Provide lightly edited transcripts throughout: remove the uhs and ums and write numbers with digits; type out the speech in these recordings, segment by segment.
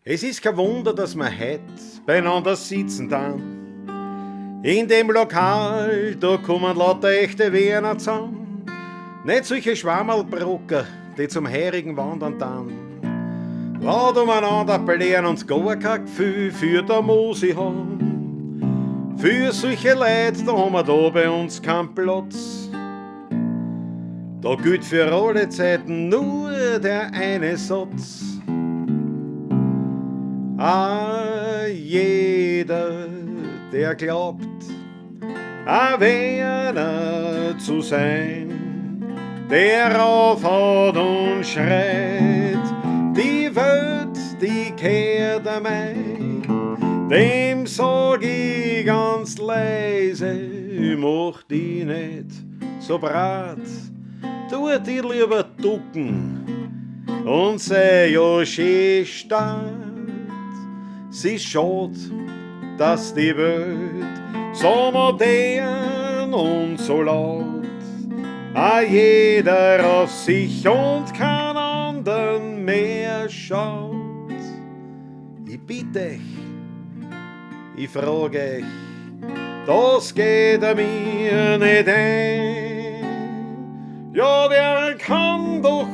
Es ist kein Wunder, dass wir heut beieinander sitzen dann. In dem Lokal, da kommen lauter echte Wiener zusammen. Nicht solche Schwammerlbrocker, die zum Herigen wandern dann. Laut umeinander belehren uns gar kein Gefühl für der Musi haben. Für solche Leute, da haben wir da bei uns keinen Platz. Da gilt für alle Zeiten nur der eine Satz. Jeder, der glaubt, ein Wiener zu sein, der raufhaut und schreit, die Welt, die kehrt am Mai, dem sag ich ganz leise, mach die nicht so brat, tu dir lieber ducken und sei ja schön stark. Es ist schad, dass die Welt so modern und so laut jeder auf sich und keinen anderen mehr schaut. Ich bitte euch, ich frage euch, das geht mir nicht ein. Ja, der kann doch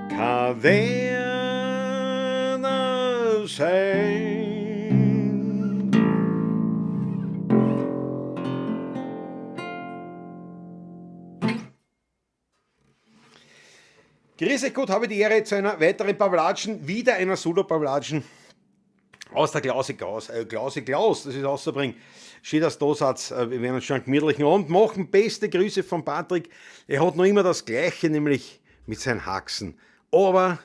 kein Werner sein. Grüß euch Gott, habe die Ehre zu einer weiteren Pavlatschen, wieder einer Solo-Pavlatschen aus der Klause Klaus, das ist auszubringen. Schön, dass du da seid. Wir werden uns schon einen gemütlichen Abend machen. Beste Grüße von Patrick. Er hat noch immer das Gleiche, nämlich mit seinen Haxen. Aber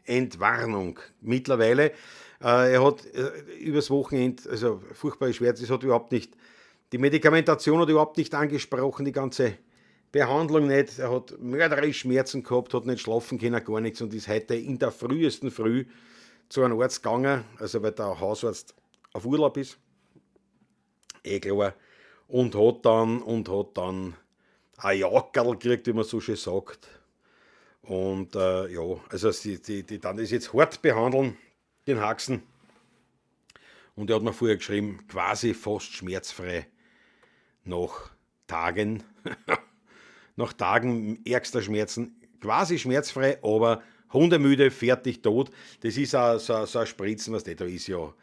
Entwarnung mittlerweile. Er hat übers Wochenende, also furchtbare Schmerzen, es hat überhaupt nicht, die Medikamentation hat überhaupt nicht angesprochen, die ganze Behandlung nicht. Er hat mörderische Schmerzen gehabt, hat nicht schlafen können, gar nichts und ist heute in der frühesten Früh zu einem Arzt gegangen, also weil der Hausarzt auf Urlaub ist, klar, und hat dann ein Jackerl gekriegt, wie man so schön sagt. Und ja, also die dann das jetzt hart behandeln, den Haxen. Und er hat mir vorher geschrieben, quasi fast schmerzfrei nach Tagen, nach Tagen ärgster Schmerzen, quasi schmerzfrei, aber hundemüde, fertig, tot. Das ist auch so ein Spritzen, was da ist ja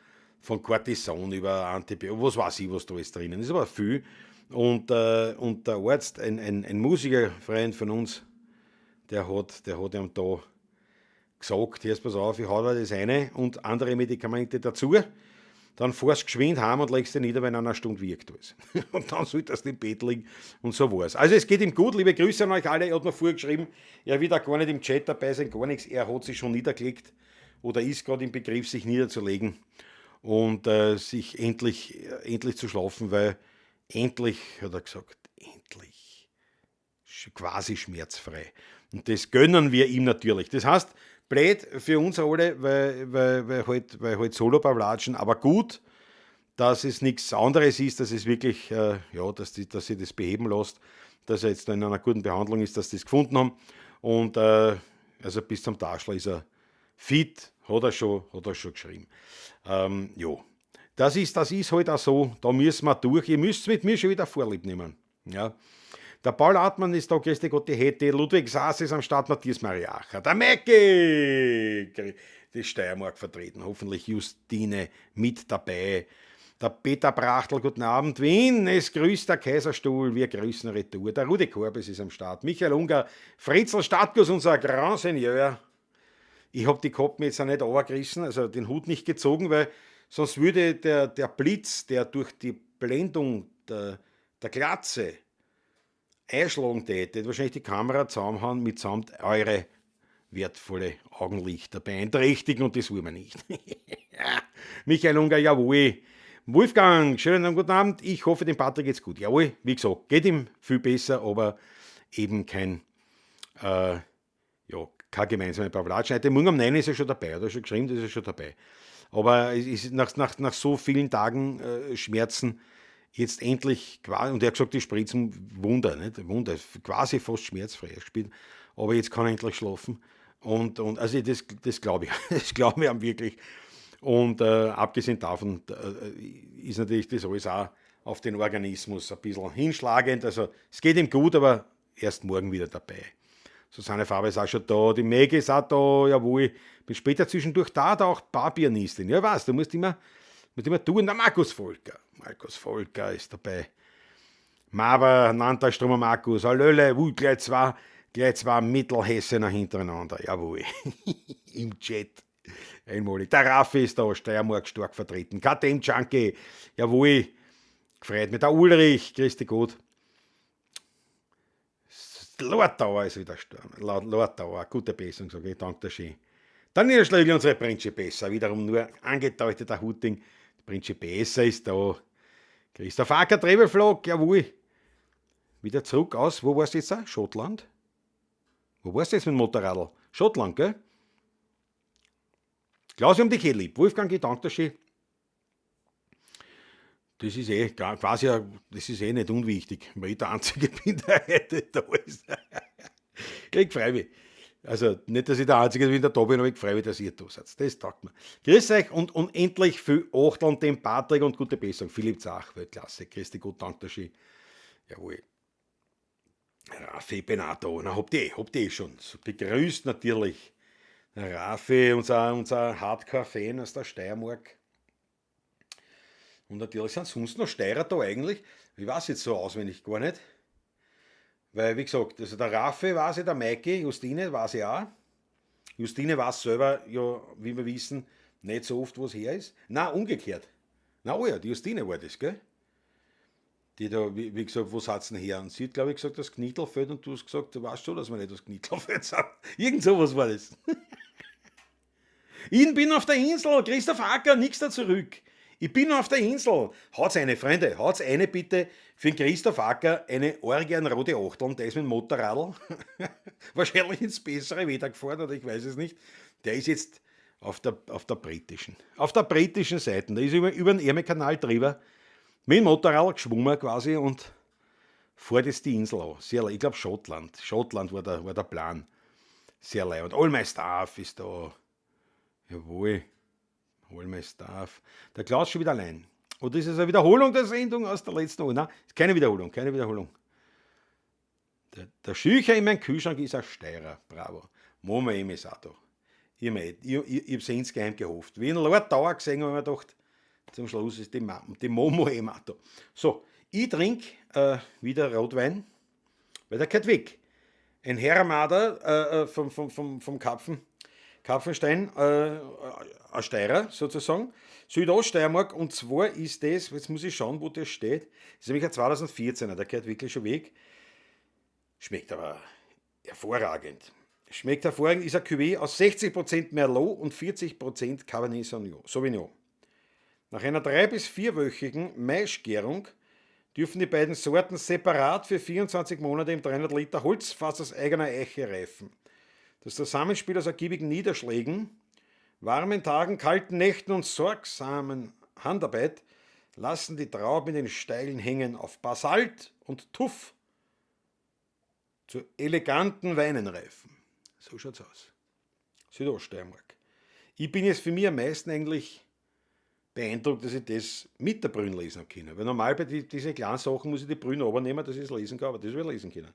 von Cortison über Antibiotika, was weiß ich, was da ist drinnen. Das ist aber viel. Und der Arzt, ein Musikerfreund von uns, der hat ihm da gesagt, jetzt pass auf, ich hau dir das eine und andere Medikamente dazu. Dann fährst du geschwind heim und legst dich nieder, wenn einer Stunde wirkt alles. Und dann solltest du im Bett liegen und so war's. Also es geht ihm gut, liebe Grüße an euch alle. Er hat mir vorher geschrieben, er wird auch gar nicht im Chat dabei sein, gar nichts. Er hat sich schon niedergelegt oder ist gerade im Begriff, sich niederzulegen und sich endlich zu schlafen, weil endlich, hat er gesagt, endlich, quasi schmerzfrei. Und das gönnen wir ihm natürlich. Das heißt, blöd für uns alle, weil halt Solo-Pavlatschen, aber gut, dass es nichts anderes ist, dass es wirklich, dass sie das beheben lässt, dass er jetzt in einer guten Behandlung ist, dass sie das gefunden haben. Und also bis zum Taschler ist er fit, hat er schon geschrieben. Ja, das ist halt auch so, da müssen wir durch. Ihr müsst mit mir schon wieder Vorlieb nehmen. Ja. Der Paul Hartmann ist da, grüß Gott, die Hette, Ludwig Saas ist am Start, Matthias Mariacher, der Mäcki, die Steiermark vertreten, hoffentlich Justine mit dabei. Der Peter Brachtl, guten Abend, Wien, es grüßt der Kaiserstuhl, wir grüßen Retour. Der Rudi Korbes ist am Start, Michael Unger, Fritzl Stadtgus, unser Grand Seigneur. Ich habe die Kappen jetzt auch nicht runtergerissen, also den Hut nicht gezogen, weil sonst würde der Blitz, der durch die Blendung der Glatze einschlagen täte, wahrscheinlich die Kamera zusammenhauen mitsamt eure wertvolle Augenlichter beeinträchtigen und das wollen wir nicht. Michael Unger, jawohl. Wolfgang, schönen guten Abend. Ich hoffe, dem Patrick geht's gut. Jawohl, wie gesagt, geht ihm viel besser, aber eben keine gemeinsame Pavlatschen. Heute Morgen um 9 ist er schon dabei, hat er schon geschrieben, das ist er schon dabei. Aber es ist nach so vielen Tagen Schmerzen jetzt endlich, und er hat gesagt, die Spritzen Wunder, quasi fast schmerzfrei gespielt, aber jetzt kann er endlich schlafen. Und also das glaube ich, das glaube ich wirklich. Und abgesehen davon ist natürlich das alles auch auf den Organismus ein bisschen hinschlagend. Also es geht ihm gut, aber erst morgen wieder dabei. Susanne Faber ist auch schon da, die Meg ist auch da, jawohl. Bin später zwischendurch da auch Barpianistin. Ja, was, du musst immer tun. Der Markus Volker. Markus Volker ist dabei. Maber, Nanterströmer Markus, Hallöle, gleich zwei Mittelhessener hintereinander. Jawohl. Im Chat. Einmalig. Der Raffi ist da, Steiermark stark vertreten. KTM Junkie. Jawohl. Gefreut mich. Der Ulrich, grüß dich gut. Lortauer ist wieder gestorben. Lortauer, gute Besserung, sage ich, danke dir schön. Dann niederschlägt unsere Prinzipessa, wiederum nur angedeuteter Huting. Die Prinzipessa ist da. Christoph Acker, Trebelflog, jawohl. Wieder zurück aus, wo warst du jetzt? Schottland? Wo warst du jetzt mit dem Motorradl? Schottland, gell? Klaus, ich hab dich lieb. Wolfgang, ich danke dir schön. Das ist quasi, das ist nicht unwichtig, weil ich der Einzige bin, der heute da ist. Ich freue mich. Also nicht, dass ich der Einzige bin, der da bin, aber ich freue mich, dass ihr da seid. Das taugt mir. Grüß euch und unendlich viel Achteln dem Patrick und gute Besserung. Philipp Zach, Weltklasse. Grüß dich gut, danke schön. Jawohl. Raffi Benato, na habt ihr schon. So begrüßt natürlich. Raffi, unser Hardcore-Fan aus der Steiermark. Und natürlich sind sonst noch Steirer da eigentlich. Ich weiß jetzt so auswendig gar nicht. Weil, wie gesagt, also der Raffi weiß ich, der Maike, Justine weiß ich auch. Justine weiß selber, ja, wie wir wissen, nicht so oft, wo es her ist. Nein, umgekehrt. Na oh ja, die Justine war das, gell? Die da, wie gesagt, wo seid ihr denn her? Und sie hat, glaube ich, gesagt, das Knittelfeld und du hast gesagt, du weißt schon, dass wir nicht das Knittelfeld sind. Irgend sowas war das. Ich bin auf der Insel, Christoph Acker, nix da zurück. Ich bin auf der Insel. Haut's eine, Freunde, haut's eine bitte für den Christoph Acker, eine rote Achteln, der ist mit dem Motorradl. Wahrscheinlich ins bessere Wetter gefahren, oder ich weiß es nicht. Der ist jetzt auf der britischen Seite. Der ist über den Ärmelkanal drüber, mit dem Motorradl geschwommen quasi und fährt jetzt die Insel an. Sehr, ich glaube Schottland. Schottland war der Plan. Sehr leid. Und all my stuff ist da. Jawohl. All my stuff. Der Klaus schon wieder allein. Und das ist eine Wiederholung der Sendung aus der letzten Woche. Nein, ist keine Wiederholung. Der Schücher in meinem Kühlschrank ist ein Steirer. Bravo. Mama ist auch da. Ich habe es insgeheim gehofft. Wie ein Lord Dauer gesehen, habe ich mir gedacht, zum Schluss ist die Momo auch da. So, ich trinke wieder Rotwein, weil der geht weg. Ein Herramader vom Kapfenstein, ein Steirer sozusagen, Südoststeiermark, und zwar ist das, jetzt muss ich schauen, wo das steht, das ist nämlich ein 2014er, der gehört wirklich schon weg, schmeckt aber hervorragend. Schmeckt hervorragend, ist ein Cuvée aus 60% Merlot und 40% Cabernet Sauvignon. Nach einer 3- bis 4-wöchigen Maischgärung dürfen die beiden Sorten separat für 24 Monate im 300 Liter Holzfass aus eigener Eiche reifen. Das Zusammenspiel aus ergiebigen Niederschlägen, warmen Tagen, kalten Nächten und sorgsamen Handarbeit lassen die Trauben in den steilen Hängen auf Basalt und Tuff zu eleganten Weinen reifen. So schaut's aus. Südoststeiermark. Ich bin jetzt für mich am meisten eigentlich beeindruckt, dass ich das mit der Brünn lesen kann. Weil normal bei diesen kleinen Sachen muss ich die Brünn runternehmen, dass ich es lesen kann, aber das will ich lesen können.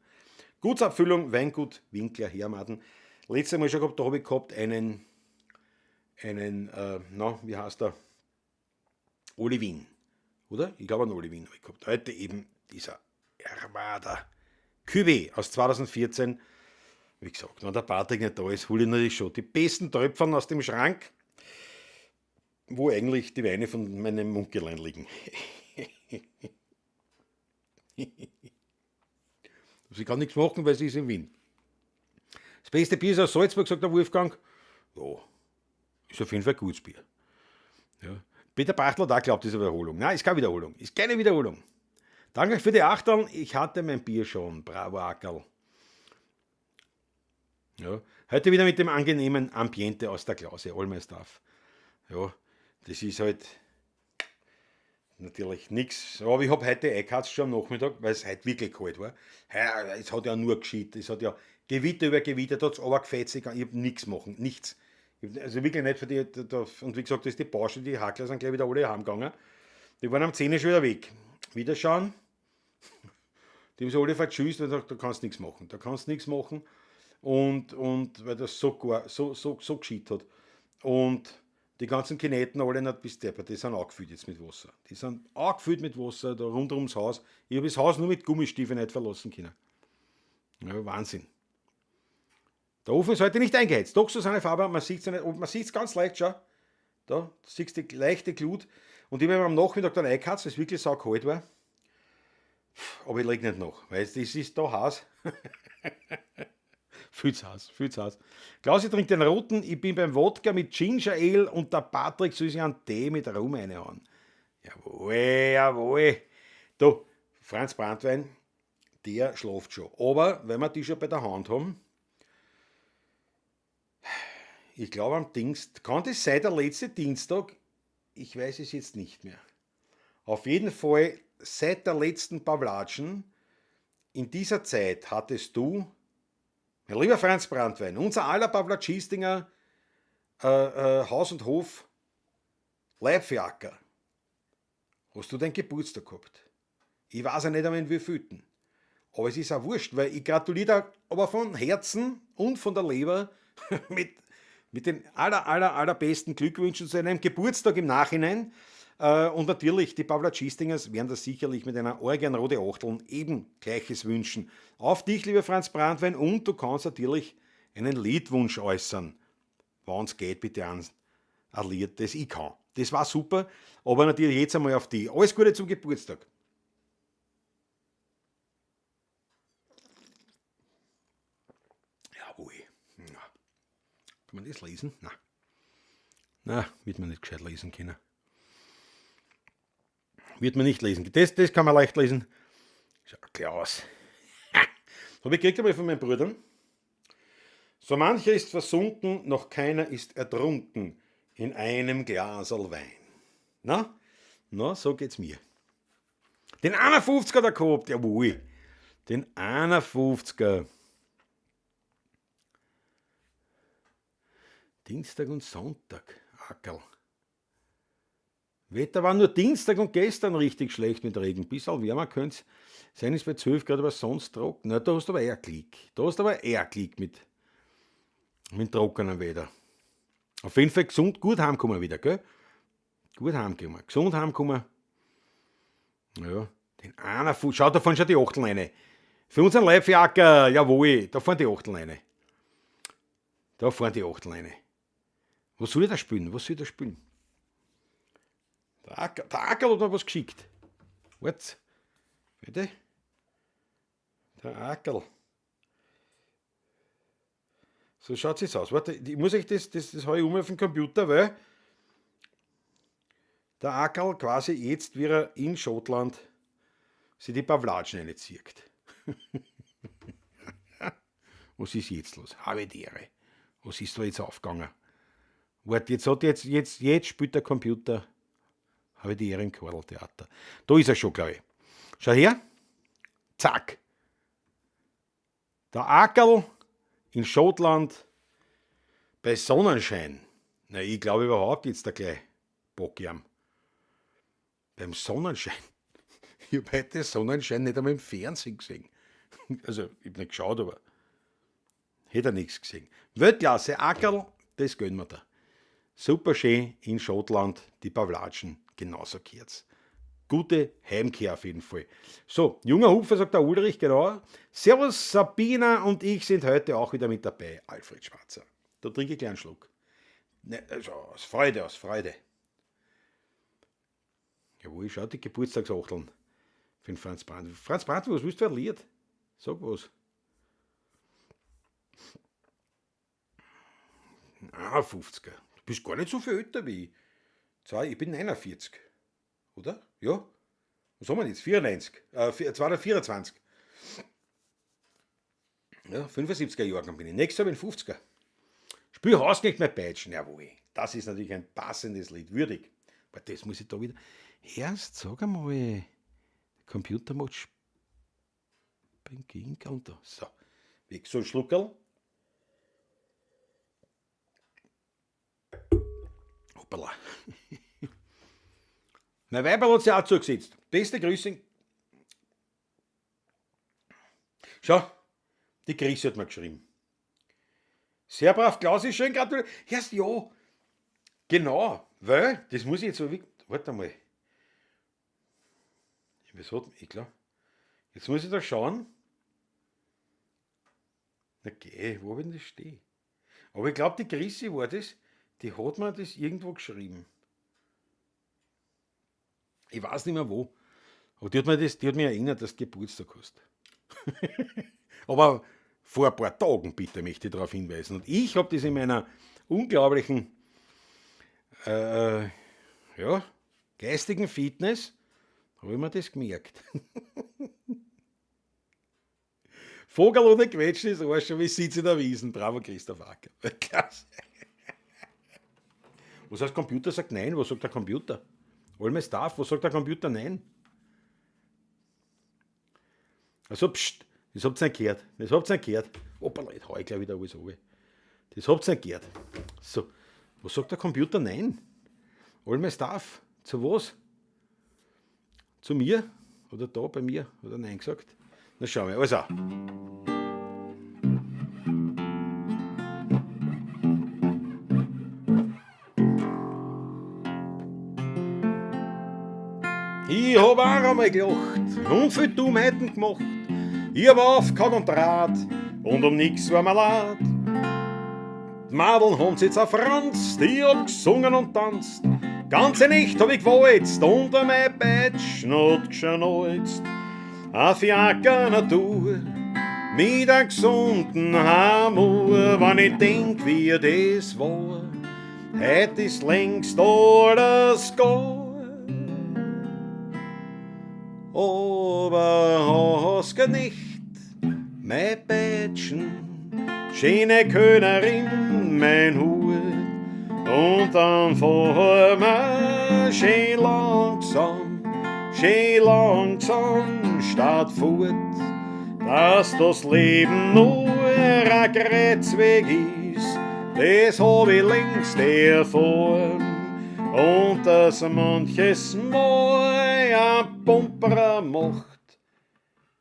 Gutsabfüllung, Weingut, Winkler, Hermaden. Letztes Mal schon gehabt, da habe ich gehabt einen wie heißt der? Olivin, oder? Ich glaube, einen Olivin habe ich gehabt. Heute eben dieser Armada Cuvée aus 2014. Wie gesagt, wenn der Patrick nicht da ist, hole ich natürlich schon die besten Tröpfchen aus dem Schrank, wo eigentlich die Weine von meinem Munkelein liegen. Sie kann nichts machen, weil sie ist in Wien. Das beste Bier ist aus Salzburg, sagt der Wolfgang. Ja, ist auf jeden Fall gutes Bier. Ja. Peter Bachtler hat auch glaubt, das ist eine Wiederholung. Nein, ist keine Wiederholung. Ist keine Wiederholung. Danke für die Achteln. Ich hatte mein Bier schon. Bravo, Ackerl. Ja. Heute wieder mit dem angenehmen Ambiente aus der Klause. All my stuff. Ja, das ist halt natürlich nichts. Aber ich habe heute eingeheizt schon am Nachmittag, weil es heute wirklich kalt war. Es hat ja nur gescheit. Es hat ja Gewitter über Gewitter, da hat es runtergefetzt. Ich habe nichts machen. Nichts. Also wirklich nicht für die, und wie gesagt, das ist die Baustelle, die Hackler sind gleich wieder alle heimgegangen. Die waren am 10 schon wieder weg. Wieder schauen, die haben sich alle verschüsst und gesagt, da kannst du nichts machen. Da kannst du nichts machen. Und weil das so geschieht hat. Und die ganzen Kineten alle nicht bis deppert, die sind angefüllt jetzt mit Wasser. Die sind angefüllt mit Wasser, da rund ums Haus. Ich habe das Haus nur mit Gummistiefeln nicht verlassen können. Ja, Wahnsinn. Der Ofen ist heute nicht eingeheizt. Doch, so seine Farbe, man sieht es nicht, man sieht es ganz leicht, schau. Da siehst du die leichte Glut. Und ich habe am Nachmittag dann eingeheizt, weil es wirklich saukalt war. Aber ich lege nicht nach, weil das ist da heiß. Viel zu heiß, viel zu heiß. Klausi trinkt den roten, ich bin beim Wodka mit Ginger Ale und der Patrick soll sich einen Tee mit Rum reinhauen. Jawohl, jawohl. Du, Franz Brandwein, der schläft schon. Aber wenn wir die schon bei der Hand haben, ich glaube am Dienstag, kann das sein der letzte Dienstag? Ich weiß es jetzt nicht mehr. Auf jeden Fall, seit der letzten Pawlatschen, in dieser Zeit hattest du, mein lieber Franz Brandwein, unser aller Pawlatschistinger Haus und Hof Leibfiaker, hast du deinen Geburtstag gehabt. Ich weiß ja nicht einmal in wievielten. Aber es ist auch wurscht, weil ich gratuliere dir aber von Herzen und von der Leber mit den allerbesten Glückwünschen zu einem Geburtstag im Nachhinein. Und natürlich, die Pawlatschistingers werden das sicherlich mit einer Organ Rote Achteln eben Gleiches wünschen. Auf dich, lieber Franz Brandwein, und du kannst natürlich einen Liedwunsch äußern. Wenn es geht, bitte ein Lied, das ich kann. Das war super, aber natürlich jetzt einmal auf die. Alles Gute zum Geburtstag. Jawohl. Na. Kann man das lesen? Nein. Na, wird man nicht gescheit lesen können. Wird man nicht lesen. Das kann man leicht lesen. Schau, Klaus. Habe ich gekriegt einmal von meinen Brüdern. So mancher ist versunken, noch keiner ist ertrunken in einem Glaserl Wein. Na, so geht's mir. Den 51er da gehabt, jawohl. Den 51er. Dienstag und Sonntag, Ackerl. Wetter war nur Dienstag und gestern richtig schlecht mit Regen. Bisschen wärmer könnte es sein, ist bei 12 Grad, aber sonst trocken. Na, da hast du aber eher Klick. Mit trockenem Wetter. Auf jeden Fall gesund, gut heimkommen wieder, gell? Gut heimkommen. Gesund heimkommen. Ja, den einer Fuß. Schau, da fahren schon die Achteln rein. Für unseren Leibfiaker, jawohl, da fahren die Achteln rein. Was soll ich da spielen? Der Ackerl hat mir was geschickt. Warte. Bitte? Der Ackerl. So schaut es aus. Warte, ich muss euch das habe ich auf den Computer, weil der Ackerl quasi jetzt wieder in Schottland sich die Pawlatschen reinzieht. Was ist jetzt los? Habe die Ehre. Was ist da jetzt aufgegangen? Warte, jetzt spielt der Computer. Habe die Ehre im Quadeltheater. Da ist er schon, glaube ich. Schau her. Zack. Der Ackerl in Schottland bei Sonnenschein. Na, ich glaube überhaupt jetzt da gleich Bock haben. Beim Sonnenschein. Ich habe heute Sonnenschein nicht einmal im Fernsehen gesehen. Also, ich habe nicht geschaut, aber hätte er nichts gesehen. Weltklasse, Ackerl, das gönnen wir da. Super schön in Schottland, die Pawlatschen genauso kurz. Gute Heimkehr auf jeden Fall. So, junger Hupfer, sagt der Ulrich, genau. Servus, Sabina und ich sind heute auch wieder mit dabei. Alfred Schwarzer. Da trinke ich gleich einen Schluck. Ne, also aus Freude. Jawohl, schaut die Geburtstagsachteln für den Franz Brandt. Franz Brandt, was willst du für ein Lied? Sag was. 51er. Du bist gar nicht so viel älter wie ich. Ich bin 49. Oder? Ja. Was haben wir jetzt? 94. 224. Ja, 75er Jahrgang bin ich. Nächstes Jahr bin ich 50er. Spiel Hausknecht mit Peitschen. Jawohl. Das ist natürlich ein passendes Lied. Würdig. Aber das muss ich da wieder. Erst sag einmal. Der Computer macht Spinkinkel da. So. Weg so ein Schluckerl. Hoppala. Mein Weiberl hat sich auch zugesetzt. Beste Grüße. Schau, die Chris hat mir geschrieben. Sehr brav, Klausi, schön gratuliert. Ja, genau, weil, das muss ich jetzt so, warte mal. Klar. Jetzt muss ich da schauen. Okay, wo denn das stehen? Aber ich glaube, die Chrissy war das, die hat mir das irgendwo geschrieben. Ich weiß nicht mehr wo. Aber die hat mir erinnert, dass du Geburtstag hast. Aber vor ein paar Tagen, bitte, möchte ich darauf hinweisen. Und ich habe das in meiner unglaublichen geistigen Fitness, habe ich mir das gemerkt. Vogel ohne Quetsch ist Arsch, wie sitzt in der Wiesen. Bravo, Christoph Acker. Klasse. Was heißt Computer sagt nein? Was sagt der Computer? Almes darf, was sagt der Computer nein? Also, pst, das habt ihr nicht gehört. Hoppala, jetzt hau ich gleich wieder alles runter. Das habt ihr nicht gehört. So, was sagt der Computer nein? Almes darf. Zu was? Zu mir? Oder da bei mir? Oder nein gesagt? Na schauen wir. Also. Ich hab auch einmal gelacht und viel Dummheiten gemacht. Ich hab aufgehört und Draht und um nix war mir leid. Die Madeln haben's jetzt auch franzt, ich hab gesungen und tanzt. Ganze Nacht hab ich gewalzt unter mein Bett not geschnalzt. A Fiaker Natur mit a gesunden Hamur, wenn ich denk, wie das war. Heut ist längst alles gar. Aber hast du nicht, mein Bettchen, schöne Könnerin, mein Hut, und dann fahr mir schön langsam statt fort, dass das Leben nur ein Kreuzweg ist, das hab ich längst erfahren. Und dass manches Mal ein Pumperer macht,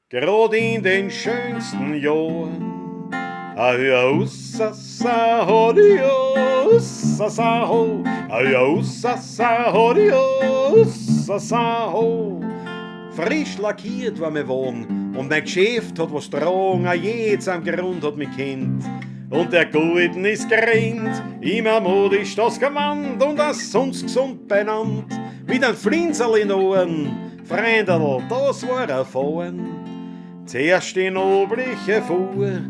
grad in den schönsten Jahren. Ja, ussasa, hodio, ussasa, ho. Ja, ussasa, hodio, ussasa, ho. Frisch lackiert war mein Wagen und mein Geschäft hat was dran, a jeds am Grund hat mich kennt. Und der Gulden ist gerinnt, immer modisch das Gewand und das sonst gesund benannt. Mit ein Flinserl in den Ohren, Freunderl, das war erfahren. Zuerst die nobliche Fuhr,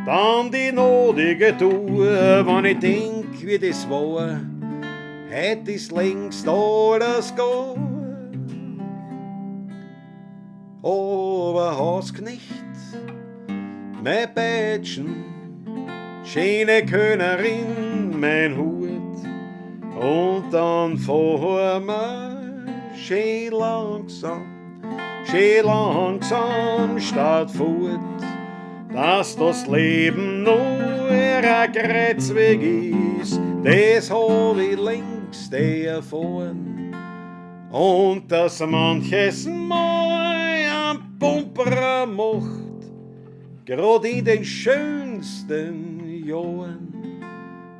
dann die nodige Tour. Wenn ich denk, wie das war, heut ist längst alles gar. Aber hast nicht, mein Bettchen, schöne Könnerin, mein Hut, und dann fahr mir schön langsam statt fort, dass das Leben nur ein Kreuzweg ist, das hab ich längst erfahren. Und dass manches Mal ein Pumperer macht, grad in den schönsten Jahren.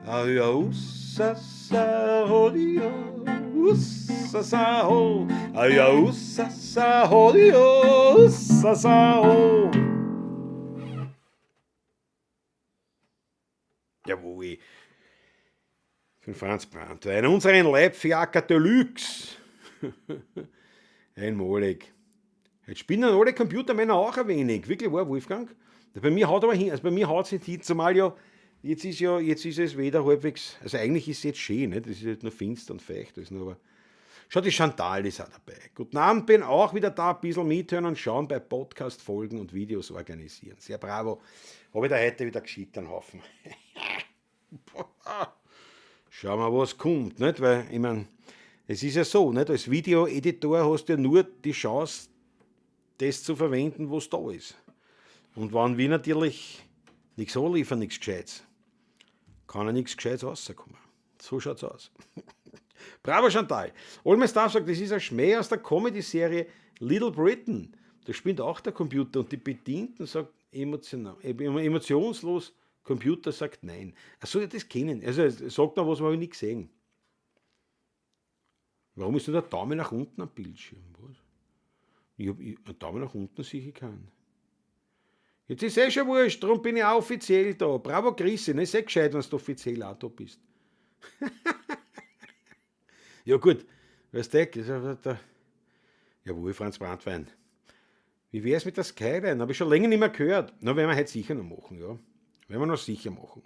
Ja, ussasa, hodio, ussasa, ho. Ja, ussasa, hodio, ussasa, ho. Jawohl. Von Franz Brandwein. Unseren Leibfiaker Deluxe. Einmalig. Jetzt spinnen alle Computermänner auch ein wenig. Wirklich wahr, Wolfgang? Bei mir haut es nicht hin, zumal ja, jetzt ist es wieder halbwegs, also eigentlich ist es jetzt schön, nicht? Das ist halt nur finster und feucht. Aber schau, die Chantal ist auch dabei. Guten Abend, bin auch wieder da, ein bisschen mithören und schauen bei Podcast-Folgen und Videos organisieren. Sehr bravo. Habe ich da heute wieder geschickt, einen Haufen. Schauen wir, was kommt, nicht? Weil, ich meine, es ist ja so, nicht? Als Videoeditor hast du ja nur die Chance, das zu verwenden, was da ist. Und wenn wir natürlich nichts anliefern, nichts Gescheites, kann ja nichts Gescheites rauskommen. So schaut's aus. Bravo Chantal. Olmes Staff sagt, das ist ein Schmäh aus der Comedy-Serie Little Britain. Da spielt auch der Computer und die Bedienten sagt emotionslos, Computer sagt nein. Soll ich das kennen? Also sagt noch was, habe ich nicht gesehen. Warum ist nur der Daumen nach unten am Bildschirm? Was? Einen Daumen nach unten sehe ich keinen. Jetzt ist schon wurscht, darum bin ich auch offiziell da. Bravo Chrissy, ist gescheit, wenn du offiziell auch da bist. Ja gut, weißt du, jawohl, Franz Brandwein. Wie wär's mit der Skyline? Habe ich schon länger nicht mehr gehört. Na, werden wir heute sicher noch machen, ja. Werden wir noch sicher machen.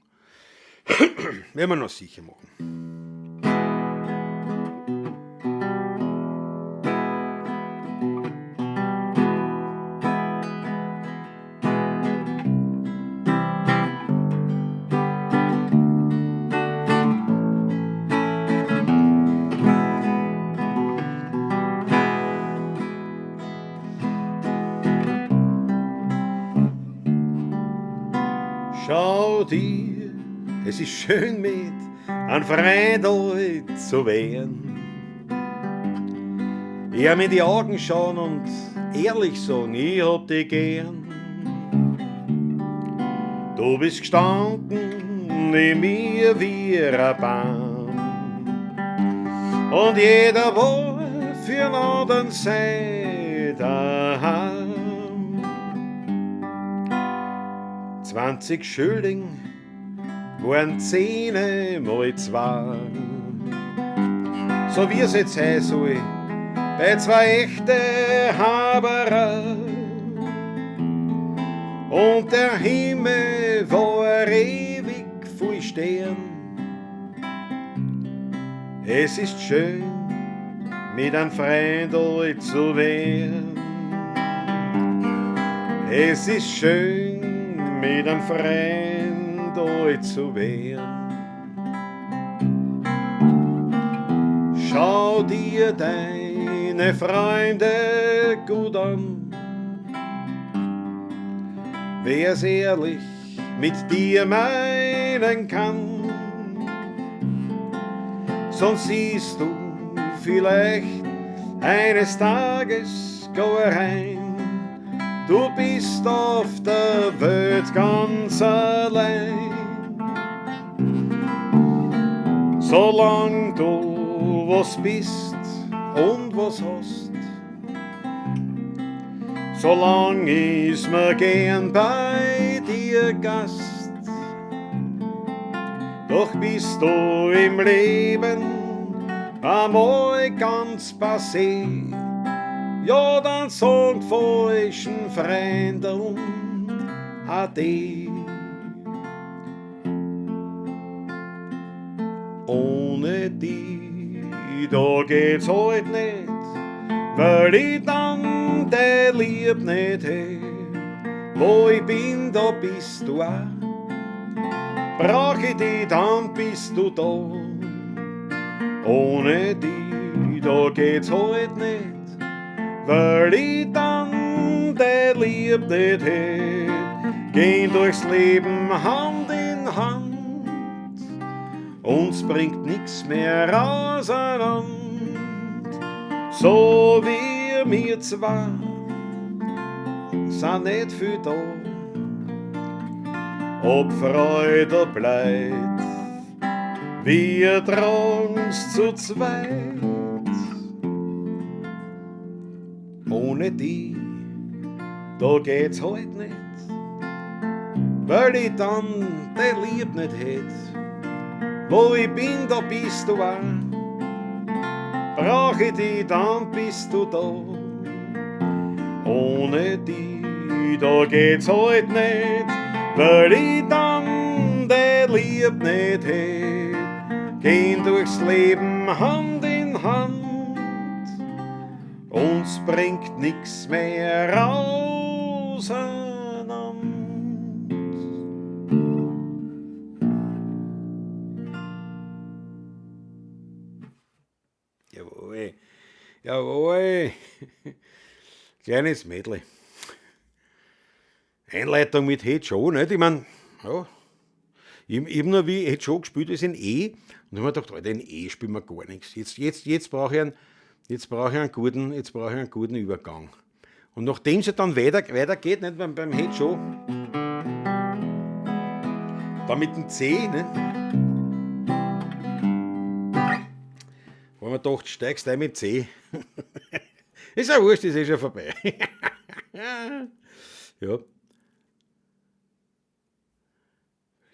Schau dir, es ist schön mit einem Freund heute zu werden. Ich hab mir in die Augen schauen und ehrlich sagen, ich hab dich gern. Du bist gestanden in mir wie ein Baum und jeder war für einen anderen Seite daheim. 20 Schilling waren 10 mal 2. So wie es jetzt sein soll, bei 2 echte Haberer. Und der Himmel war ewig voll Stern. Es ist schön, mit einem Freund alt zu werden. Es ist schön, mit einem Freund alt zu werden. Schau dir deine Freunde gut an. Wer's ehrlich mit dir meinen kann, sonst siehst du vielleicht eines Tages gar rein. Du bist auf der Welt ganz allein. Solang du was bist und was hast, solang ist mir gern bei dir Gast. Doch bist du im Leben einmal ganz passé, ja, dann sagt falschen Freunden Ade. Ohne die, da geht's halt nicht, weil ich dann de Lieb nicht hätt. Wo ich bin, da bist du auch. Brauch ich dich, dann bist du da. Ohne die, da geht's halt nicht, weil ich dann de Lieb nicht hätt. Gehen durchs Leben Hand in Hand, uns bringt nix mehr auseinander. So wie wir zwei sind nicht viel da, ob Freude bleibt, wir tragen's zu zweit. Ohne die, da geht's halt nicht, weil ich dann de Lieb nicht hätt. Wo ich bin, da bist du auch. Brauch ich dich, dann bist du da. Ohne die, da geht's halt nicht, weil ich dann de Lieb nicht hätt. Gehen durchs Leben Hand in Hand, uns bringt nix mehr auseinander. Jawohl, jawohl. Kleines Mädle. Einleitung mit Hit schon, nicht? Ich mein, ja. Ich hab nur wie Head Show gespielt, ist in E. Und dann habe ich mir gedacht, Alter, in E spielen wir gar nichts. Jetzt brauche ich jetzt brauche ich einen guten Übergang. Und nachdem es ja dann weitergeht, nicht beim Head Show, da mit dem C, ne? Wo man gedacht, steigst du ein mit C. Ist ja wurscht, ist eh schon vorbei. Ja.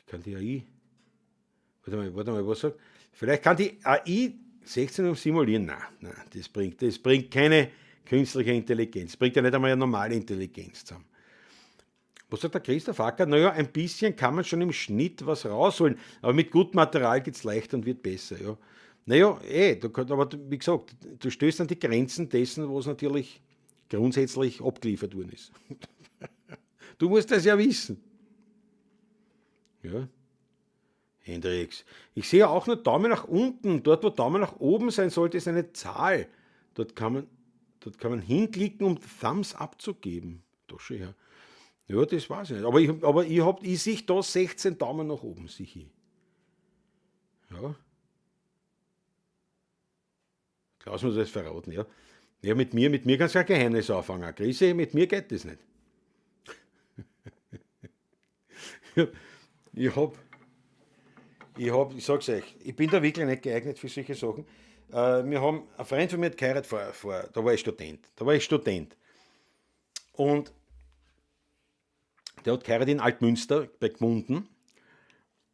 Kann die AI, warte mal, was sagt? Vielleicht kann die AI 16 simulieren. Nein, das bringt keine künstliche Intelligenz. Das bringt ja nicht einmal eine normale Intelligenz zusammen. Was sagt der Christoph Acker? Naja, ein bisschen kann man schon im Schnitt was rausholen, aber mit gutem Material geht es leichter und wird besser. Ja. Naja, aber wie gesagt, du stößt an die Grenzen dessen, was natürlich grundsätzlich abgeliefert worden ist. Du musst das ja wissen. Ja. Hendrix. Ich sehe auch nur Daumen nach unten. Dort, wo Daumen nach oben sein sollte, ist eine Zahl. Dort kann man hinklicken, um Thumbs up zu geben. Doch schon her. Ja, das weiß ich nicht. Aber ich sehe da 16 Daumen nach oben, sicher. Ja. Klaus muss das verraten, ja. Ja, mit mir kannst du kein Geheimnis auffangen. Grisi, mit mir geht das nicht. Ich sag's euch, ich bin da wirklich nicht geeignet für solche Sachen. Wir haben, ein Freund von mir hat geheiratet da war ich Student. Und der hat geheiratet in Altmünster bei Gmunden.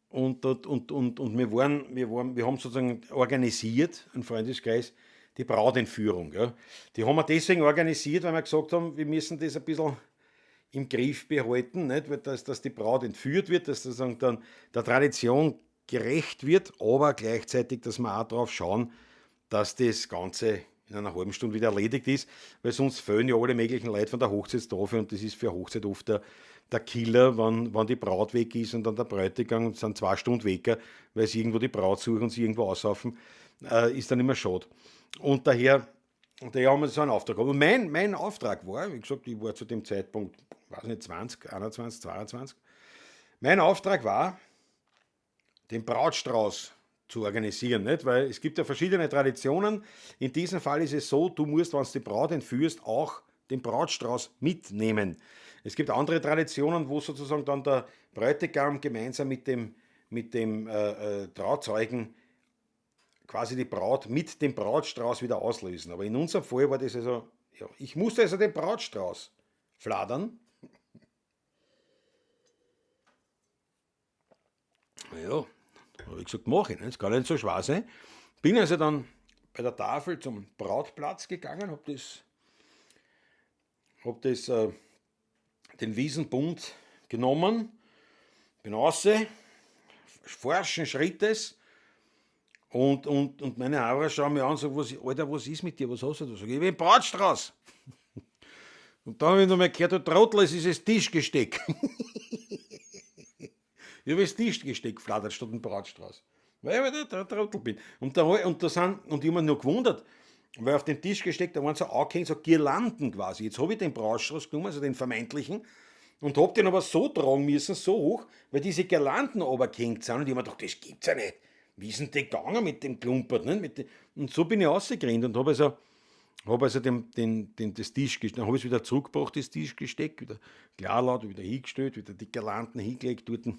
Und wir haben sozusagen organisiert, ein Freundeskreis, die Brautentführung. Ja. Die haben wir deswegen organisiert, weil wir gesagt haben, wir müssen das ein bisschen im Griff behalten, nicht? Weil dass die Braut entführt wird, dass das dann der Tradition gerecht wird, aber gleichzeitig, dass wir auch darauf schauen, dass das Ganze in einer halben Stunde wieder erledigt ist, weil sonst fehlen ja alle möglichen Leute von der Hochzeitstafel und das ist für eine Hochzeit oft der Killer, wann die Braut weg ist und dann der Bräutigam sind 2 Stunden weg, weil sie irgendwo die Braut suchen und sie irgendwo aussaufen, ist dann immer schade. Und daher haben wir so einen Auftrag gehabt. Und mein Auftrag war, wie gesagt, ich war zu dem Zeitpunkt, weiß nicht, 20, 21, 22, mein Auftrag war, den Brautstrauß zu organisieren, nicht? Weil es gibt ja verschiedene Traditionen. In diesem Fall ist es so, du musst, wenn du die Braut entführst, auch den Brautstrauß mitnehmen. Es gibt andere Traditionen, wo sozusagen dann der Bräutigam gemeinsam mit dem Trauzeugen quasi die Braut mit dem Brautstrauß wieder auslösen. Aber in unserem Fall war das also, ja, ich musste also den Brautstrauß fladern. Ja, habe ich gesagt, mache ich nicht, das kann nicht so schwer sein. Bin also dann bei der Tafel zum Brautplatz gegangen, hab den Wiesenbund genommen, bin raus, forschen Schrittes und meine Haare schauen mir an und sagen, Alter, was ist mit dir, was hast du da? Sag ich, bin Brautstrauß. Und dann habe ich noch mal gehört, du Trottel, es ist das Tischgesteck. Ich habe das Tischgesteck geflattert statt den Brautstrauß. Weil ich der Trottel bin. Und ich habe mich noch gewundert, weil auf dem Tischgesteck, da waren so angehängt, so Girlanden quasi. Jetzt habe ich den Brautstrauß genommen, also den vermeintlichen, und habe den aber so tragen müssen, so hoch, weil diese Girlanden runtergehängt sind. Und ich habe mir gedacht, das gibt's ja nicht. Wie ist denn der gegangen mit dem Klumpert? Ne? Und so bin ich rausgerannt und habe also das Tischgesteck, dann habe ich es wieder zurückgebracht, das Tischgesteck, wieder klarlaut, wieder hingestellt, wieder die Girlanden hingelegt dort. Ja,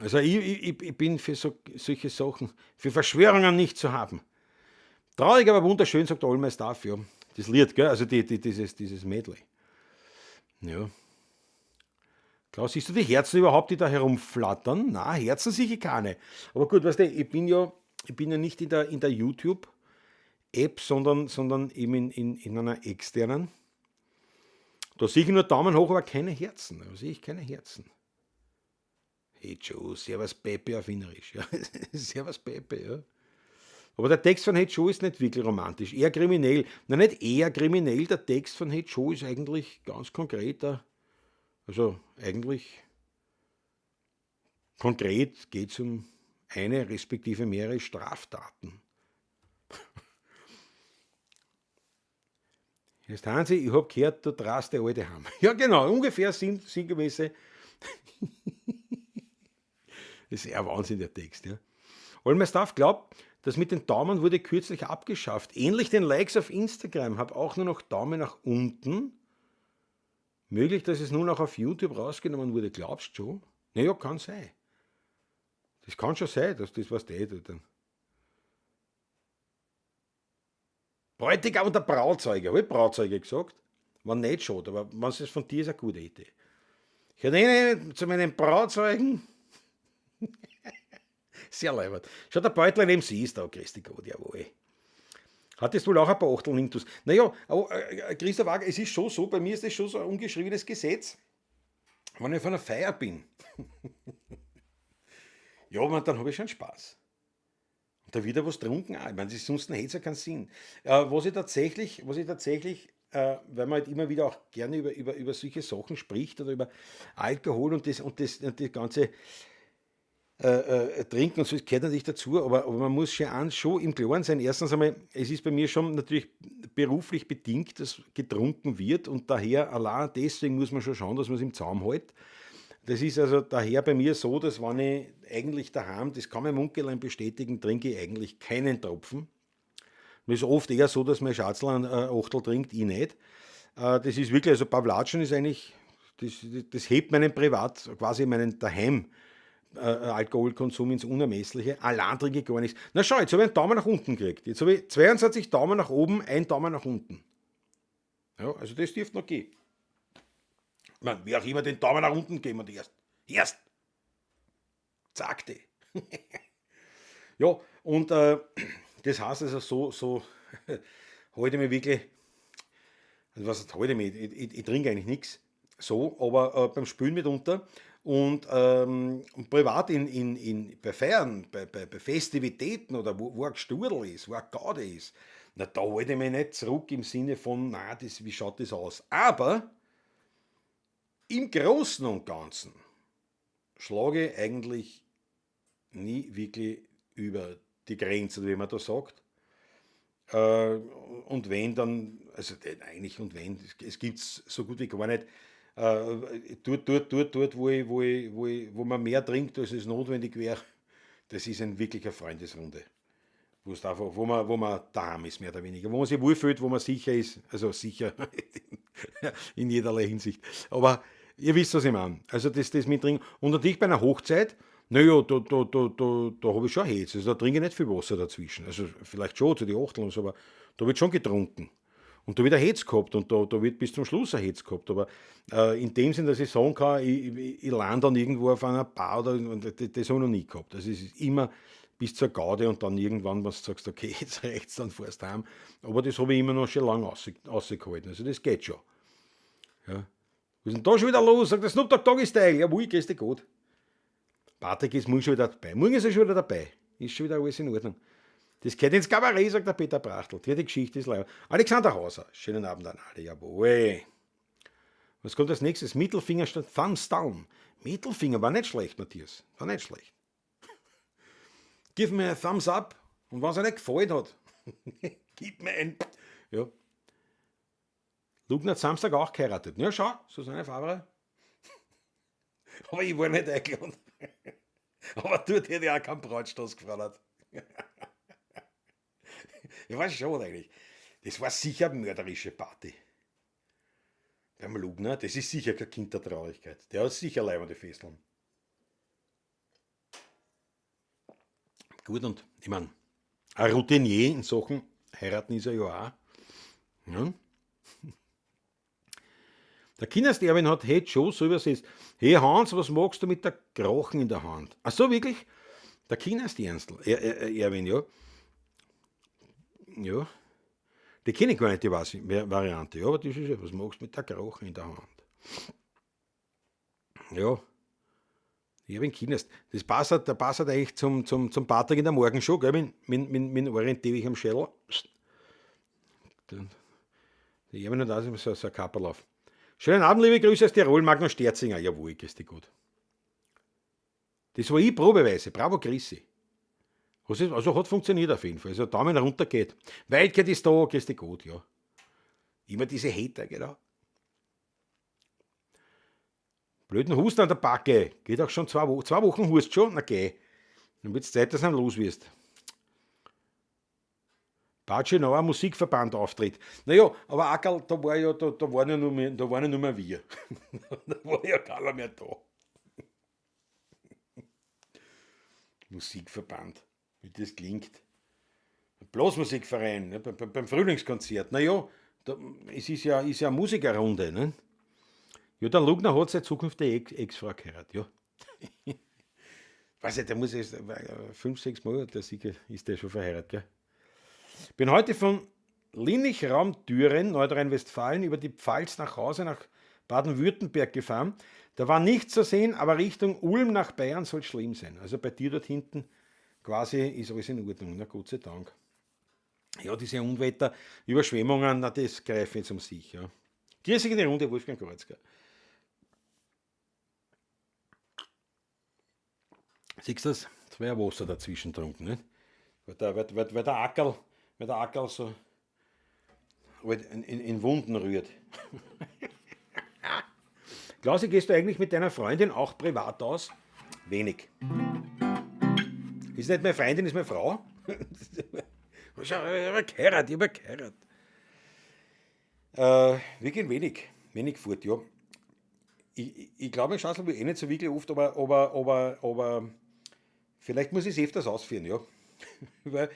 also ich bin für solche Sachen, für Verschwörungen nicht zu haben. Traurig, aber wunderschön, sagt All My Stuff, ja. Das Lied, gell? Also dieses Medley. Ja. Klaus, siehst du die Herzen überhaupt, die da herumflattern? Na, Herzen sicher keine. Aber gut, weißt du, ich bin ja nicht in der YouTube-App, sondern eben in einer externen. Da sehe ich nur Daumen hoch, aber keine Herzen. Da sehe ich keine Herzen. Hey Joe, servus Pepe auf Wienerisch. Ja. Servus Pepe, ja. Aber der Text von Hey Joe ist nicht wirklich romantisch, eher kriminell. Nein, nicht eher kriminell, der Text von Hey Joe ist eigentlich ganz konkreter. Also eigentlich konkret geht es um eine respektive mehrere Straftaten. Jetzt Hansi, ich habe gehört, du traust der alte heim. Ja genau, ungefähr sinngemäße Das ist eher Wahnsinn, der Text. Ja. Olmersdorf glaubt, das mit den Daumen wurde kürzlich abgeschafft. Ähnlich den Likes auf Instagram. Habe auch nur noch Daumen nach unten. Möglich, dass es nun auch auf YouTube rausgenommen wurde. Glaubst du schon? Naja, kann sein. Das kann schon sein, dass das was tut. Bräutigam und der Brauzeuge. Habe ich Brauzeuge gesagt? War nicht schon, aber wenn es von dir ist, eine gute Idee. Ich rede zu meinen Brauzeugen. Sehr leibend. Schau, der Beutel neben sie ist da, Christi Gott, jawohl. Hattest wohl auch ein paar Achtel Intus. Naja, aber Christoph Wager, es ist schon so, bei mir ist das schon so ein ungeschriebenes Gesetz, wenn ich auf einer Feier bin. Ja, aber dann habe ich schon Spaß. Und da wieder was trunken auch. Ich meine, sonst hätte es ja keinen Sinn. Weil man halt immer wieder auch gerne über solche Sachen spricht oder über Alkohol und das ganze Trinken und so, das gehört natürlich dazu, aber man muss schon im Klaren sein. Erstens einmal, es ist bei mir schon natürlich beruflich bedingt, dass getrunken wird und daher allein deswegen muss man schon schauen, dass man es im Zaum hält. Das ist also daher bei mir so, dass wenn ich eigentlich daheim, das kann mein Munkelein bestätigen, trinke ich eigentlich keinen Tropfen. Es ist oft eher so, dass mein Schatzl ein Achtel trinkt, ich nicht. Das ist wirklich, also Pawlatschen ist eigentlich, das hebt meinen quasi meinen daheim Alkoholkonsum ins Unermessliche. Allein trinke ich gar nichts. Na schau, jetzt habe ich einen Daumen nach unten gekriegt. Jetzt habe ich 22 Daumen nach oben, ein Daumen nach unten. Ja, also das dürfte noch gehen. Ich meine, wer auch immer den Daumen nach unten geben und erst. Sagte. Ja, und das heißt also so halte ich mich wirklich, also was heißt, halte ich mich, ich trinke eigentlich nichts, so, aber beim Spülen mitunter und privat bei Feiern, bei Festivitäten oder wo ein Gesturdel ist, wo ein Gaude ist, na, da halte ich mich nicht zurück im Sinne von, na, wie schaut das aus? Aber im Großen und Ganzen schlage ich eigentlich nie wirklich über die Grenze, wie man da sagt. Und wenn dann, also eigentlich und wenn, es gibt es so gut wie gar nicht, dort wo man mehr trinkt, als es notwendig wäre, das ist wirklich eine Freundesrunde. Wo man daheim ist, mehr oder weniger. Wo man sich wohlfühlt, wo man sicher ist, also sicher in jederlei Hinsicht. Aber ihr wisst, was ich meine. Also das mit Trinken. Und natürlich bei einer Hochzeit, naja, da habe ich schon Hetz. Also da trinke ich nicht viel Wasser dazwischen. Also vielleicht schon zu den Achteln und so, aber da wird schon getrunken. Und da wird ein Hetz gehabt und da wird bis zum Schluss ein Hetz gehabt. Aber in dem Sinn, dass ich sagen kann, ich lande dann irgendwo auf einer Bar das habe ich noch nie gehabt. Also es ist immer bis zur Gaude und dann irgendwann, was du sagst, okay, jetzt rechts, dann fährst du heim. Aber das habe ich immer noch schon lange ausgehalten. Also das geht schon. Ja. Was ist denn da schon wieder los? Sagt der Snoop Dogg Doggy Style. Jawohl, grüß dich gut. Patrick ist morgen schon wieder dabei. Morgen ist er schon wieder dabei. Ist schon wieder alles in Ordnung. Das gehört ins Kabarett, sagt der Peter Brachtl. Die Geschichte ist leider. Alexander Hauser. Schönen Abend an alle. Jawohl. Was kommt als nächstes? Mittelfinger statt Thumbs down. Mittelfinger war nicht schlecht, Matthias. War nicht schlecht. Gib mir ein Thumbs up. Und wenn es dir nicht gefallen hat, gib mir ein. Ja. Lugner hat Samstag auch geheiratet. Ja, schau, Susanne Favre. Aber ich war nicht eingeladen. Aber dort hätte ich auch keinen Brautstoß gefordert. Ich weiß schon eigentlich. Das war sicher eine mörderische Party. Beim Lugner, das ist sicher kein Kind der Traurigkeit. Der hat sicher leibende Fesseln. Gut, und ich meine, ein Routinier in Sachen heiraten ist er ja auch. Ja. Der Kindersterwin hat Hey Joe so übersetzt. Hey Hans, was magst du mit der Krochen in der Hand? Ach so, wirklich? Der Kindersternstl, Erwin, ja. Ja. Die kenne ich gar nicht, die Variante. Ja, aber das ist ja, was magst du mit der Krochen in der Hand? Ja. Erwin Kinderst. Das passt eigentlich zum Patrick in der Morgenshow, gell? Mit Orient ewig am Schädel. Der Erwin hat auch so ein Kapperlauf. Schönen Abend, liebe Grüße aus Tirol, Magnus Sterzinger. Jawohl, grüß dich gut. Das war ich probeweise. Bravo, Chrissy. Also hat funktioniert auf jeden Fall. Also Daumen runter geht. Wildcat ist da, grüß dich gut, ja. Immer diese Hater, genau. Blöden Husten an der Backe. Geht auch schon 2 Wochen. 2 Wochen hust schon? Na geh. Dann wird's Zeit, dass du los wirst. Batschenauer Musikverband auftritt. Naja, aber Ackerl, da waren ja nur mehr wir. Da war ja keiner mehr da. Musikverband, wie das klingt. Blasmusikverein, ne, beim Frühlingskonzert. Naja, es ist ja eine Musikerrunde. Ne? Ja, der Lugner hat seine zukünftige Ex-Frau geheiratet. Ja. Weiß ich, der muss erst 5, 6 Monate sicher ist der schon verheiratet. Gell? Bin heute von Linnich-Raum-Düren, Nordrhein-Westfalen, über die Pfalz nach Hause, nach Baden-Württemberg gefahren. Da war nichts zu sehen, aber Richtung Ulm nach Bayern soll schlimm sein. Also bei dir dort hinten quasi ist alles in Ordnung, na Gott sei Dank. Ja, diese Unwetter, Überschwemmungen, na das greifen jetzt um sich. Ja. Grüß dich in die Runde, Wolfgang Kreuzger. Siehst du das? Jetzt wäre Wasser dazwischen getrunken, nicht? Weil der Ackerl so in Wunden rührt. Klausi, gehst du eigentlich mit deiner Freundin auch privat aus? Wenig. Ist nicht meine Freundin, ist meine Frau. Ich habe geheiratet. Wir gehen wenig fort, ja. Ich glaube, ich schaue es nicht so wirklich oft, aber vielleicht muss ich es öfters ausführen, ja. Weil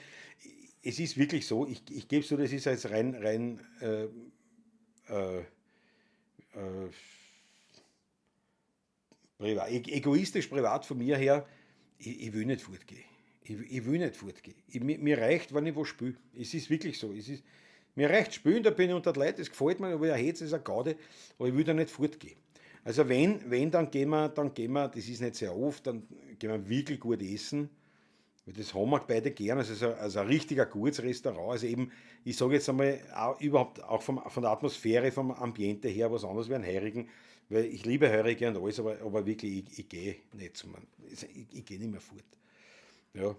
es ist wirklich so, ich gebe es so, das ist als rein egoistisch privat von mir her, ich will nicht fortgehen. Ich will nicht fortgehen. Mir reicht, wenn ich was spiele. Es ist wirklich so. Mir reicht spielen, da bin ich unter den Leuten, das gefällt mir, aber ein Hetz ist eine Gaude, aber ich will da nicht fortgehen. Also wenn dann gehen wir, das ist nicht sehr oft, dann gehen wir wirklich gut essen. Das haben wir beide gern, also ein richtiger gutes Restaurant. Also eben, ich sage jetzt einmal, auch von der Atmosphäre, vom Ambiente her, was anderes wie ein Heurigen, weil ich liebe Heurige und alles, aber wirklich, ich gehe nicht ich gehe nicht mehr fort. Ja.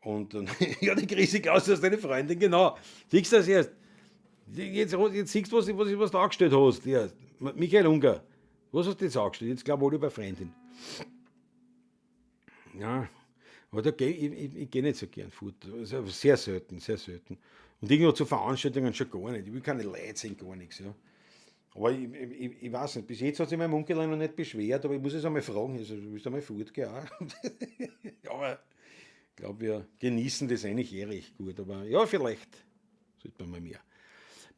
Und dann, ja, die Krise aus, dass deine Freundin, genau. Siehst du das erst? Jetzt siehst du, was du angestellt hast. Ja. Michael Unger, was hast du jetzt angestellt? Jetzt glaube ich, bei Freundin. Ja, aber da ich gehe nicht so gern fort. Also sehr selten. Und irgendwo zu Veranstaltungen schon gar nicht. Ich will keine Leute sehen, gar nichts. Ja. Aber ich weiß nicht, bis jetzt hat sich mein Onkel noch nicht beschwert, aber ich muss es einmal fragen, also, willst du einmal fortgehen? Ja, aber ich glaube, wir genießen das eigentlich recht gut, aber ja, vielleicht sollte man mal mehr.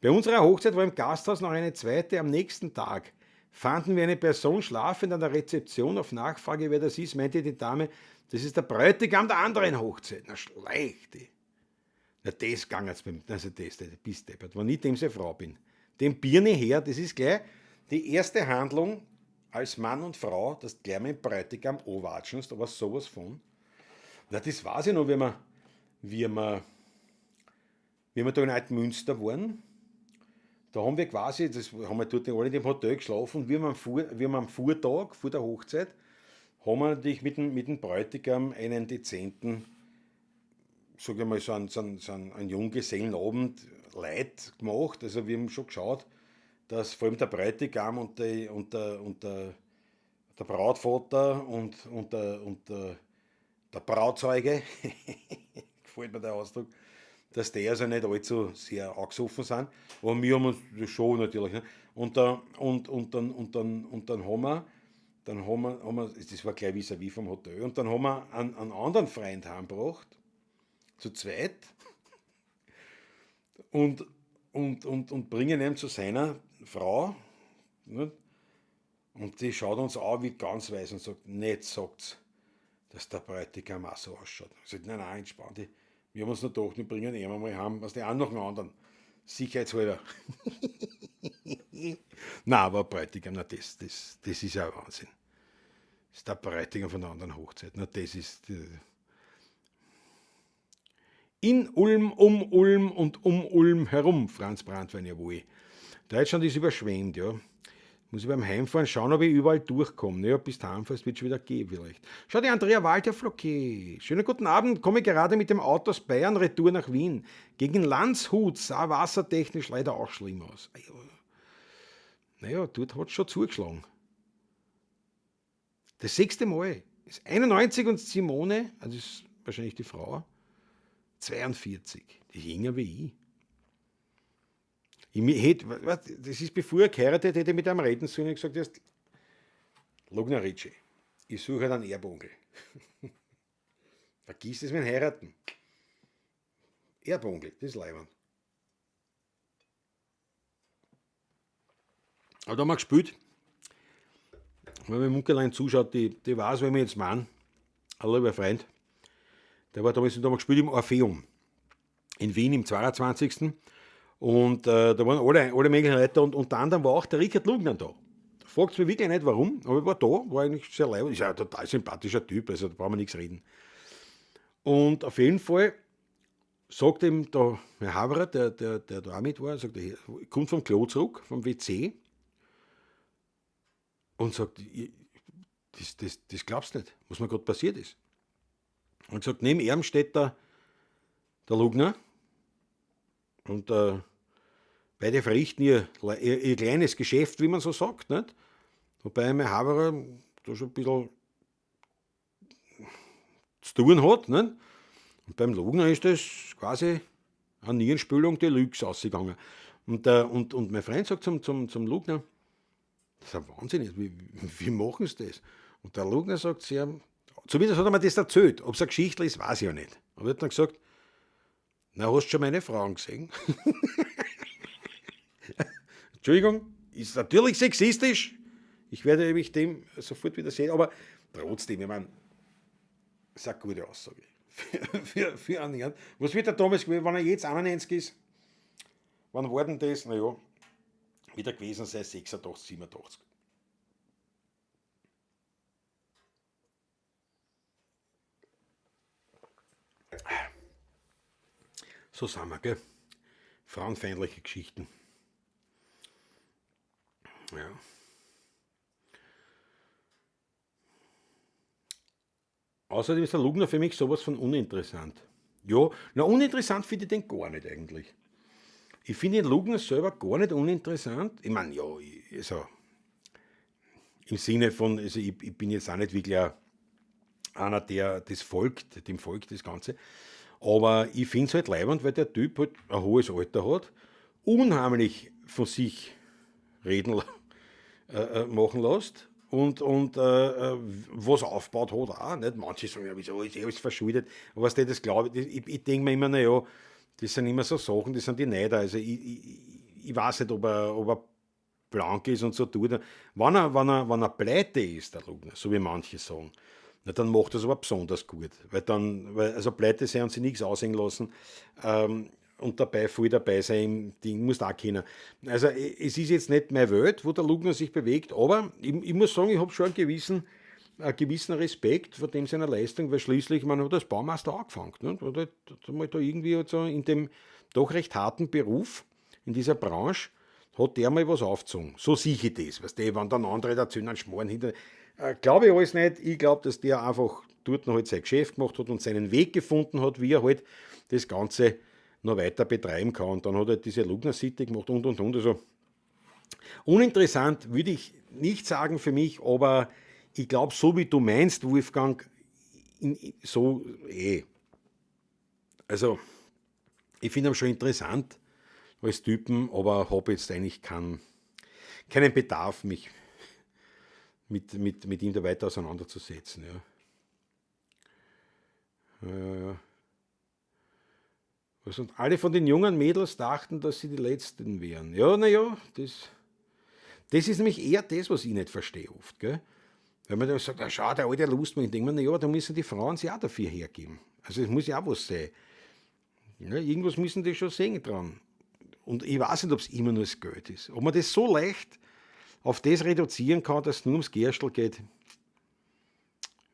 Bei unserer Hochzeit war im Gasthaus noch eine zweite. Am nächsten Tag fanden wir eine Person schlafend an der Rezeption. Auf Nachfrage, wer das ist, meinte die Dame, das ist der Bräutigam der anderen Hochzeit. Na, schlechte. Na, das ging jetzt beim, also das bist deppert, wenn ich dem seine Frau bin. Dem Birne her, das ist gleich die erste Handlung als Mann und Frau, dass du gleich mit dem Bräutigam anwatschst, aber sowas von. Na, das weiß ich noch, wie wir da in Altmünster waren. Da haben wir quasi, das haben wir dort alle in dem Hotel geschlafen, und wir haben am Vortag, vor der Hochzeit, haben wir natürlich mit dem Bräutigam einen dezenten, sag ich mal, so einen Junggesellenabend Leid gemacht. Also wir haben schon geschaut, dass vor allem der Bräutigam und der Brautvater und der Brauzeuge, gefällt mir der Ausdruck, dass die also nicht allzu sehr angesoffen sind. Aber wir haben uns das schon natürlich. Ne? Und dann haben wir, das war gleich vis-à-vis vom Hotel, und dann haben wir einen anderen Freund heimgebracht, zu zweit, und bringen ihn zu seiner Frau. Ne? Und die schaut uns an wie ganz weiß und sagt, nicht sagt's, dass der Bräutigam auch so ausschaut. Ich sage, nein, entspannt. Wir haben uns noch gedacht, wir bringen ihn einmal heim, was die auch noch einen anderen. Sicherheitshalber. Nein, aber Bräutigam, das ist ja Wahnsinn. Das ist der Bräutigam von der anderen Hochzeit. Na, das ist. In Ulm, um Ulm und um Ulm herum, Franz Brandwein, jawohl. Deutschland ist überschwemmt, ja. Muss ich beim Heimfahren schauen, ob ich überall durchkomme. Naja, bis du heimfährst, wird es schon wieder gehen vielleicht. Schau, die Andrea Walter-Flocke. Schönen guten Abend. Komme gerade mit dem Auto aus Bayern, Retour nach Wien. Gegen Landshut sah wassertechnisch leider auch schlimm aus. Naja, dort hat es schon zugeschlagen. Das 6. Mal ist 91 und Simone, also das ist wahrscheinlich die Frau, 42. Die ist jünger wie ich. Das ist bevor er geheiratet hätte mit einem reden sollen und gesagt, hast, Lugner Ritchie, ich suche halt einen Erbonkel. Vergiss das mit dem Heiraten. Erbonkel, das ist leibend. Aber da haben wir gespielt. Wenn mein Muckerlein zuschaut, die weiß, wen wir jetzt meinen. Ein lieber Freund. Der war damals, da haben wir gespielt im Orpheum. In Wien im 22. Und da waren alle möglichen Leute und unter anderem war auch der Richard Lugner da. Fragt mich wirklich nicht warum, aber er war da, war eigentlich sehr leibend. Ist ja ein total sympathischer Typ, also da brauchen wir nichts reden. Und auf jeden Fall sagt ihm der Herr Haberer, der da auch mit war, sagt, er kommt vom Klo zurück, vom WC und sagt, das glaubst du nicht, was mir gerade passiert ist. Und sagt, neben ihm steht der Lugner und beide verrichten ihr kleines Geschäft, wie man so sagt. Nicht? Wobei mein Haberer da schon ein bisschen zu tun hat. Nicht? Und beim Lugner ist das quasi eine Nierenspülung Deluxe ausgegangen. Und mein Freund sagt zum Lugner, das ist ein Wahnsinn, wie machen sie das? Und der Lugner sagt sehr, zumindest hat er mir das erzählt. Ob es eine Geschichte ist, weiß ich ja nicht. Aber er hat dann gesagt, na, hast du schon meine Frauen gesehen? Entschuldigung, ist natürlich sexistisch. Ich werde mich dem sofort wieder sehen, aber trotzdem, ich meine, das ist eine gute Aussage. Für einen Jahr. Was wird der Thomas, wenn er jetzt 91 ist? Wann war denn das? Naja, wieder gewesen sei 86, 87. So sind wir, gell? Frauenfeindliche Geschichten. Ja. Außerdem ist der Lugner für mich sowas von uninteressant. Ja, na uninteressant finde ich den gar nicht eigentlich. Ich finde den Lugner selber gar nicht uninteressant. Ich meine, ja, also im Sinne von, also ich bin jetzt auch nicht wirklich einer, dem folgt das Ganze. Aber ich finde es halt leibend, weil der Typ halt ein hohes Alter hat, unheimlich von sich reden machen lässt und was aufgebaut hat auch. Nicht? Manche sagen, ja, wieso ist alles verschuldet. Aber was das glaube ich denke mir immer, naja, das sind immer so Sachen, das sind die Neider. Also ich weiß nicht, ob er blank ist und so tut. Wenn er pleite ist, der Lugner, so wie manche sagen, na, dann macht er es aber besonders gut. Also pleite sein und sie nichts aussehen lassen. Und dabei voll dabei sein im Ding, musst auch kennen. Also es ist jetzt nicht meine Welt, wo der Lugner sich bewegt, aber ich muss sagen, ich habe schon einen gewissen Respekt vor dem seiner Leistung, weil schließlich, man hat als Baumeister angefangen. Nicht? Oder mal da irgendwie so in dem doch recht harten Beruf, in dieser Branche, hat der mal was aufgezogen. So sehe ich das. Weißt du, wenn dann andere dazu einen Schmarrn hinter. Glaube ich alles nicht. Ich glaube, dass der einfach dort noch halt sein Geschäft gemacht hat und seinen Weg gefunden hat, wie er halt das Ganze noch weiter betreiben kann. Und dann hat er diese Lugner-Sitte gemacht und. Also uninteressant würde ich nicht sagen für mich, aber ich glaube, so wie du meinst, Wolfgang, so Also, ich finde ihn schon interessant als Typen, aber habe jetzt eigentlich keinen Bedarf, mich mit ihm da weiter auseinanderzusetzen. Ja. Und alle von den jungen Mädels dachten, dass sie die Letzten wären. Ja, naja, das ist nämlich eher das, was ich nicht verstehe oft. Gell? Wenn man dann sagt, schau, der alte Lustmann, ich denke mir, naja, da müssen die Frauen sich auch dafür hergeben. Also es muss ja auch was sein. Ja, irgendwas müssen die schon sehen dran. Und ich weiß nicht, ob es immer nur das Geld ist. Ob man das so leicht auf das reduzieren kann, dass es nur ums Gerstl geht,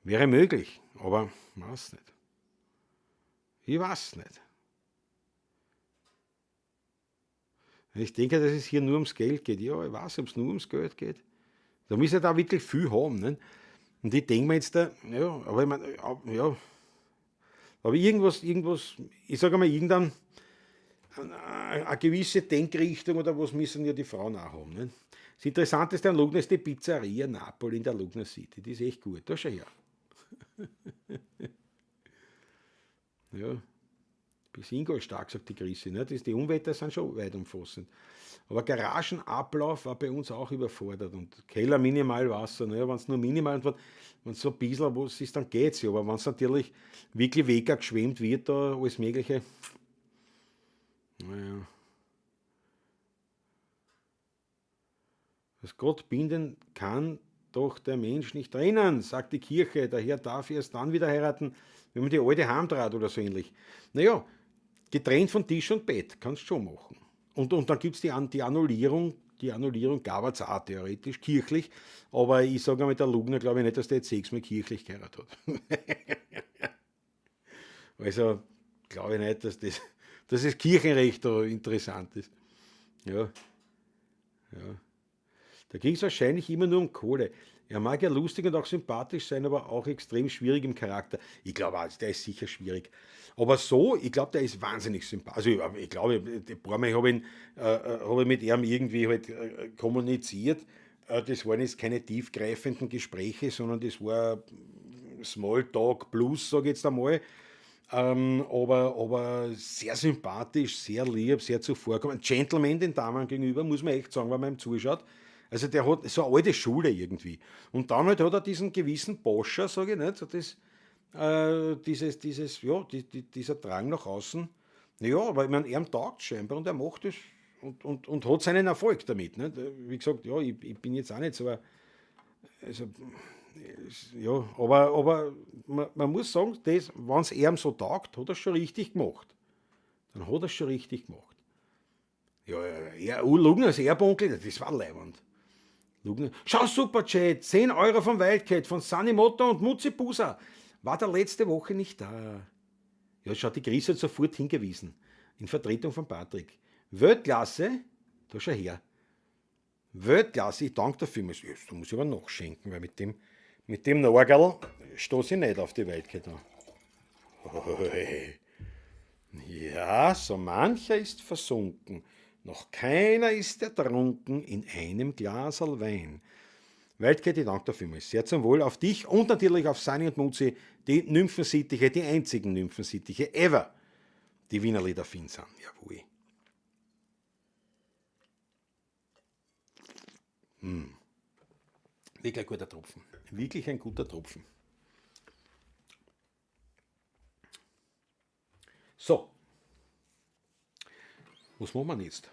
wäre möglich. Aber ich weiß nicht. Ich weiß nicht. Ich denke, dass es hier nur ums Geld geht. Ja, ich weiß, ob es nur ums Geld geht. Da muss ja da wirklich viel haben. Ne? Und ich denke mir jetzt da, ja, aber ich meine, ja, aber irgendwas, ich sage mal, eine gewisse Denkrichtung oder was müssen ja die Frauen auch haben. Ne? Das Interessanteste an Lugner ist die Pizzeria Napoli in der Lugner City. Die ist echt gut. Da schau her. Ja, bis Ingolstadt, sagt die Chrissy. Ne? Die Unwetter sind schon weit umfassend. Aber Garagenablauf war bei uns auch überfordert. Und Keller Minimalwasser. Ne? Wenn es nur minimal wird, wenn es so ein bisschen was ist, dann geht es ja. Aber wenn es natürlich wirklich weggeschwemmt wird, da alles Mögliche. Naja. Was Gott binden kann, doch der Mensch nicht trennen, sagt die Kirche. Daher darf er erst dann wieder heiraten, wenn man die alte heimtrat oder so ähnlich. Naja, getrennt von Tisch und Bett kannst du schon machen. Und dann gibt es die Annullierung. Die Annullierung gab es auch theoretisch kirchlich, aber ich sage mal, der Lugner glaube ich nicht, dass der jetzt 6-mal kirchlich geheiratet hat. Also glaube ich nicht, dass das Kirchenrecht da interessant ist. Ja. Da ging es wahrscheinlich immer nur um Kohle. Er mag ja lustig und auch sympathisch sein, aber auch extrem schwierig im Charakter. Ich glaube auch, der ist sicher schwierig. Aber so, ich glaube, der ist wahnsinnig sympathisch. Also ich glaube, ein paar Mal habe ich mit ihm irgendwie halt kommuniziert. Das waren jetzt keine tiefgreifenden Gespräche, sondern das war Smalltalk plus, sage ich jetzt einmal. Aber sehr sympathisch, sehr lieb, sehr zuvorkommend. Ein Gentleman den Damen gegenüber, muss man echt sagen, wenn man ihm zuschaut. Also der hat so eine alte Schule irgendwie. Und dann halt hat er diesen gewissen Boscher, sage ich nicht, so dieser Drang nach außen. Naja, aber ich meine, er taugt scheinbar und er macht es und hat seinen Erfolg damit. Nicht? Wie gesagt, ja, ich bin jetzt auch nicht so ja, aber man muss sagen, wenn es ihm so taugt, hat er es schon richtig gemacht. Dann hat er es schon richtig gemacht. Ja, Lugner als Erbonkel, das war leibend. Lugner. Schau, Superchat, 10 Euro vom Wildcat, von Sunny Motta und Mutzi Busa. War der letzte Woche nicht da. Ja, schaut, die Chris hat sofort hingewiesen. In Vertretung von Patrick. Weltklasse, da schau her. Weltklasse, ich danke dafür. Da muss ich aber nachschenken, weil mit dem Nagerl stoße ich nicht auf die Wildcat an. Ja, so mancher ist versunken. Noch keiner ist ertrunken in einem Glaserl Wein. Wildcat, ich danke dafür mal. Sehr zum Wohl auf dich und natürlich auf Sani und Mutzi, die Nymphensittiche, die einzigen Nymphensittiche ever, die Wienerli der Finn sind. Jawohl. Wirklich ein guter Tropfen. Wirklich ein guter Tropfen. So. Was machen wir jetzt?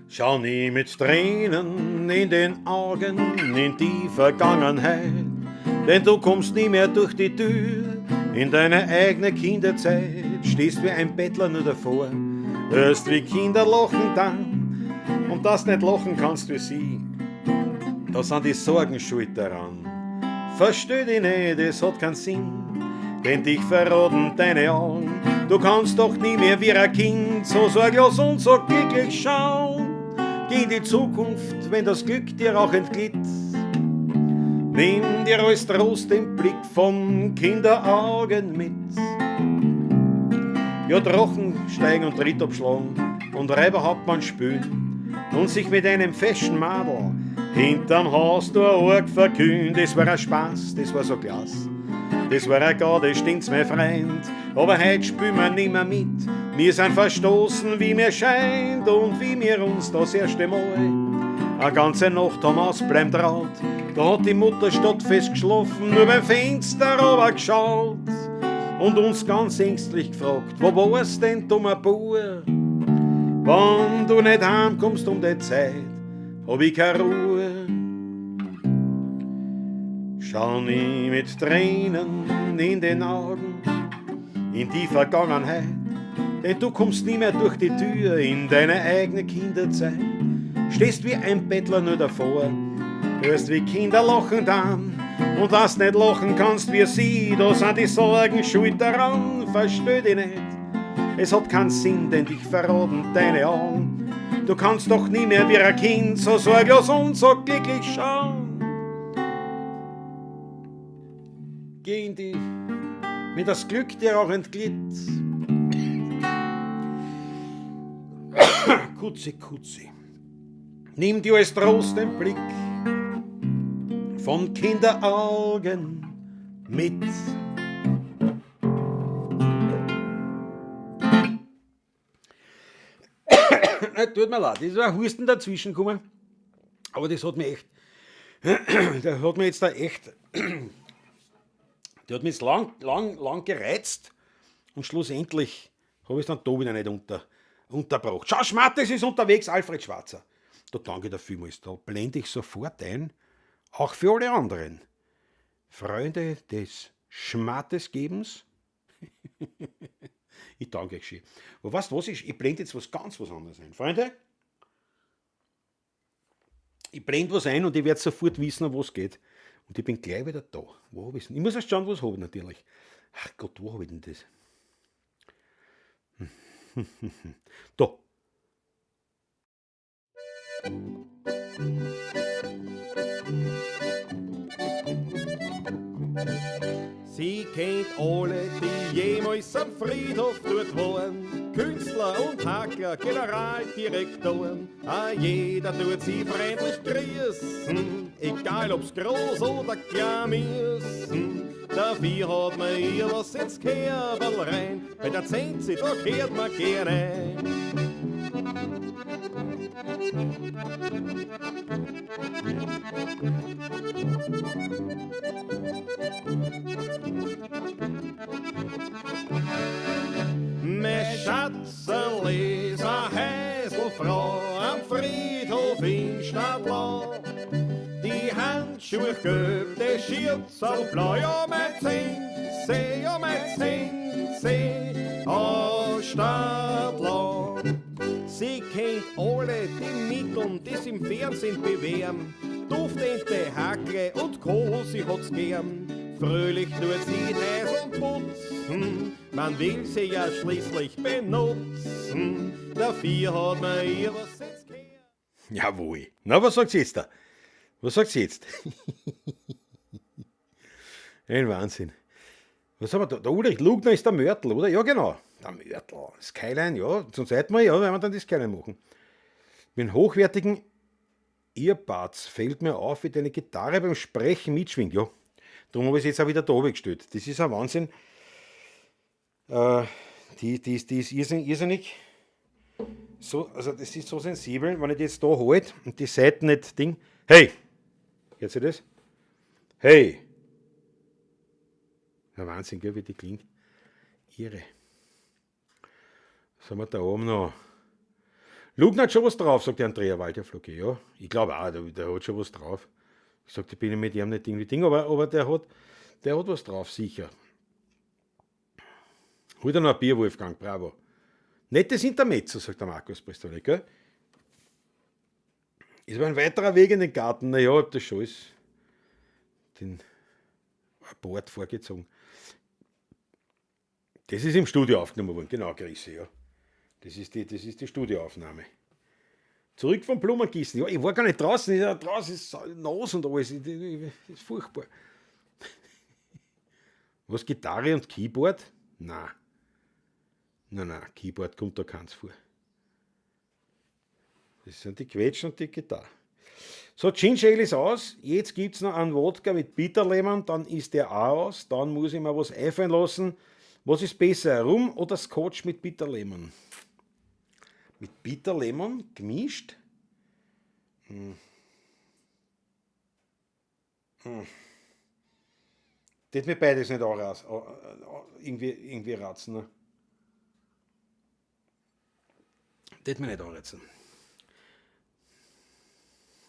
Schau nie mit Tränen in den Augen in die Vergangenheit, denn du kommst nie mehr durch die Tür in deine eigene Kinderzeit. Stehst wie ein Bettler nur davor, hörst wie Kinder lachen dann und dass nicht lachen kannst wie sie. Da sind die Sorgen schuld daran. Versteh dich nicht, es hat keinen Sinn, denn dich verraten deine Augen. Du kannst doch nie mehr wie ein Kind so sorglos und so glücklich schauen. Geh in die Zukunft, wenn das Glück dir auch entglitt. Nimm dir als Trost den Blick von Kinderaugen mit. Ja, Drachen steigen und Tritt abschlagen und Räuberhauptmann spülen und sich mit einem feschen Madel hinterm Haus der Org verkühn. Das war ein Spaß, das war so klasse. Das war ein Gau, das stimmt's, mein Freund. Aber heut spüren wir nimmer mit. Wir sind verstoßen, wie mir scheint und wie wir uns das erste Mal eine ganze Nacht haben ausbleiben traut. Da hat die Mutter stadtfest geschlafen, nur beim Fenster aber geschaut und uns ganz ängstlich gefragt, wo war's denn, dummer Bauer? Wenn du nicht heimkommst um die Zeit, hab ich keine Ruhe. Schau nie mit Tränen in den Augen in die Vergangenheit, denn du kommst nie mehr durch die Tür in deine eigene Kinderzeit. Stehst wie ein Bettler nur davor, hörst wie Kinder lachen dann und was nicht lachen kannst wie sie, da sind die Sorgen schuld daran. Versteh dich nicht, es hat keinen Sinn, denn dich verraten deine Augen. Du kannst doch nie mehr wie ein Kind so sorglos und so glücklich schauen. Geh in die mir das Glück dir auch entglitt. Kutzi, Kutzi, nimm dir als Trost den Blick von Kinderaugen mit. Tut mir leid, ist ein Husten dazwischen gekommen, aber das hat mich echt, der hat mich jetzt da echt, der hat mich jetzt lang gereizt und schlussendlich habe ich es dann da wieder nicht unterbracht. Schau, Schmattes ist unterwegs, Alfred Schwarzer. Da danke ich dir vielmals, da blende ich sofort ein, auch für alle anderen. Freunde des Schmattesgebens. Ich danke euch schön. Aber weißt du was, ich blende jetzt was anderes ein. Freunde, ich blende was ein und ich werde sofort wissen, um was es geht. Und ich bin gleich wieder da. Wo habe ich denn? Ich muss erst schauen, was habe ich natürlich. Ach Gott, wo habe ich denn das? Da. Sie kennt alle, die jemals am Friedhof dort waren. Künstler und Hacker, Generaldirektoren. Jeder tut sie freundlich grüßen, egal ob's groß oder klein ist. Dafür hat man ihr was ins Kerbel rein, bei der Zensi, da kehrt man gerne ein. Mein Schatzel ist a Häselfrau am Friedhof in Stadtlau. Die Handschuhe gelb, der Schürzel blau, ja mein Zinse, a Stadtlau. Sie kennt alle die Mittel, die sie im Fernsehen bewähren. Duftende Hackle und Co., sie hat's gern. Fröhlich tut sie Häs und putzen, man will sie ja schließlich benutzen. Dafür hat man ihr was ins Kehr. Jawohl. Na, was sagt sie jetzt da? Was sagt sie jetzt? Ein Wahnsinn. Was haben wir da? Der Ulrich Lugner ist der Mörtel, oder? Ja, genau. Der Mörtel. Skyline, ja. Zum zweiten Mal, ja, werden wir dann das Skyline machen. Mit hochwertigen Earbuds fällt mir auf, wie deine Gitarre beim Sprechen mitschwingt. Ja, darum habe ich es jetzt auch wieder da gestellt. Das ist ein Wahnsinn. Die ist irrsinnig. So, also das ist so sensibel, wenn ich die jetzt da halte und die Seiten nicht Ding. Hey! Hört ihr das? Hey! Ja, Wahnsinn, gell, wie die klingt. Irre. Was haben wir da oben noch? Lugner hat schon was drauf, sagt der Andrea Waldherflocke. Ja, ich glaube auch, der hat schon was drauf. Ich sage, ich bin mit ihm nicht irgendwie Ding, aber der hat was drauf, sicher. Hol dir noch ein Bier, Wolfgang, bravo. Nettes Intermezzo, sagt der Markus Prestoli, gell? Ist aber ein weiterer Weg in den Garten. Naja, ich hab das schon den Bord vorgezogen. Das ist im Studio aufgenommen worden, genau, Grüße, ja. Das ist die Studioaufnahme. Zurück vom Blumengießen. Ja, ich war gar nicht draußen. Draußen ist nass und alles. Das ist furchtbar. Was, Gitarre und Keyboard? Nein, Keyboard kommt da keins vor. Das sind die Quetschen und die Gitarre. So, Ginger Ale ist aus. Jetzt gibt es noch einen Wodka mit Bitterlemon. Dann ist der auch aus. Dann muss ich mir was einfallen lassen. Was ist besser, Rum oder Scotch mit Bitterlemon? Mit Bitterlemon gemischt? Das mir beides nicht auch raus, irgendwie ratzen. Ne? Das mir nicht anreizen.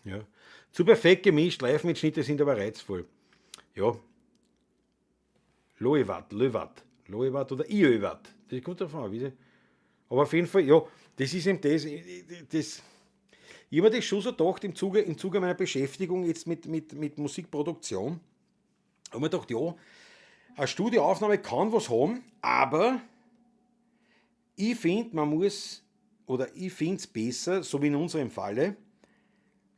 Ja. Zu perfekt gemischt, Live-Mitschnitte sind aber reizvoll. Ja. Loewatt oder Iowatt. Das kommt davon, wie sie. Aber auf jeden Fall, ja, das ist eben das. Ich habe mir das schon so gedacht im Zuge meiner Beschäftigung jetzt mit Musikproduktion. Habe mir gedacht, ja, eine Studioaufnahme kann was haben, aber ich finde, ich finde es besser, so wie in unserem Falle,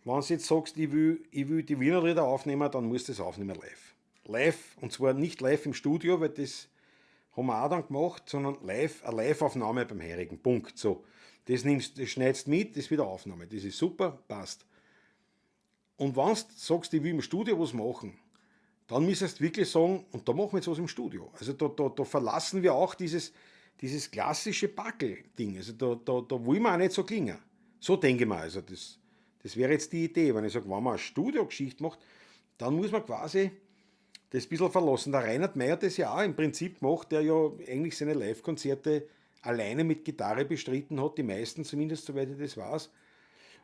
wenn du jetzt sagst, ich will die Wiener Lieder aufnehmen, dann musst du das aufnehmen live. Live, und zwar nicht live im Studio, weil das haben wir auch dann gemacht, sondern eine Live-Aufnahme beim Heurigen. Punkt. So. Das schneidest mit, das ist wieder Aufnahme. Das ist super, passt. Und wenn du sagst, ich will im Studio was machen, dann müsstest du wirklich sagen, und da machen wir jetzt was im Studio. Also da verlassen wir auch dieses klassische Backel-Ding. Also da wollen wir auch nicht so klingen. So denke ich mal. Also das wäre jetzt die Idee. Wenn ich sage, wenn man eine Studiogeschichte macht, dann muss man quasi das ein bisschen verlassen. Der Reinhard Meier hat das ja auch im Prinzip gemacht, der ja eigentlich seine Live-Konzerte alleine mit Gitarre bestritten hat, die meisten zumindest, soweit ich das weiß.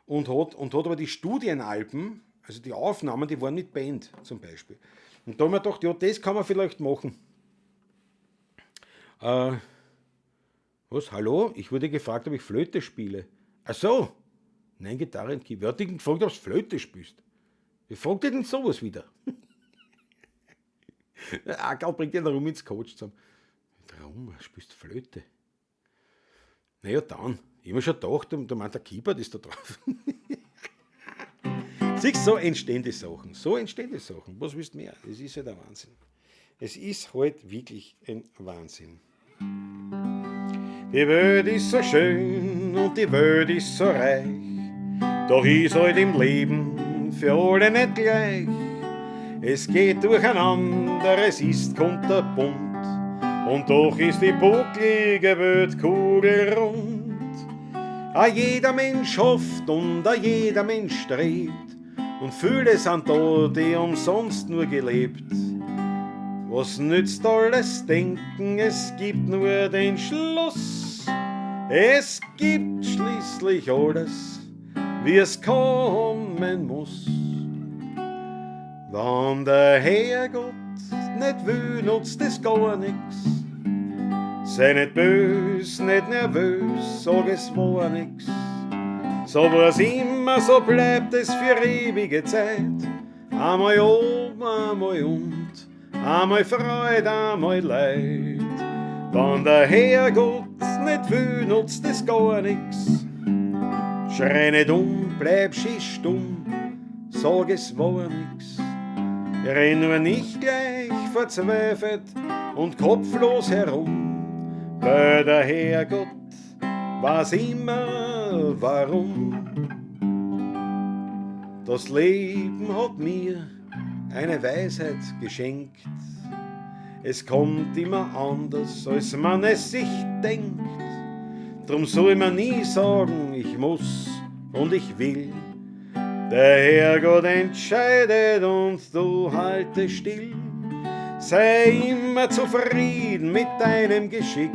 Und hat aber die Studienalben, also die Aufnahmen, die waren mit Band zum Beispiel. Und da haben wir gedacht, ja, das kann man vielleicht machen. Was? Hallo? Ich wurde gefragt, ob ich Flöte spiele. Ach so. Nein, Gitarre und Keyboard. Ich habe dich gefragt, ob du Flöte spielst. Wie fragt ihr denn sowas wieder? Ackerl bringt ihn rum ins Coach zusammen. Warum? Spielst Flöte? Naja, dann. Ich habe mir schon gedacht, da meint der Keyboard ist da drauf. Siehst du, so entstehen die Sachen. Was willst du mehr? Es ist halt ein Wahnsinn. Es ist halt wirklich ein Wahnsinn. Die Welt ist so schön und die Welt ist so reich. Doch ist halt im Leben für alle nicht gleich. Es geht durcheinander, es ist kunterbunt. Und doch ist die bucklige Welt kugelrund. A jeder Mensch hofft und a jeder Mensch strebt. Und viele sind da, die umsonst nur gelebt. Was nützt alles Denken, es gibt nur den Schluss. Es gibt schließlich alles, wie es kommen muss. Wenn der Herrgott nicht will, nutzt es gar nix. Sei nicht bös, nicht nervös, sag es war nix. So war's immer, so bleibt es für ewige Zeit. Einmal oben, einmal und, einmal Freude, einmal Leid. Wenn der Herrgott nicht will, nutzt es gar nix. Schrei nicht bleib schön stumm, sag es war nix. Renn nur nicht gleich verzweifelt und kopflos herum, weil der Herrgott weiß immer warum. Das Leben hat mir eine Weisheit geschenkt. Es kommt immer anders, als man es sich denkt. Drum soll man nie sagen, ich muss und ich will. Der Herrgott entscheidet und du halte still. Sei immer zufrieden mit deinem Geschick.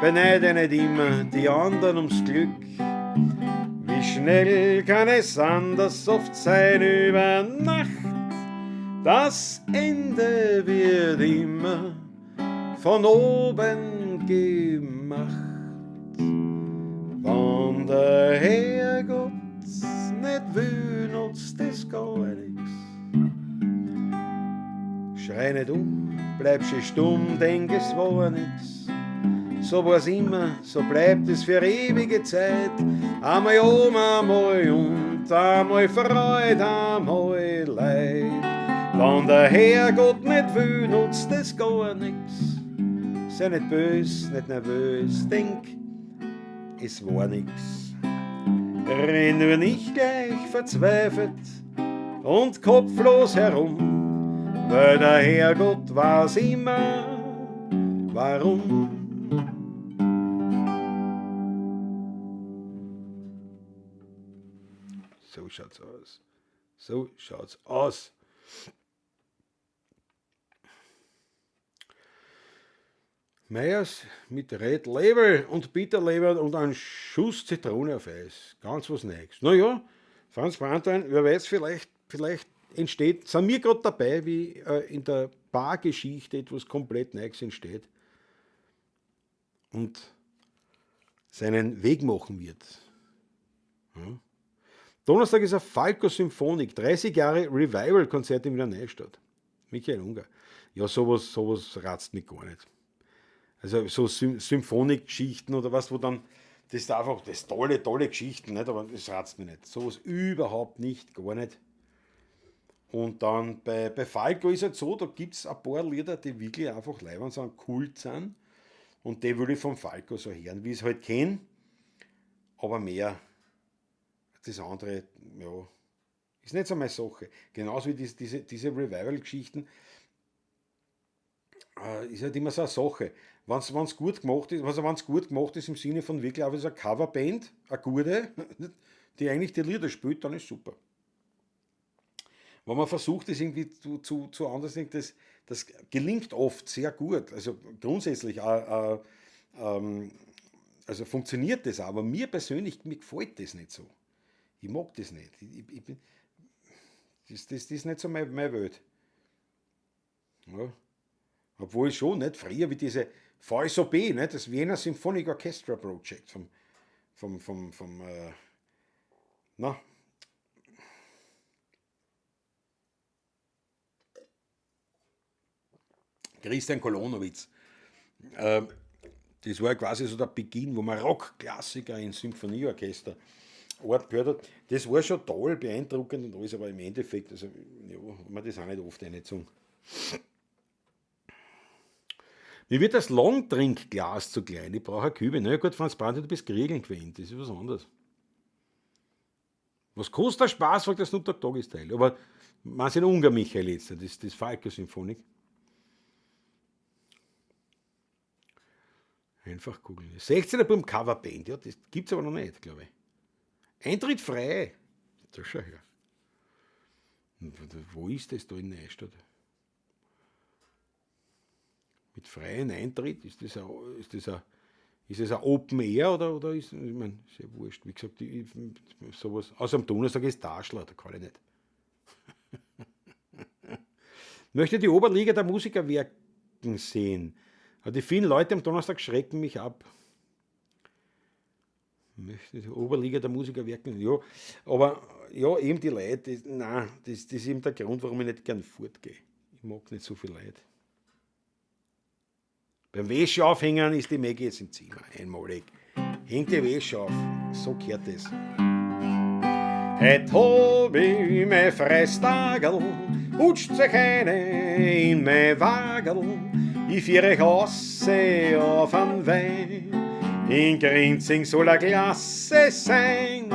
Beneide nicht immer die anderen ums Glück. Wie schnell kann es anders oft sein über Nacht. Das Ende wird immer von oben gemacht. Wenn der Herrgott nicht will, nutzt es gar nix. Schrei nicht bleib schön stumm, denk es war nix. So war's immer, so bleibt es für ewige Zeit. Einmal oben, einmal und, einmal Freude, einmal Leid. Wenn der Herrgott nicht will, nutzt es gar nix. Sei nicht bös, nicht nervös, denk, es war nix. Renn nur nicht gleich verzweifelt und kopflos herum, weil der Herrgott weiß immer, warum. So schaut's aus. So schaut's aus. Meyers mit Red Label und Bitterleber und ein Schuss Zitrone auf Eis. Ganz was Neues. Naja, Franz Brandwein, wer weiß, vielleicht entsteht, sind wir gerade dabei, wie in der Bargeschichte etwas komplett Neues entsteht und seinen Weg machen wird. Ja. Donnerstag ist ein Falco Symphonik, 30 Jahre Revival-Konzert in Wiener Neustadt. Michael Unger. Ja, sowas ratzt mich gar nicht. Also so Symphonikgeschichten oder was, wo dann, das ist einfach, das tolle Geschichten, nicht? Aber das ratzt mich nicht. Sowas überhaupt nicht, gar nicht. Und dann bei Falco ist halt so, da gibt es ein paar Lieder, die wirklich einfach leibend sind, Kult sind. Und die würde ich vom Falco so hören, wie ich es halt kenne. Aber mehr, das andere, ja, ist nicht so meine Sache. Genauso wie diese Revival-Geschichten, ist halt immer so eine Sache. Wenn es gut gemacht ist, also wenn es gut gemacht ist im Sinne von wirklich auch so eine Coverband, eine gute, die eigentlich die Lieder spielt, dann ist super. Wenn man versucht, das irgendwie zu anders, das gelingt oft sehr gut. Also grundsätzlich, also funktioniert das auch, aber mir persönlich, mir gefällt das nicht so. Ich mag das nicht. Das ist nicht so meine Welt. Ja. Obwohl schon, nicht früher wie diese VSOP, nicht, das Vienna Symphonic Orchestra Project na, Christian Kolonowitz. Das war quasi so der Beginn, wo man Rockklassiker in Symphonieorchester gehört hat. Das war schon toll, beeindruckend und alles, aber im Endeffekt, also, ja, man das auch nicht oft eingezogen. Mir wird das Longdrink-Glas zu klein, ich brauche eine Kübe. Na ja gut, Franz Brandt, du bist Kriegeln gewinnt, das ist was anderes. Was kostet der Spaß, fragt der Snoop Dogg Doggy-Style. Aber man sind Ungar Michael jetzt, das Falco-Symphonik. Einfach googeln. 16er beim Coverband, ja, das gibt es aber noch nicht, glaube ich. Eintritt frei. Da schau her. Wo ist das da in Neustadt? Mit freiem Eintritt, ist das ein Open Air oder ist, ich meine, ist ja wurscht. Wie gesagt, sowas, außer am Donnerstag ist Daschler, da kann ich nicht. Möchte die Oberliga der Musiker wirken sehen. Die vielen Leute am Donnerstag schrecken mich ab. Möchte die Oberliga der Musiker wirken? Ja, aber ja, eben die Leute, das ist eben der Grund, warum ich nicht gern fortgehe. Ich mag nicht so viel Leute. Beim Wäscheaufhängen ist die Maggie jetzt im Zimmer, einmalig. Hängt die Wäsche auf, so gehört es. Et hab ich mein Freistagel, hutscht sich eine in mein Wagel, ich führe euch ausse auf an Wein. In Grinzing soll a Klasse sein,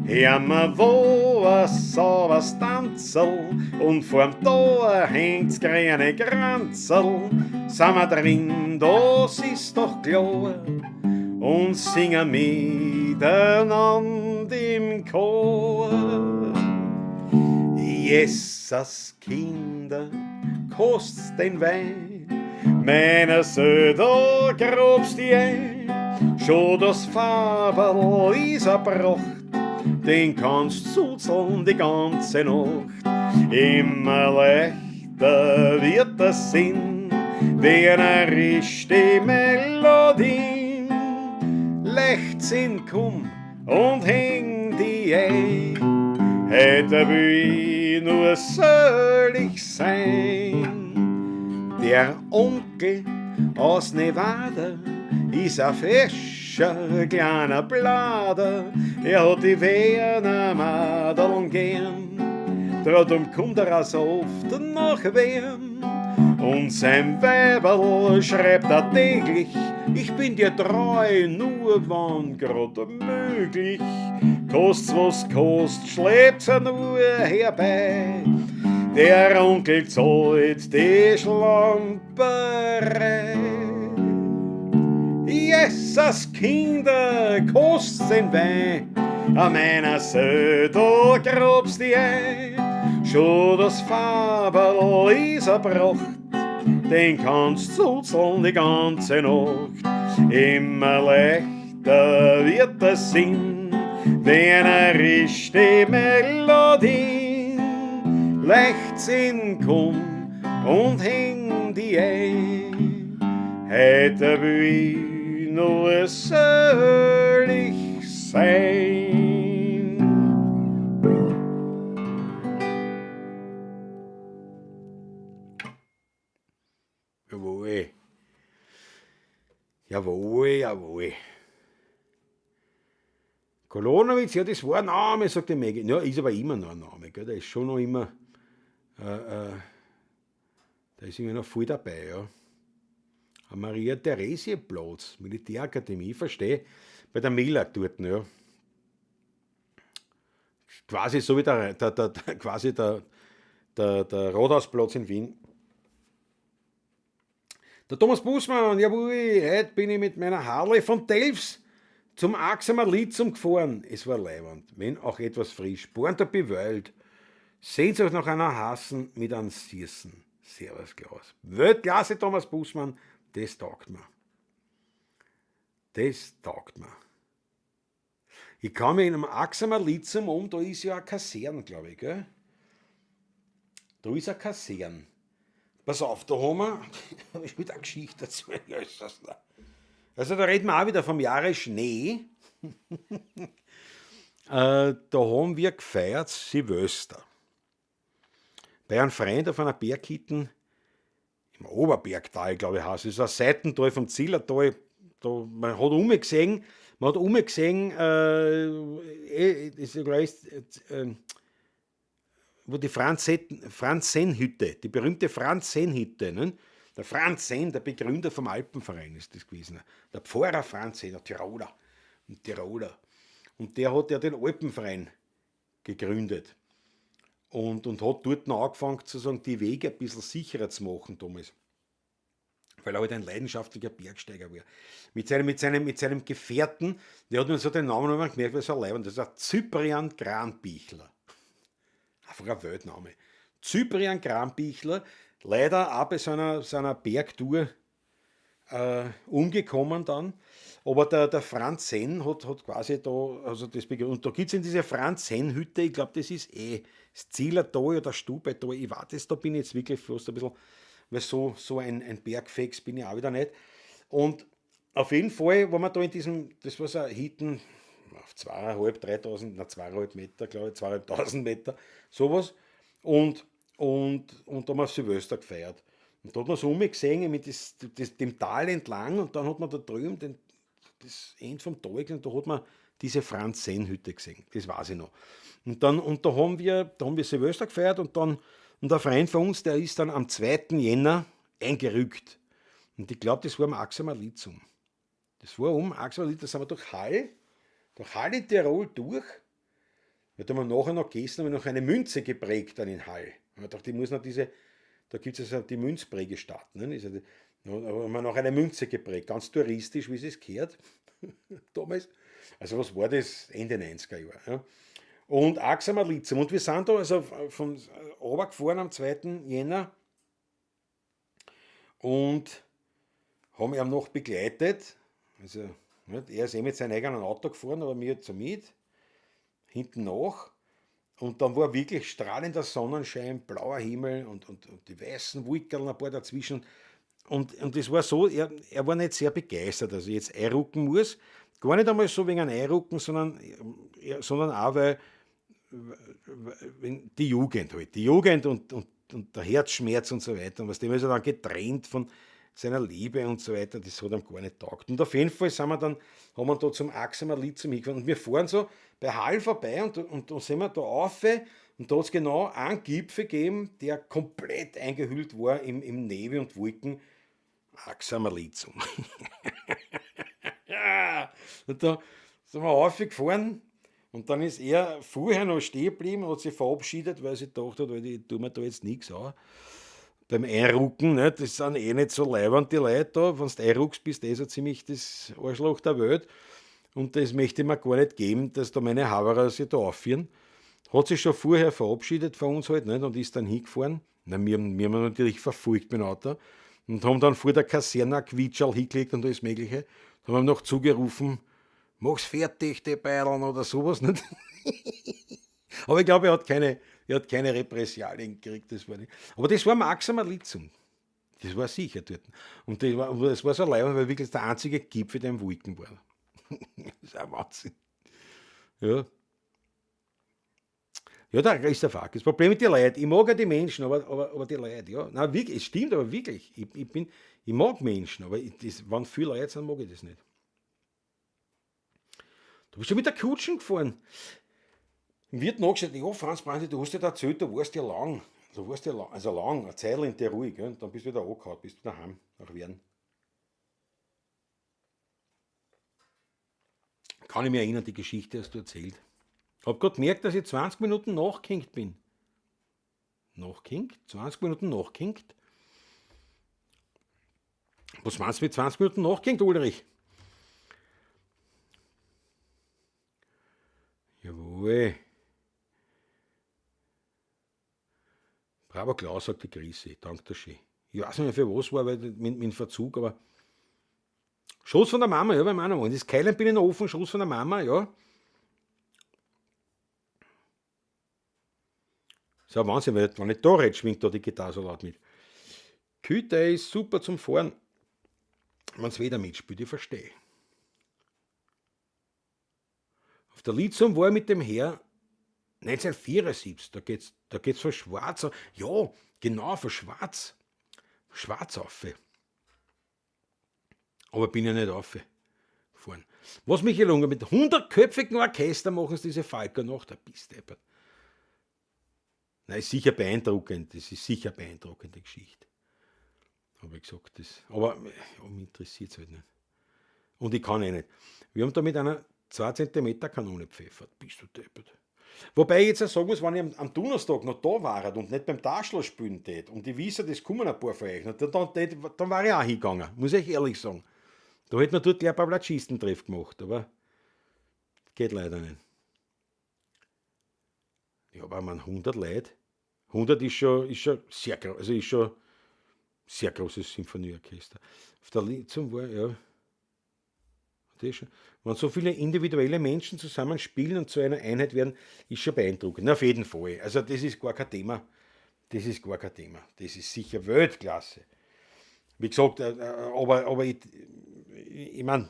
hör mir wo a sauberes Tanzel und vorm Tor hängt's grüne Kranzel. Sind wir drin, das ist doch klar, und singen miteinander im Chor. Jesus, Kinder, kost's den Wein, meiner Söder grobst die ein. Schon das Fabel is erbracht, den kannst zuzeln die ganze Nacht. Immer leichter wird das Sinn, wie eine richtige Melodie. Lechtsinn, komm und häng die ein, hätte will nur selig sein. Der Onkel aus Nevada ist ein fescher kleiner Blader, hat die Wiener Madeln gern, darum kommt auch so oft nach Wien. Und sein Weiberl schreibt täglich, ich bin dir treu, nur wann grad möglich. Kost's was kost, schleppt's nur herbei, der Onkel zahlt die Schlamperei. Jesus, Kinder, kost's den Wein, a meiner Söder grobst die ein. Schon das Fabel is erbracht, den kannst zuzeln die ganze Nacht. Immer leichter wird das Sinn, wenn richtige Melodie. Leichtsinn, komm und häng die ein, hätte will nur selig sein. Jawohl. Jawohl, jawohl. Kolonowitz, ja, das war ein Name, sagt die Maggie. Ja, ist aber immer noch ein Name, gell? Der ist schon noch immer da ist immer noch voll dabei, ja. Am Maria-Theresie-Platz, Militärakademie, verstehe, bei der Milak dort, ja. Quasi so wie der Rathausplatz in Wien. Der Thomas Bußmann, jawohl, heute bin ich mit meiner Harley von Delfs zum Axamer Litzum gefahren. Es war leiwand, wenn auch etwas frisch. Born to be wild. Seht euch nach einer Hassen mit einem Sießen. Servus, Klaus. Weltklasse, Thomas Bußmann, das taugt mir. Das taugt mir. Ich komme in einem Axamer Litzum um, da ist ja eine Kaserne, glaube ich, gell? Da ist eine Kaserne. Pass auf, da haben wir, ich will eine Geschichte dazu. Also da reden wir auch wieder vom Jahre Schnee. Da haben wir gefeiert Silvester. Bei einem Freund auf einer Berghütte im Oberbergtal, glaube ich, heißt es. Das ist ein Seitental vom Zillertal. Man hat umgesehen, wo die Franz-Senn-Hütte, die berühmte Franz-Senn-Hütte, ne? Der Franz Senn, der Begründer vom Alpenverein ist das gewesen. Der Pfarrer Franz Senn, der Tiroler. Und der hat ja den Alpenverein gegründet. Und hat dort noch angefangen, sozusagen, die Wege ein bisschen sicherer zu machen damals. Weil er halt ein leidenschaftlicher Bergsteiger war. Mit seinem Gefährten, der hat mir so den Namen noch mal gemerkt, weil es ein Leibwand, das ist ein Cyprian Granbichler. Einfach ein Weltname. Cyprian Granbichler, leider auch bei seiner Bergtour umgekommen dann. Aber der Franz Senn hat quasi da, also das begründet. Und da gibt es in dieser Franz Senn-Hütte, ich glaube, das ist das Zillertal oder Stubaital, ich weiß das, da bin ich jetzt wirklich fast ein bisschen, weil so ein Bergfex bin ich auch wieder nicht. Und auf jeden Fall, wenn man da in diesem, das war so ein Hütten, auf 2.500 Meter, glaube ich, 2.500 Meter, sowas. Und da haben wir Silvester gefeiert. Und da hat man so umgesehen, mit dem Tal entlang, und dann hat man da drüben das Ende vom Tal gesehen, da hat man diese Franz-Senn-Hütte gesehen. Das weiß ich noch. Und da haben wir Silvester gefeiert, und ein Freund von uns, der ist dann am 2. Jänner eingerückt. Und ich glaube, das war am Axamer Litzum. Das war Axamer Litzum, da sind wir durch Hall in Tirol durch. Da haben wir nachher noch gegessen, haben wir noch eine Münze geprägt dann in Hall. Und ich dachte, ich muss noch da gibt es also die Münzprägestadt. Ne? Da haben wir noch eine Münze geprägt, ganz touristisch, wie es gehört. Damals. Also was war das? Ende 90er Jahre. Ja? Und Axamer Litzum. Und wir sind da also von runtergefahren am 2. Jänner und haben ihn noch begleitet. Also, er ist mit seinem eigenen Auto gefahren, aber mir zu mit, hinten nach. Und dann war wirklich strahlender Sonnenschein, blauer Himmel und die weißen Wolken, ein paar dazwischen. Und es war so, er war nicht sehr begeistert, dass ich jetzt einrucken muss. Gar nicht einmal so wegen einem Einrucken, sondern auch, weil die Jugend halt. Die Jugend und der Herzschmerz und so weiter. Und was dem ist er dann getrennt von seiner Liebe und so weiter, das hat ihm gar nicht taugt. Und auf jeden Fall haben wir da zum Axamer Litzum hingefahren. Und wir fahren so bei Hall vorbei und da sind wir da rauf, und da hat es genau einen Gipfel gegeben, der komplett eingehüllt war im Nebel und Wolken. Axamer Litzum. Und da sind wir raufgefahren, und dann ist er vorher noch stehen geblieben und hat sich verabschiedet, weil sie gedacht hat, ich tue mir da jetzt nichts an. Beim Einrucken, ne, das sind nicht so leibend die Leute da, wenn du einruckst, bist du so ziemlich das Arschloch der Welt. Und das möchte ich mir gar nicht geben, dass da meine Haverer sich da aufführen. Hat sich schon vorher verabschiedet von uns halt, nicht, und ist dann hingefahren. Na, wir haben natürlich verfolgt mit dem Auto und haben dann vor der Kaserne ein Quitschal hingelegt und alles Mögliche. Dann haben wir noch zugerufen, mach's fertig, die Beideln oder sowas. Nicht? Aber ich glaube, er hat keine Repressalien gekriegt, das war nicht. Aber das war am Axamer Litzum. Das war sicher dort. Und das war so leibend, weil wirklich der einzige Gipfel, der im Wolken war. Das ist ein Wahnsinn. Ja. Ja, da ist der Fakt. Das Problem mit den Leuten. Ich mag ja die Menschen, aber die Leute, ja. Nein, wirklich, es stimmt aber wirklich. Ich mag Menschen, aber wenn viele Leute sind, mag ich das nicht. Du bist schon mit der Kutschen gefahren. Im Wirt nachgeschaut, ja, Franz Brandi, du hast ja erzählt, du warst ja lang Du warst ja lang, also lang, eine Zeit in der Ruhe, gell? Dann bist du wieder angehauen, bist du daheim, nach Werden. Kann ich mich erinnern, die Geschichte hast du erzählt. Hab gerade gemerkt, dass ich 20 Minuten nachgehängt bin. Nachgehängt? 20 Minuten nachgehängt? Was meinst du mit 20 Minuten nachgehängt, Ulrich? Jawohl. Bravo Klaus, sagt die Grisi. Danke dir schön. Ich weiß nicht mehr für was war, weil mit dem Verzug, aber. Schuss von der Mama, ja, bei meiner Mann. Das Keilen bin ich noch offen, Schuss von der Mama, ja. So ein Wahnsinn, wenn ich da rede, schwingt da die Gitarre so laut mit. Küte ist super zum Fahren. Wenn es wieder mitspielt, ich verstehe. Auf der Lithium war ich mit dem Herr 1974, da geht's von Schwarz, ja, genau, von Schwarz auf. Aber bin ja nicht aufgefahren. Was mich gelungen, mit 100-köpfigen Orchester machen sie diese Falker nach, da bist du deppert. Nein, ist sicher beeindruckend, das ist sicher eine beeindruckende Geschichte. Habe ich gesagt, aber mich interessiert es halt nicht. Und ich kann nicht. Wir haben da mit einer 2 cm Kanone pfeffert, bist du deppert. Wobei ich jetzt auch sagen muss, wenn ich am Donnerstag noch da war und nicht beim Taschler spielen tät und ich wisse, das kommen ein paar von euch, dann war ich auch hingegangen, muss ich ehrlich sagen. Da hätte man dort gleich ein paar Platschistentreff gemacht, aber geht leider nicht. Ja, aber man 100 Leute, 100 ist schon sehr groß, also ist schon sehr großes Symphonieorchester. Auf der Lithium war, ja, das schon. Wenn so viele individuelle Menschen zusammen spielen und zu einer Einheit werden, ist schon beeindruckend. Na, auf jeden Fall. Also das ist gar kein Thema. Das ist sicher Weltklasse. Wie gesagt, aber ich meine,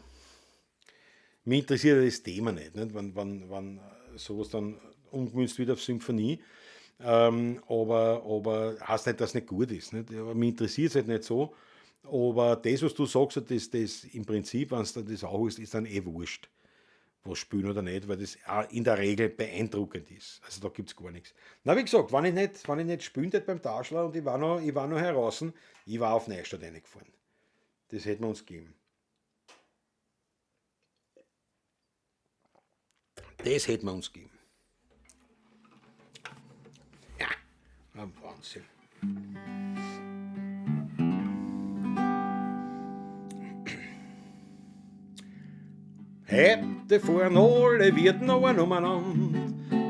mich interessiert das Thema nicht, wenn sowas dann umgemünzt wird auf Symphonie. Aber heißt nicht, dass es nicht gut ist. Nicht? Aber mich interessiert es halt nicht so. Aber das, was du sagst, das im Prinzip, wenn es dann das auch ist dann wurscht, was spielen oder nicht, weil das auch in der Regel beeindruckend ist. Also da gibt es gar nichts. Na, wie gesagt, wenn ich nicht spielen hätte beim Taschler und ich war noch heraus, ich war auf Neustadt reingefahren. Das hätten wir uns gegeben. Das hätten wir uns gegeben. Ja, ein Wahnsinn. Heute fahren alle Wirten umeinander.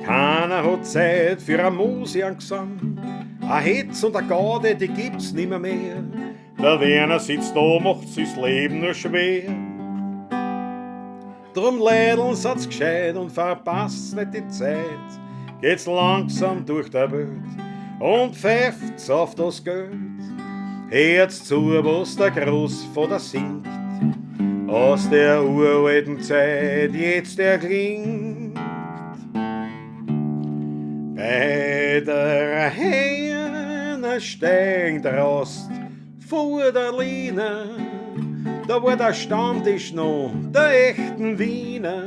Keiner hat Zeit für ein Musikgesang. Ein Hetz und eine Gaude, die gibt's nimmer mehr. Der Werner sitzt da, macht sich das Leben nur schwer. Drum leideln sie's gescheit und verpasst nicht die Zeit. Geht's langsam durch der Welt und pfeift's auf das Geld. Hört's zu, was der Großvater singt. Aus der uralten Zeit jetzt erklingt. Bei der Hähne steigt Rost vor der Liene. Da war der Stammtisch noch der echten Wiener.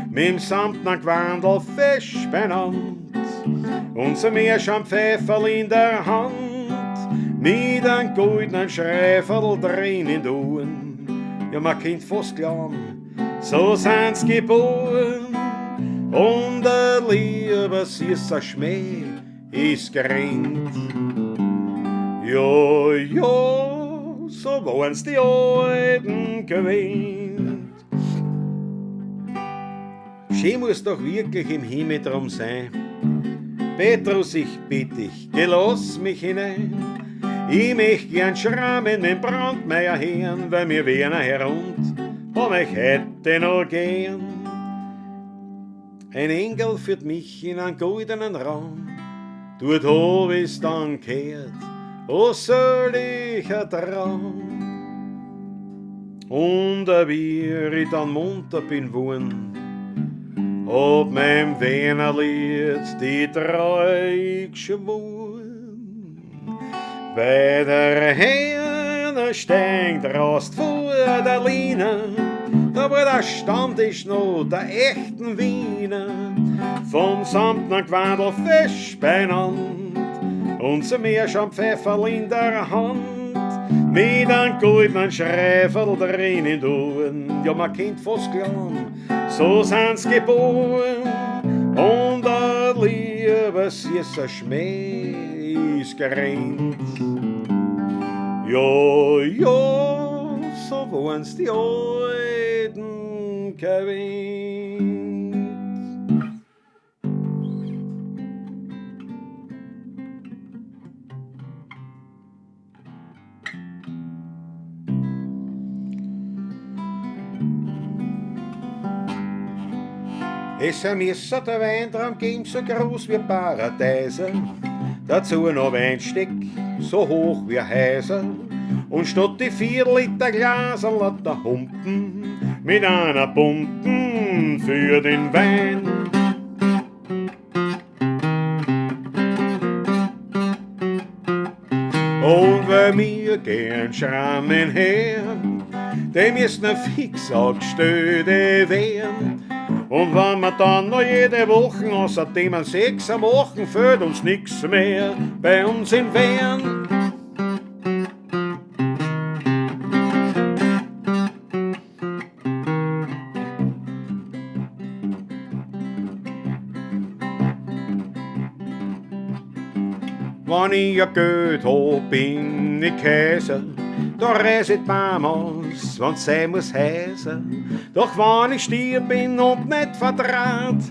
Mit'm samtner Gewandel fest benannt. Unser Meerschaumpfeiferl in der Hand. Mit einem goldenen Schreiferl drin in den Ohren. Ja, man kennt fast glauben, so sind's geboren. Und ein lieber süßer Schmäh ist geringt. Ja, so waren's die Alten gewöhnt. Schön muss doch wirklich im Himmel drum sein. Petrus, ich bitte dich, gelass mich hinein. Ich möcht gern schrammen mit Brandmeier hören, weil mir Werner herund, aber ich hätte noch gern. Ein Engel führt mich in einen goldenen Raum, dort hab ich's dann gehört, oh solcher Traum. Und wie ich dann munter bin worden, hab meinem Wernerlied die Treu geschworen. Bei der Hähne steigt Rost vor der Liene, da war der Stammtisch noch der echten Wiener, vom samtner Gewandel fest benannt. unser Meerschaumpfeiferl in der Hand, mit einem goldenen Schreifel drin in Ohren. Ja, man kennt fast glauben, so sind's geboren. Und ein lieber süßer Schmäh ist gerannt. Ja, ja, so waren's die Alten gewinnt. Es müsste der Weintraum geben, so groß wie Paradiese. Dazu noch Weinsteck, so hoch wie Häuser. Und statt die 4 Liter Glaser lauter Humpen mit einer Pumpen für den Wein. Und weil wir gern Schrammen her, dem ist ne fix angestellte werden. Und wenn wir dann noch jede Woche außerdem ein 6 machen, fehlt uns nix mehr bei uns in Wehren. Wenn ich ein Geld hab, bin ich Käse. Da reiset Mamas, wenn's sein muss heißen. Doch wenn ich stier bin und nicht vertraut,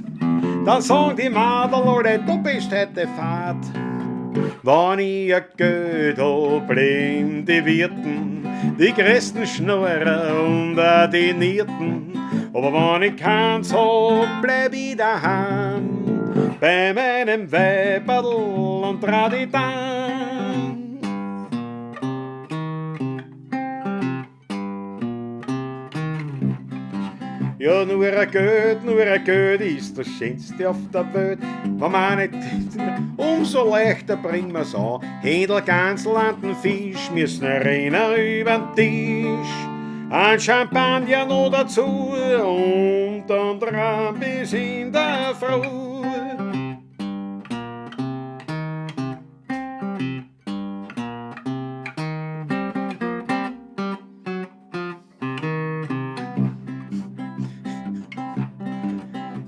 dann sagen die Mädel alle, du bist heute fad. Wenn ich ein Geld hab, bleiben die Wirten, die größten Schnurrer und auch die Nierten. Aber wenn ich keins hab, bleib ich daheim, bei meinem Weiberl und Traditan. Ja, nur ein Geld ist das Schönste auf der Welt. Wenn man nicht, umso leichter bringen wir's an. Händel, Gansel und den Fisch müssen rennen übern Tisch. Ein Champagner noch dazu und dann dran bis in der Früh.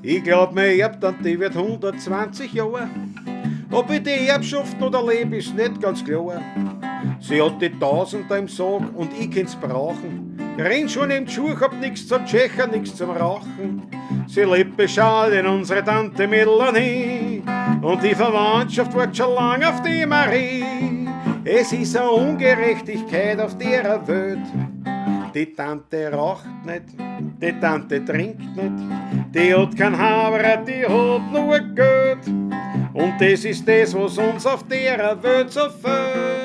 Ich glaub, meine Erbtante, die wird 120 Jahre. Ob ich die Erbschaft noch erlebe, ist nicht ganz klar. Sie hat die Tausender im Sarg und ich kann's brauchen. Renn schon im Schuh, hab nix zum Tschechen, nix zum Rauchen. Sie lebt bescheiden, unsere Tante Melanie. Und die Verwandtschaft wartet schon lang auf die Marie. Es ist eine Ungerechtigkeit auf der Welt. Die Tante raucht nicht, die Tante trinkt nicht, die hat kein Haber, die hat nur Geld. Und das ist das, was uns auf der Welt so fehlt.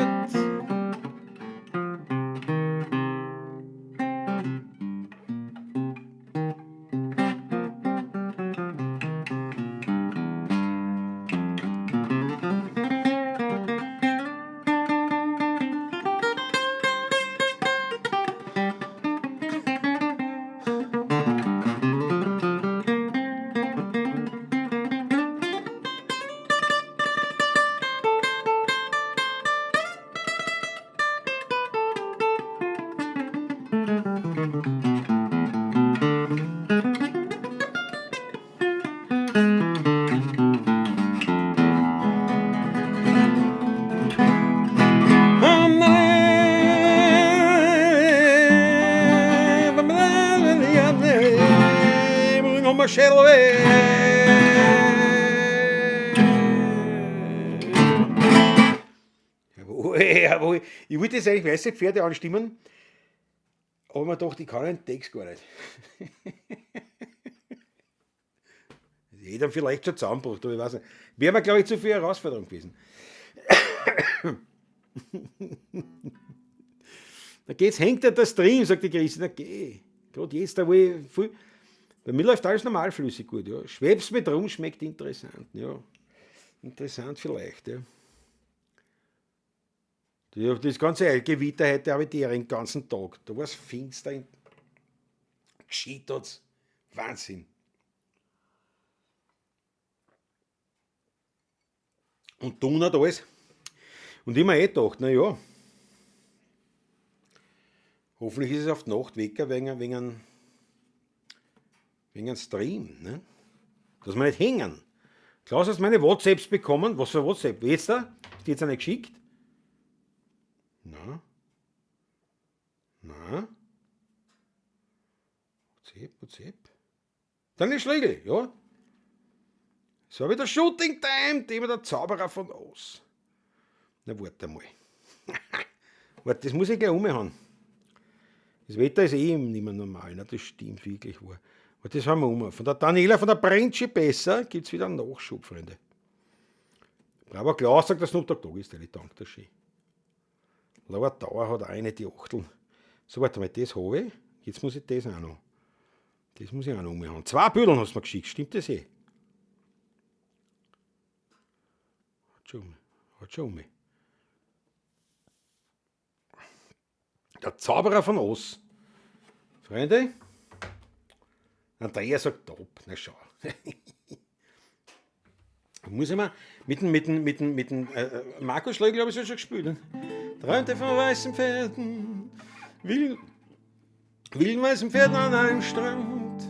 Jawohl. Ich wollte jetzt eigentlich weiße Pferde anstimmen, aber mir dachte, ich kann den Text gar nicht. Jeder vielleicht schon zusammengebracht, aber ich weiß nicht. Wäre mir, glaube ich, zu viel Herausforderung gewesen. Da geht's, hängt ja der Stream, sagt die Christi. Na geh. Gerade jetzt, da wo ich viel. Bei mir läuft alles normalflüssig gut, ja. Schwebst mit rum, schmeckt interessant, ja. Interessant vielleicht, ja. Das ganze Gewitter heute habe ich den ganzen Tag. Da war es finster, geschieht hat's. Wahnsinn. Und donnert alles. Und ich mir eh gedacht, naja, hoffentlich ist es auf die Nacht weg wegen einem Stream, ne? Dass wir nicht hängen. Klaus, hast du meine WhatsApps bekommen? Was für WhatsApp? Wie jetzt da? Ist die jetzt eine geschickt? Na? WhatsApp. Dann ist Schlegel, ja? So wieder Shooting Time, immer der Zauberer von Oz. Na, warte mal. Warte, das muss ich gleich umhauen. Das Wetter ist eh nicht mehr normal, ne? Das stimmt wirklich wahr. Aber das haben wir um. Von der Daniela von der Brentschi besser gibt es wieder einen Nachschub, Freunde. Aber Klaus sagt, dass Snoop Dogg ist, der dank der schön. Lauer Dauer hat auch eine die Achteln. So, warte mal, das habe ich. Jetzt muss ich das auch noch. Das muss ich auch noch umhauen. 2 Büdeln hast du mir geschickt, stimmt das eh? Hat schon um. Der Zauberer von Oz. Freunde, Andrea sagt top. Na schau. Muss ich mal mit dem Markus Schlegel habe ich schon gespielt. Ne? Träumte von weißen Pferden, wilden weißen Pferden an einem Strand,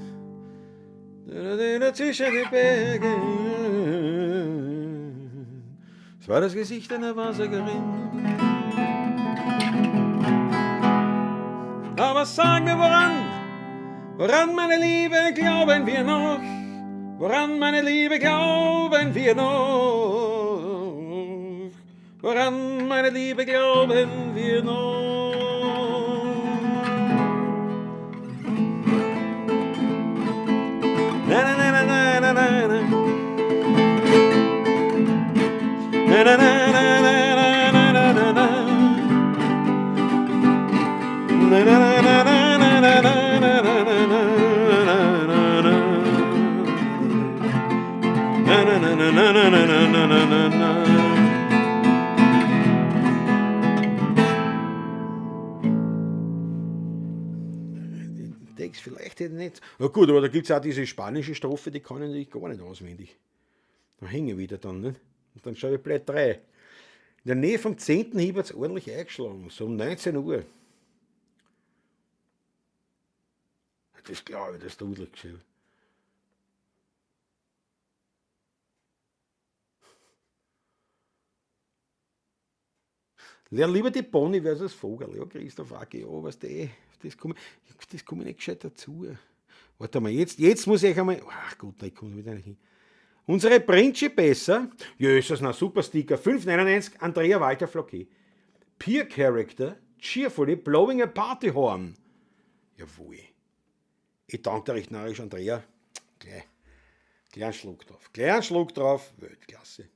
zwischen die Berge. Es war das Gesicht einer Wahrsagerin. Aber sag mir, woran, meine Liebe, glauben wir noch? Woran, meine Liebe, glauben wir noch? Woran, meine Liebe, glauben wir noch? Na, na, na, na, na, na, na, na. Na, na, na, na, na, na, na, na, na. Na, na, na, na, na, na, na, na. Text vielleicht nicht. Na gut, aber da gibt es auch diese spanische Strophe, die kann ich natürlich gar nicht auswendig. Da hänge ich wieder dann, nicht? Und dann schaue ich Blatt 3. In der Nähe vom 10. Hieb hat es ordentlich eingeschlagen, so um 19 Uhr. Das glaube ich, das ist dudelig geschrieben. Lern lieber die Pony versus Vogel. Ja, Christoph Aki, ja, weißt du, das komme ich nicht gescheit dazu. Warte mal, jetzt muss ich einmal. Ach gut, ich komme wieder nicht hin. Unsere Brentschi besser. Ja, ist das ein super Sticker. 5,99 Andrea Walter Floquet. Peer Character, cheerfully blowing a party horn. Jawohl. Ich danke dir recht narrisch, Andrea. Gleich einen Schluck drauf. Weltklasse.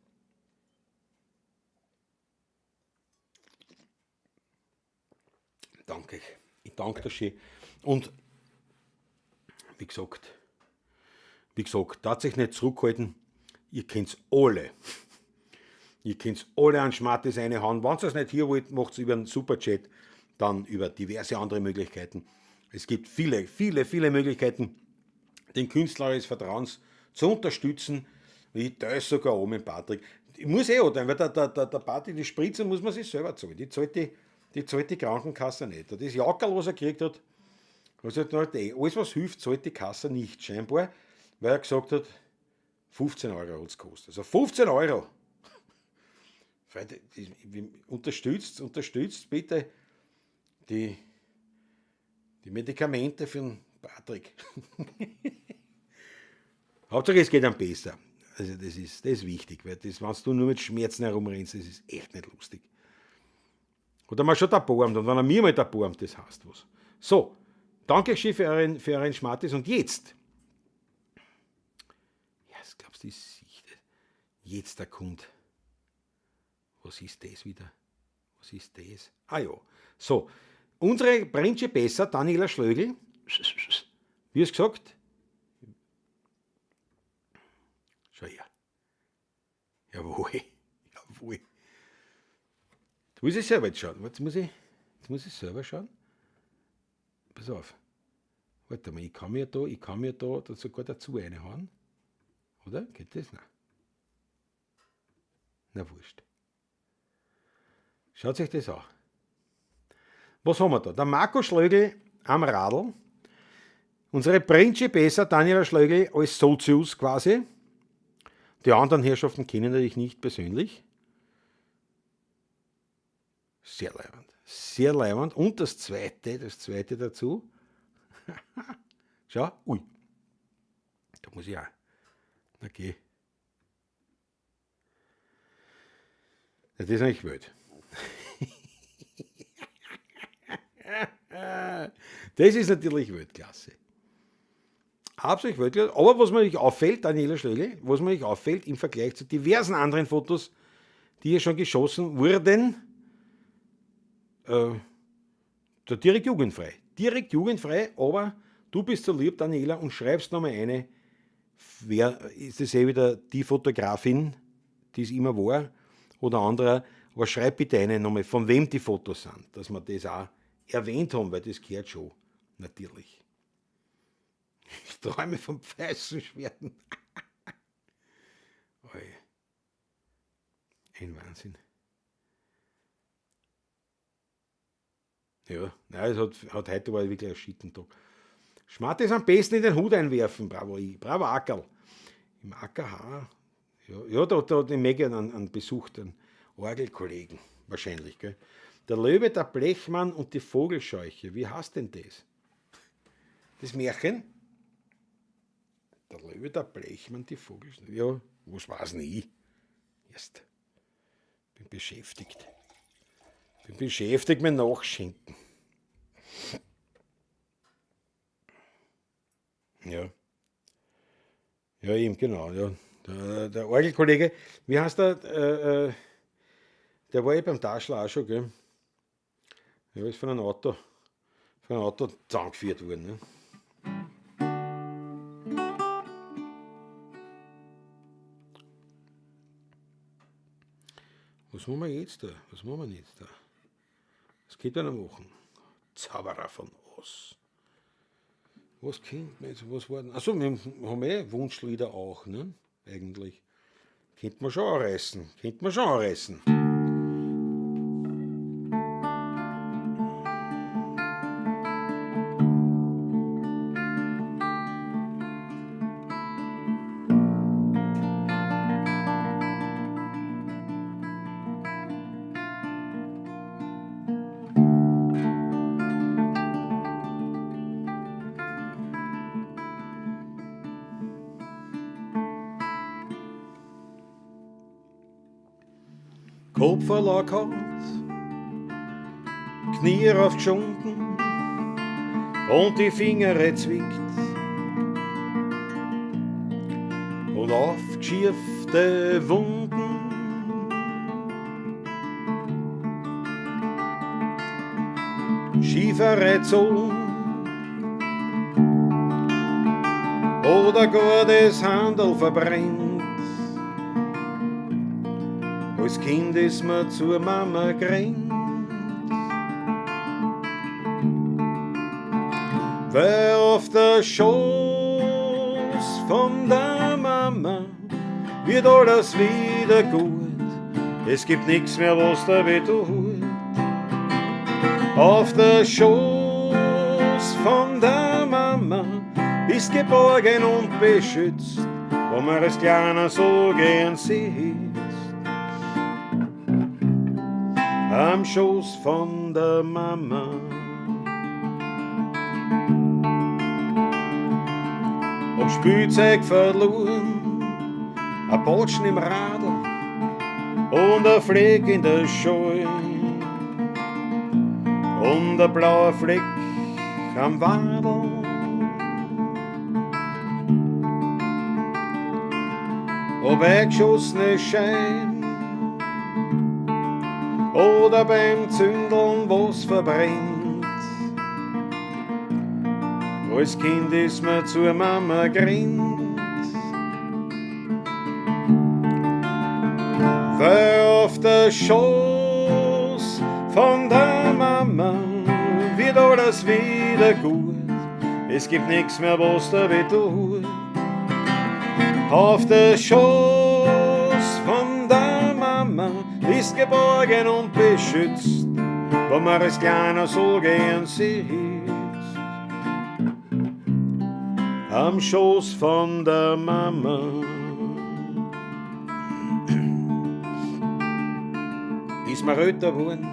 Danke. Ich danke dir schön. Und wie gesagt, tatsächlich nicht zurückhalten. Ihr könnt alle an Schmattes reinhauen. Wenn ihr es nicht hier wollt, macht es über einen Superchat, dann über diverse andere Möglichkeiten. Es gibt viele Möglichkeiten, den Künstler eures Vertrauens zu unterstützen. Ich teile es sogar auch mit Patrick. Ich muss annehmen, weil der Patrick, die Spritze muss man sich selber zahlen. Die zahlt die Krankenkasse nicht. Das Jackerl, was er gekriegt hat, alles was hilft, zahlt die Kasse nicht scheinbar, weil er gesagt hat, 15 Euro hat es gekostet. Also 15 Euro. Unterstützt bitte die Medikamente für den Patrick. Hauptsache es geht am besser. Also das ist wichtig, weil wenn du nur mit Schmerzen herumrennst, das ist echt nicht lustig. Oder mal schon der Boarmt, und wenn er mir mal der Boarmt, das heißt was. So, danke schön für euren Schmattes und jetzt. Ja, das glaubst du, jetzt der Kund. Was ist das wieder? Was ist das? Ah ja, so. Unsere Brentschi besser, Daniela Schlögl, wie es gesagt? Schau her. Jawohl. Jetzt muss ich selber schauen. Jetzt muss ich selber schauen. Pass auf. Warte mal, ich kann mir da sogar dazu reinhauen. Oder? Geht das? Nein. Na, wurscht. Schaut euch das an. Was haben wir da? Der Marco Schlögl am Radl. Unsere Principessa Daniela Schlögl als Sozius quasi. Die anderen Herrschaften kennen ich nicht persönlich. Sehr leibend. Sehr leibend. Und das zweite dazu. Schau, ui. Da muss ich auch. Okay. Das ist eigentlich wild. Das ist natürlich Weltklasse. Absolut Weltklasse. Aber was mir nicht auffällt, Daniela Schlögl, was mir nicht auffällt im Vergleich zu diversen anderen Fotos, die hier schon geschossen wurden, da direkt jugendfrei. Direkt jugendfrei, aber du bist so lieb, Daniela, und schreibst nochmal eine, wer ist das wieder die Fotografin, die es immer war, oder anderer, aber schreib bitte eine nochmal, von wem die Fotos sind, dass wir das auch erwähnt haben, weil das gehört schon, natürlich. Ich träume vom weißen Schwerten. Ein Wahnsinn. Ja, nein, es hat heute war wirklich ein Schittentag. Schmatt ist am besten in den Hut einwerfen, bravo Ackerl. Im AKH, ja da den Mega an besuchten Orgelkollegen, wahrscheinlich, gell? Der Löwe, der Blechmann und die Vogelscheuche, wie heißt denn das? Das Märchen? Der Löwe, der Blechmann, die Vogelscheuche, ja, was weiß ich? Erst. Bin beschäftigt mit Nachschenken. Ja. Ja, eben, genau. Ja. Der Orgelkollege, wie heißt der? Der war beim Taschler auch schon, gell? Ja, ist von einem Auto zusammengeführt worden. Ne? Was machen wir jetzt da? Was geht denn machen? Zauberer von Oz. Was kennt man jetzt? Was war denn? Achso, wir haben Wunschlieder auch, ne? Eigentlich. Könnte man schon anreißen. Kopfverlag hat, Knie aufgeschunden und die Finger zwickt und aufgeschiefte Wunden. Schiefere Zonen oder gar das Handel verbrennt. Als Kind ist man zur Mama gerannt, weil auf der Schoß von der Mama wird alles wieder gut. Es gibt nichts mehr, was da weh tut. Auf der Schoß von der Mama bist geborgen und beschützt, wo man als Kleiner so gern sieht. Am Schoß von der Mama. Hab Spielzeug verloren, ein Botschen im Radl und ein Fleck in der Scheu und ein blauer Fleck am Wadel. Ob eingeschossene Schein oder beim Zündeln was verbrennt. Als Kind ist man zur Mama gerannt, weil auf der Schoß von der Mama wird alles wieder gut. Es gibt nichts mehr, was da weh tut. Auf der Schoß von der Mama ist geborgen und beschützt, wo man als Kleiner so gern sitzt. Am Schoß von der Mama. Ist mir älter geworden,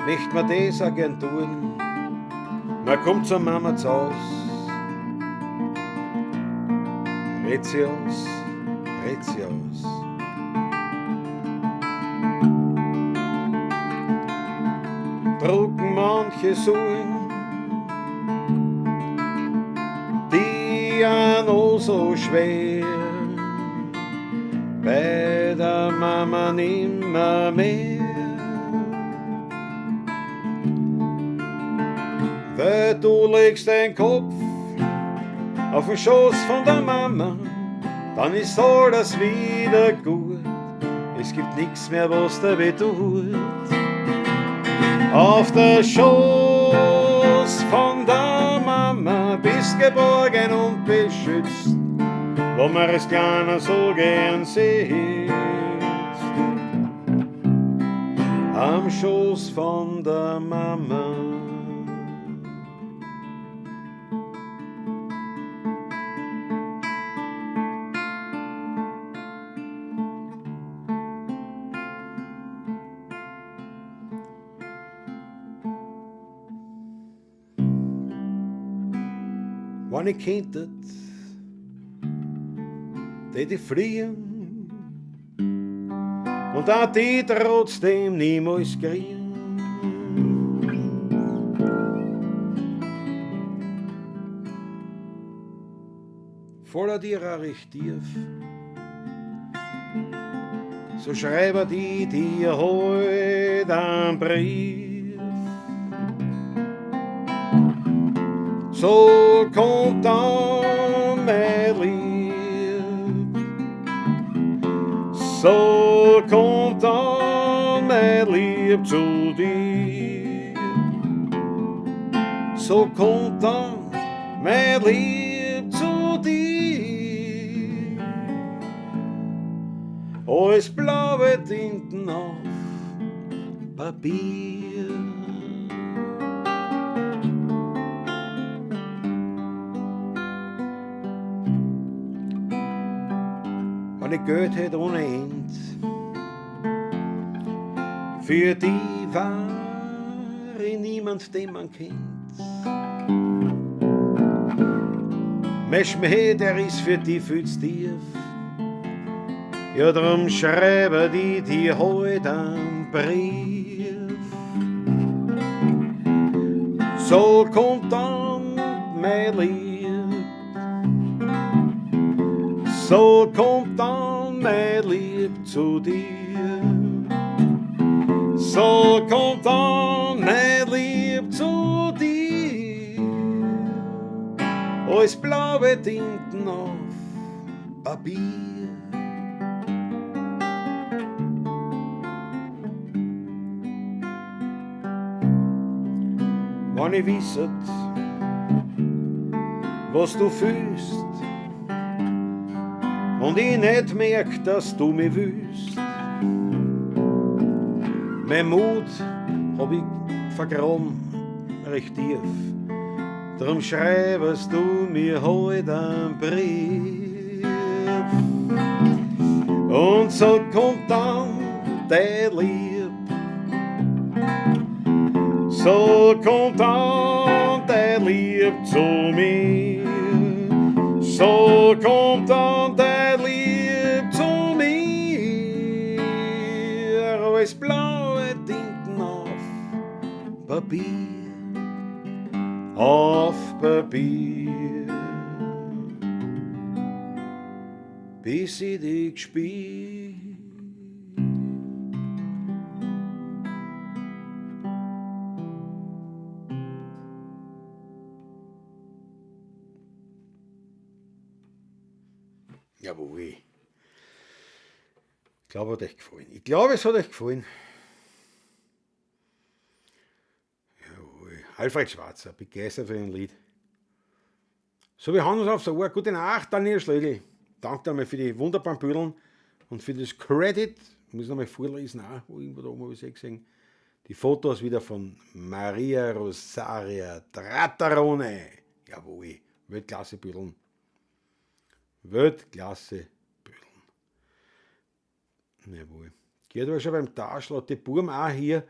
möcht man das auch gern tun. Man kommt zur Mama zu Haus, redet sie aus, redet sie aus. Drucken manche Sohlen, die ja noch so schwer, bei der Mama nimmer mehr. Weil du legst deinen Kopf auf den Schoß von der Mama, dann ist alles wieder gut. Es gibt nichts mehr, was dir weh tut. Auf der Schoß von der Mama bist geborgen und beschützt, wo man als Kleiner so gern sitzt. Am Schoß von der Mama. Wenn ich könntet, die fliehen und auch die trotzdem niemals kriegen. Voller dir auch recht tief, so schreibe die dir heut einen Brief. So kommt dann, mein Lieb, so kommt dann, mein Lieb, zu dir. So kommt dann, mein Lieb, zu dir. Als blaue Tinten auf Papier. Wenn ich Geld hätte ohne End, für die war ich niemand, den man kennt. Mein Schmäh, der ist für die viel zu tief, ja drum schreibe die dir heut einen Brief. So kommt dann, mein Lieb, so kommt dann, mein Lieb, zu dir. So kommt dann, mein Lieb, zu dir. Als blaue Tinten auf Papier. Wenn ich wisset, was du fühlst, und ich nicht merk, dass du mich willst. Mein Mut hab ich vergraben, recht tief. Drum schreibst du mir heut einen Brief. Und so kommt dann dein Lieb. So kommt dann dein Lieb zu mir. So kommt dann dein Lieb zu mir, als blaue Tinten auf Papier, auf Papier, bis ich dich spiel. Jawohl. Ich glaube, es hat euch gefallen. Ich glaube, es hat euch gefallen. Jawohl. Alfred Schwarzer, begeistert für ein Lied. So, wir haben uns aufs Ohr. Gute Nacht, Daniel Schlegel. Danke einmal für die wunderbaren Bildern und für das Credit, muss nochmal vorlesen, auch, wo irgendwo da oben habe ich es gesehen. Die Fotos wieder von Maria Rosaria Trattarone. Jawohl, Weltklasse Büdeln. Weltklasse Büdeln. Jawohl. Geht aber schon beim Taschel, hat die Burm auch hier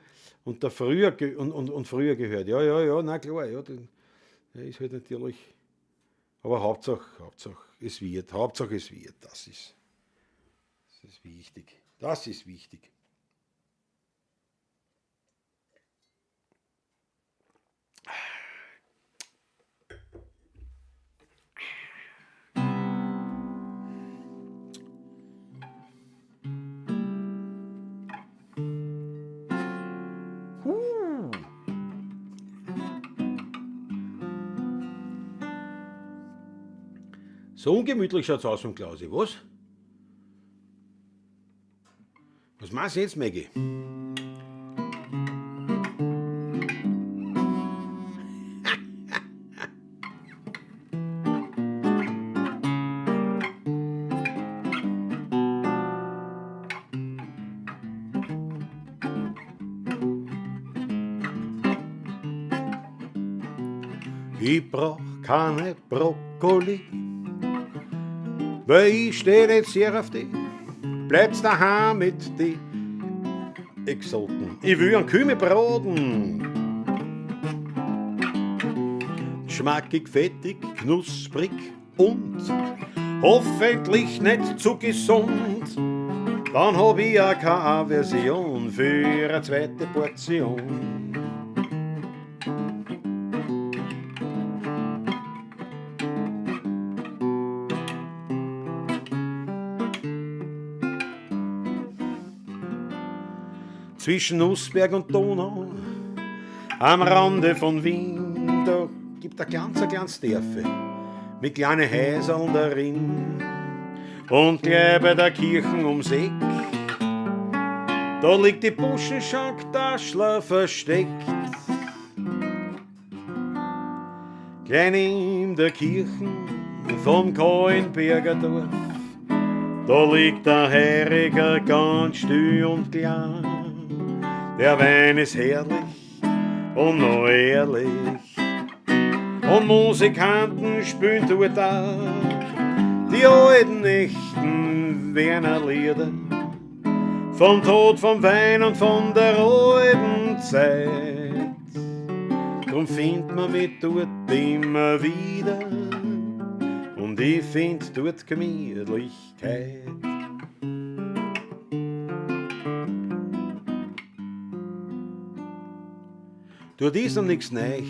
und der früher und früher gehört. Ja, na klar, ja, der ist halt natürlich. Aber Hauptsache es wird. Das ist wichtig. Das ist wichtig. So ungemütlich schaut es aus vom Klausi, was? Was machst du jetzt, Maggie? Ich brauch keine Brokkoli, weil ich steh nicht sehr auf die. Bleibt's daheim mit die Exoten. Ich will einen Kümmel braten. Schmackig, fettig, knusprig und hoffentlich nicht zu gesund. Dann hab ich ja keine Aversion für eine zweite Portion. Zwischen Nussberg und Donau, am Rande von Wien, da gibt ein kleines Dörfe mit kleinen Häuseln darin. Und gleich bei der Kirchen ums Eck, da liegt die Buschenschank-Taschler versteckt. Gleich neben der Kirchen vom Kohlenberger Dorf, da liegt der Heiriger ganz still und klein. Der Wein ist herrlich und noch ehrlich. Und Musikanten spielen dort auch die alten, echten Werner-Lieder. Vom Tod, vom Wein und von der alten Zeit. Drum findet man mich dort immer wieder. Und ich find dort Gemütlichkeit. Dort ist noch nichts neu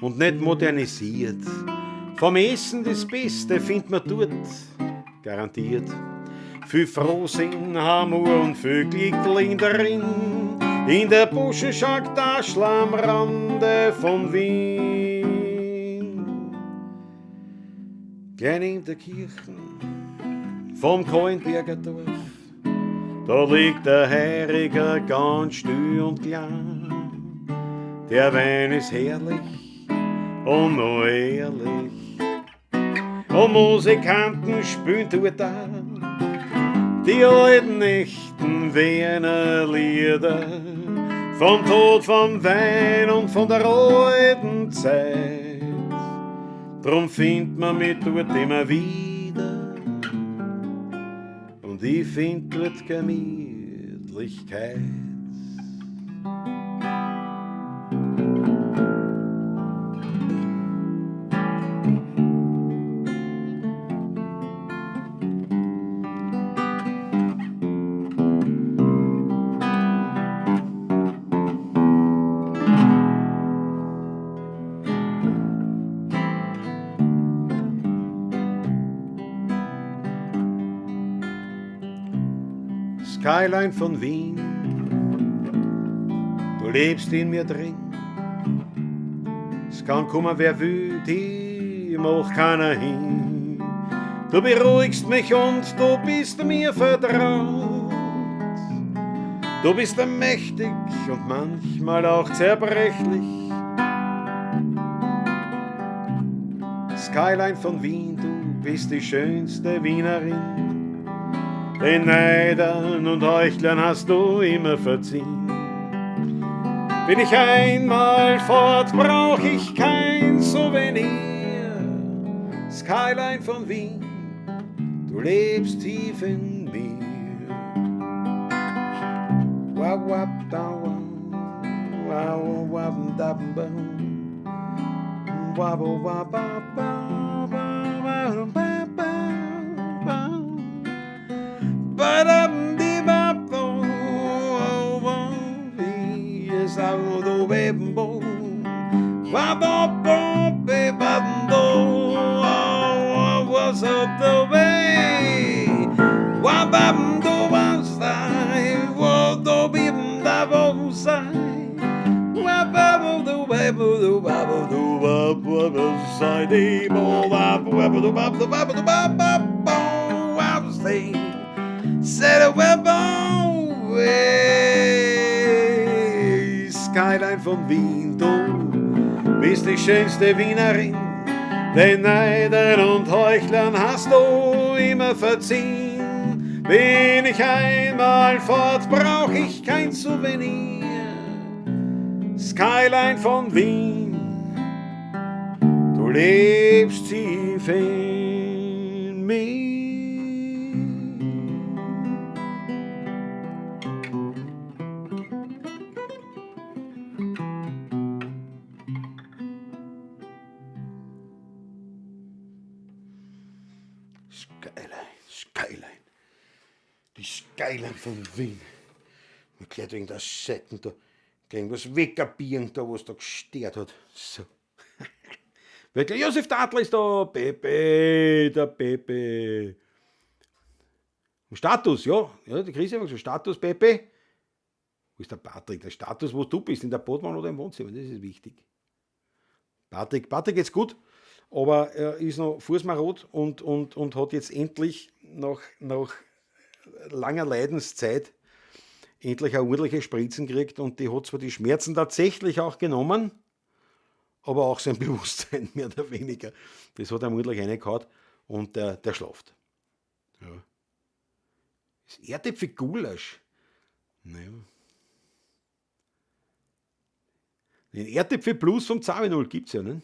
und nicht modernisiert. Vom Essen das Beste findet man dort garantiert. Viel Frohsinn, Hamur und viel Glückling darin. In der Buschenschank-Taschel am Rande von Wien. Gleich neben der Kirchen vom Kohlenberger Dorf, da liegt der Heiriger ganz still und klein. Der Wein ist herrlich und noch ehrlich. Und Musikanten spielen dort auch die alten, echten Werner-Lieder. Vom Tod, vom Wein und von der alten Zeit. Drum findet man mich dort immer wieder. Und ich find dort Gemütlichkeit. Skyline von Wien, du lebst in mir drin. Es kann kommen, wer will, die macht keiner hin. Du beruhigst mich und du bist mir vertraut. Du bist mächtig und manchmal auch zerbrechlich. Skyline von Wien, du bist die schönste Wienerin. Den Neidern und Heuchlern hast du immer verziehen. Bin ich einmal fort, brauch ich kein Souvenir. Skyline von Wien, du lebst tief in mir. Wap, wap, da, wap, wap, wap, da, bam. Wap, wap, ba, ba, ba, ba, ba, ba. Ba-dum, di, ba, bo, oh, oh, yes, I will do, baby, bo. Wa, bo, bo, be, ba, do, oh, what's up the way? Wa, ba, do, ba, stai, wo, do, bi, da, bo, sai. Wa, ba, bo, do, ba, bo, do, ba, bo, do, ba, bo, bo, sai, di, bo, ba, bo, ba, do, ba, do, ba, do, ba, ba, bo, wa, say. Set a weapon way. Skyline von Wien, du bist die schönste Wienerin. Den Neidern und Heuchlern hast du immer verziehen. Bin ich einmal fort, brauch ich kein Souvenir. Skyline von Wien, du lebst tief in mir. Skyline. Die Skyline von Wien. Man gleich wegen der Seiten da, gegen was weggebiegen da, was da gestört hat. So. Wirklich, Josef Tadler ist da, Pepe, der Pepe. Status, ja, die Krise war so, Status, Pepe. Wo ist der Patrick? Der Status, wo du bist, in der Bodmann oder im Wohnzimmer, das ist wichtig. Patrick geht's gut. Aber er ist noch fußmarot und hat jetzt endlich nach langer Leidenszeit endlich eine ordentliche Spritzen gekriegt und die hat zwar die Schmerzen tatsächlich auch genommen, aber auch sein Bewusstsein mehr oder weniger. Das hat er ordentlich reingehauen und der schlaft. Ja. Das Erdäpfel-Gulasch. Naja. Den Erdäpfel Plus vom Zawinul gibt es ja, ne?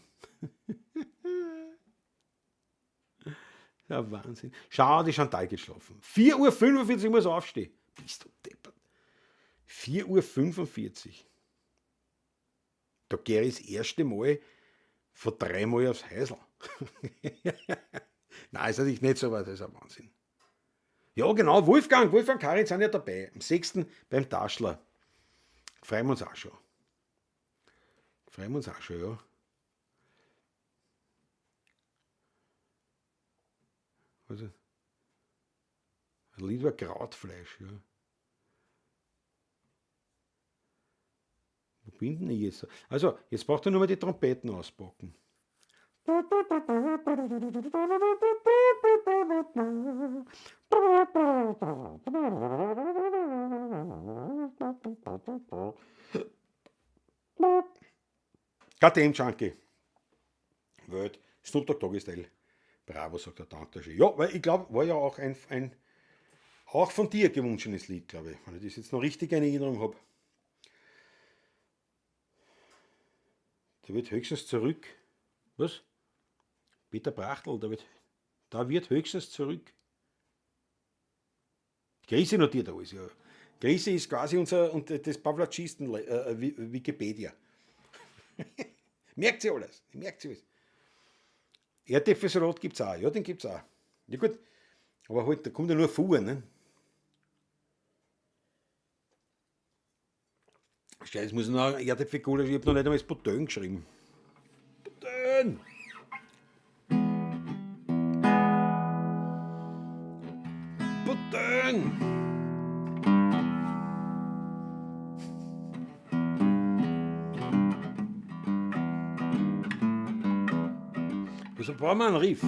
Ja, Wahnsinn. Schau, die Chantal geht schlafen. 4:45 Uhr muss er aufstehen. Bist du deppert. 4:45 Uhr. Da gehe ich das erste Mal von 3 Mal aufs Häusl. Nein, ist natürlich nicht so, aber das ist ein Wahnsinn. Ja, genau, Wolfgang Karitz sind ja dabei. Am 6. beim Taschler. Freuen wir uns auch schon. Ja. Also, ein Lied war Krautfleisch, ja. Wo bin denn ich jetzt? Also, jetzt braucht er nur mal die Trompeten auspacken. KTM Junkie. Welt. Snoop Dogg Doggy-Style. Bravo, sagt der Danke. Ja, weil ich glaube, war ja auch ein auch von dir gewünschenes Lied, glaube ich, wenn ich das jetzt noch richtig in Erinnerung habe. Da wird höchstens zurück. Was? Peter Brachtl, da wird höchstens zurück. Krise notiert alles, ja. Krise ist quasi das Pavlacisten Wikipedia. Merkt sie alles. Erdäpfelsalat gibt es auch, ja, den gibt es auch. Ja gut, aber halt, da kommt ja nur vor, ne? Scheiße, muss ich noch Erdäpfelgulasch, ich habe noch nicht einmal das Bouton geschrieben. Bouton! Wieso brauchen wir einen Riff?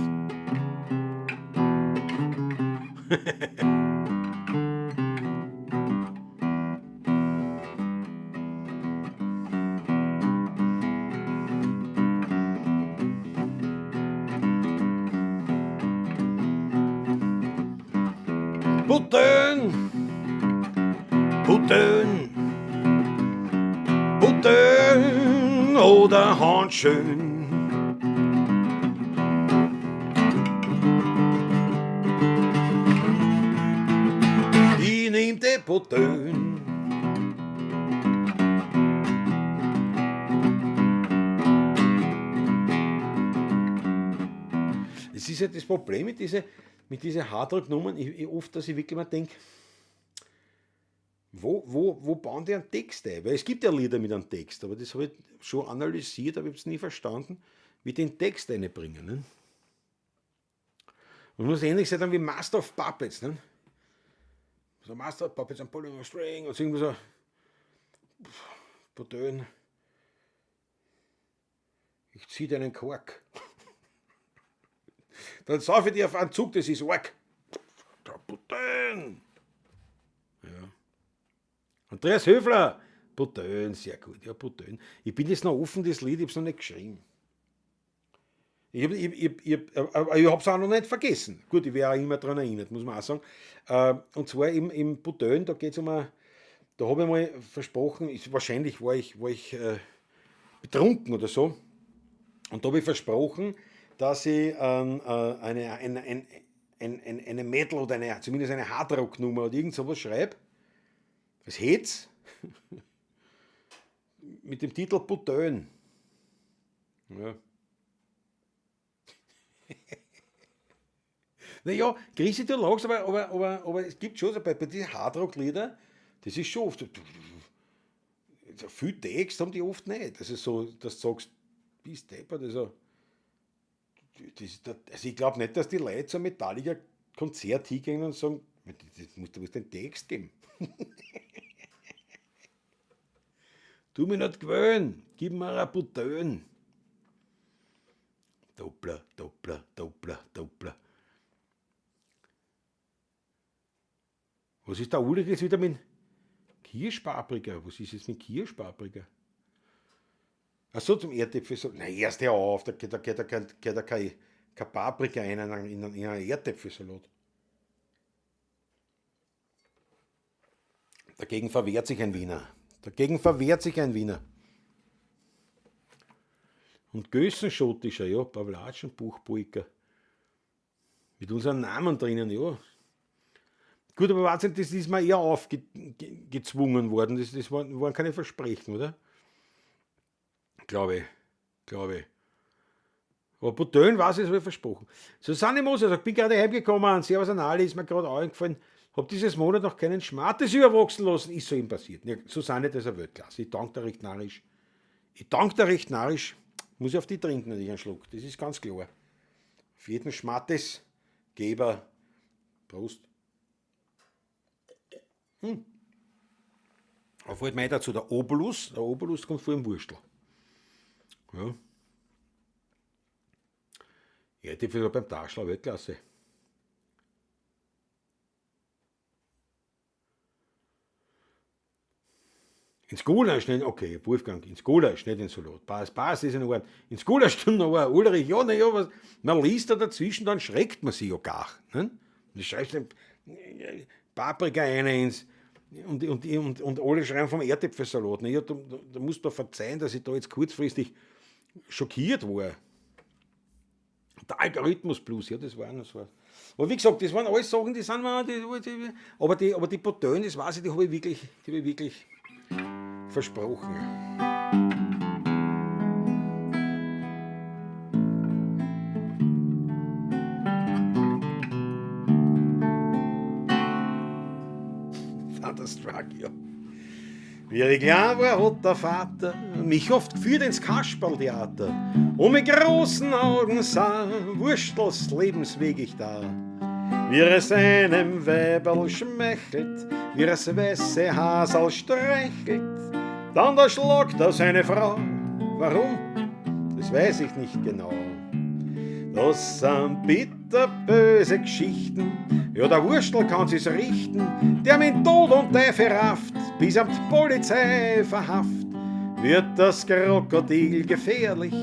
Putten, Putten, Putten oder Handschön. Ich nehm die Putten. Das ist ja das Problem mit diesen Harddrucknummern, oft, dass ich wirklich mal denke, wo bauen die einen Text ein? Weil es gibt ja Lieder mit einem Text, aber das habe ich schon analysiert, aber ich habe es nie verstanden, wie die den Text reinbringen. Ne? Und muss ähnlich sein dann wie Master of Puppets. Ne? So Master of Puppets, I'm pulling a string und so irgendwie so Potönen. Ich ziehe deinen Kork. Dann sauf ich dir auf einen Zug, das ist arg. Potönen. Ja. Andreas Höfler, Potönen, sehr gut, ja, Potönen. Ich bin jetzt noch offen, das Lied, ich habe es noch nicht geschrieben. Ich habe es auch noch nicht vergessen. Gut, ich wäre auch immer daran erinnert, muss man auch sagen. Und zwar im Potönen, da geht es um da habe ich mal versprochen, wahrscheinlich war ich betrunken oder so, und da habe ich versprochen, dass ich eine Metal oder zumindest eine Hardrock-Nummer oder irgend sowas schreibe. Das Hetz mit dem Titel Putönen. Ja. Naja, Grisi, du lachst, aber es gibt schon so bei diesen Hardrock-Liedern, das ist schon oft. So viel Text haben die oft nicht. Das ist so, dass du sagst, bist deppert. Also ich glaube nicht, dass die Leute zu einem Metallica-Konzert hingehen und sagen, du musst den Text geben. Tu mich nicht gewöhnen, gib mir ein Putönen. Doppler, Doppler, Doppler, Doppler. Was ist der Ulrich jetzt wieder mit Kirschpaprika? Was ist jetzt mit Kirschpaprika? Achso, zum Erdäpfel. Nein, erst hör auf, da geht kein Paprika in einen Erdäpfelsalat. Dagegen verwehrt sich ein Wiener. Und Gössenschottischer, ja, Pawlatschen, Buchpulker. Mit unseren Namen drinnen, ja. Gut, aber das ist mir eher aufgezwungen worden. Das waren keine Versprechen, oder? Glaube ich. Aber Putönen weiß ich, das habe ich versprochen. Susanne Moser sagt, bin gerade heimgekommen, an Servus an alle, ist mir gerade eingefallen, habe dieses Monat noch keinen Schmattes überwachsen lassen, ist so ihm passiert. Ja, Susanne, das ist eine Weltklasse. Ich danke dir recht narrisch. Muss ich auf die trinken, natürlich einen Schluck. Das ist ganz klar. Auf jeden Schmattes, Geber, Prost. Auf halt mal dazu der Obolus. Der Obolus kommt vor dem Wurstel. Ja. Ja, die für beim Taschler Weltklasse. Ins Gulasch nicht, okay, Wolfgang, ins Gulasch, nicht ins Salat. Passt, ist in Ordnung. Ins Gulasch stimmt noch ein. Ulrich, ja, naja, was, man liest da dazwischen, dann schreckt man sich ja gar. Ne? Du schreibst Paprika ins und alle schreiben vom Erdäpfelsalat. Ne? Ja, da musst du mir verzeihen, dass ich da jetzt kurzfristig schockiert war. Der Algorithmus Plus, ja, das war noch so. Aber wie gesagt, das waren alles Sachen, die sind mir, aber die Potönen, das weiß ich, die habe ich wirklich versprochen. Thunderstruck, ja. Wie ich klein war, hat der Vater mich oft geführt ins Kasperltheater und mit großen Augen sah, Wurstels Lebensweg ich da. Wie es einem Weiberl schmeichelt, wie es weiße Hasel streichelt, dann da schlagt er seine Frau. Warum? Das weiß ich nicht genau. Das sind bitterböse Geschichten, ja, der Wurstel kann sich's richten, der mit Tod und Teufel rafft, bis am die Polizei verhafft. Wird das Krokodil gefährlich,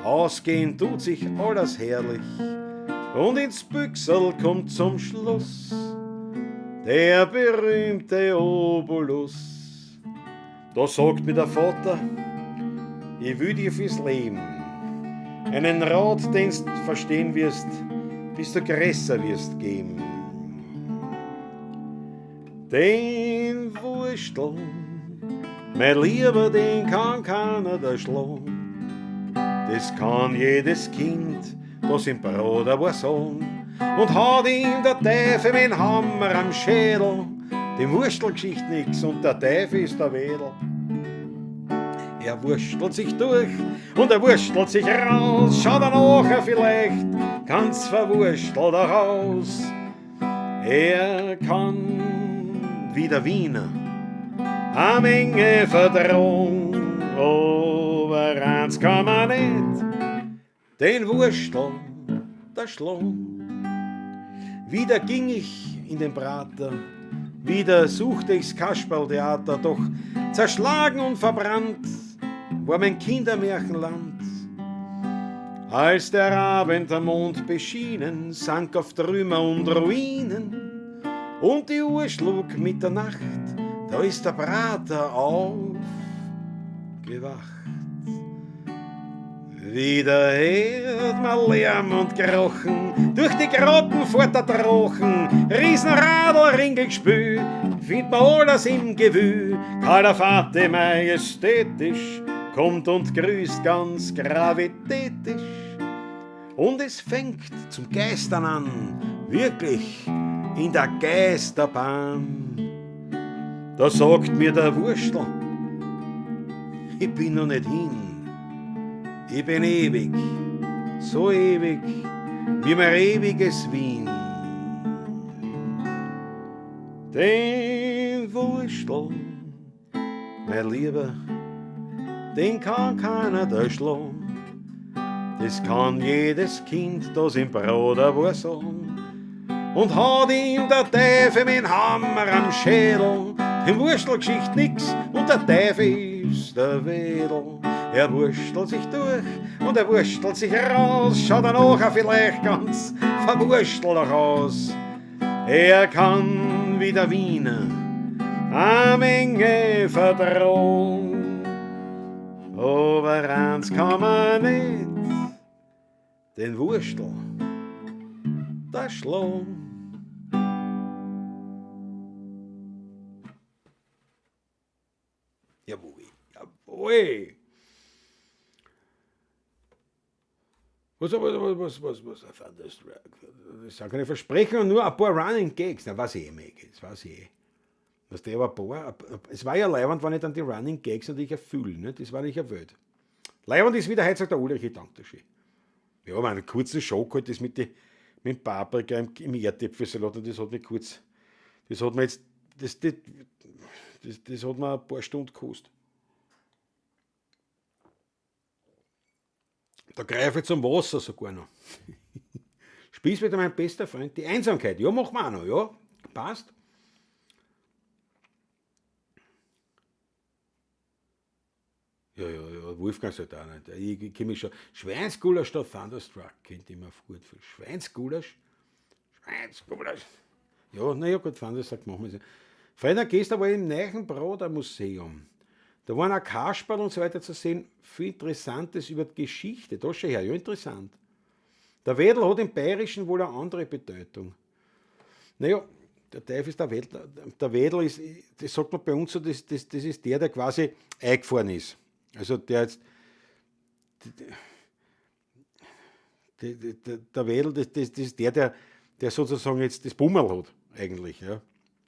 ausgehen tut sich alles herrlich, und ins Büchsel kommt zum Schluss der berühmte Obolus. Da sagt mir der Vater, ich will dir fürs Leben einen Rat, den du verstehen wirst, bis du größer wirst geben. Den Wurstel, mein Lieber, den kann keiner da schlagen. Das kann jedes Kind, das im Bruder war Sohn. Und hat ihm der Teufel mit dem Hammer am Schädel. Dem Wurstelgeschicht nix und der Teufel ist der Wedel. Er wurstelt sich durch und er wurstelt sich raus. Schaut er nachher vielleicht ganz verwurstelt aus. Er kann wie der Wiener eine Menge verdrohen, aber eins kann man nicht, den Wurstel, der Schlong. Wieder ging ich in den Prater, wieder suchte ich's Kasperltheater, doch zerschlagen und verbrannt war mein Kindermärchenland. Als der Abend der Mond beschienen, sank auf Trümmer und Ruinen und die Uhr schlug Mitternacht, da ist der Prater aufgewacht. Wieder hört man Lärm und Krochen, durch die Grotten fährt der Trochen, Riesenradl, Ringelgespül, findet man alles im Gewühl. Karl Vater majestätisch kommt und grüßt ganz gravitätisch. Und es fängt zum Geistern an, wirklich in der Geisterbahn. Da sagt mir der Wurstel, ich bin noch nicht hin. Ich bin ewig, so ewig wie mein ewiges Wien. Den Wurstel, mein Lieber, den kann keiner da schlagen. Das kann jedes Kind, das im Bruder war sagen. Und hat ihm der Teufel mit dem Hammer am Schädel. Im Wurstelgeschicht nix und der Teufel ist der Wedel. Er wurstelt sich durch und er wurstelt sich raus, schaut er nachher vielleicht ganz verwurstelt aus. Er kann wie der Wiener eine Menge verdrohen, aber eins kann man nicht, den Wurstel, das schlagen. Jawohl, jawohl. Was, das sind keine Versprechungen, nur ein paar Running Gags. Na, weiß ich eh, Maggie, das weiß ich eh. Was der aber es war ja leibend, wenn ich dann die Running Gags natürlich erfülle, ne? Das war nicht erwählt. Leibend ist wieder, heute sagt der Ulrich, ich danke dir schön. Ja, aber einen kurzen Show gehabt, das mit dem Paprika im Erdäpfelsalat, das hat mich kurz, das hat mir jetzt, das hat mir ein paar Stunden gekostet. Da greife ich zum Wasser sogar noch. Spieß wieder mein bester Freund. Die Einsamkeit. Ja, machen wir auch noch. Ja, passt. Ja, Wolfgang sagt auch nicht. Ich kenne mich schon. Schweinsgulasch statt Thunderstruck. Kennt ihr mir gut. Schweinsgulasch. Ja, naja, gut, Thunderstruck machen wir es. Freitag gestern war ich im Neichenbroder Museum. Da waren auch Kasperl und so weiter zu sehen, viel Interessantes über die Geschichte. Da schon her, ja interessant. Der Wedel hat im Bayerischen wohl eine andere Bedeutung. Naja, der Teufel ist der Wedel. Der Wedel ist, das sagt man bei uns so, das ist der quasi eingefahren ist. Also der jetzt, der Wedel, das ist der sozusagen jetzt das Bummerl hat, eigentlich. Ja.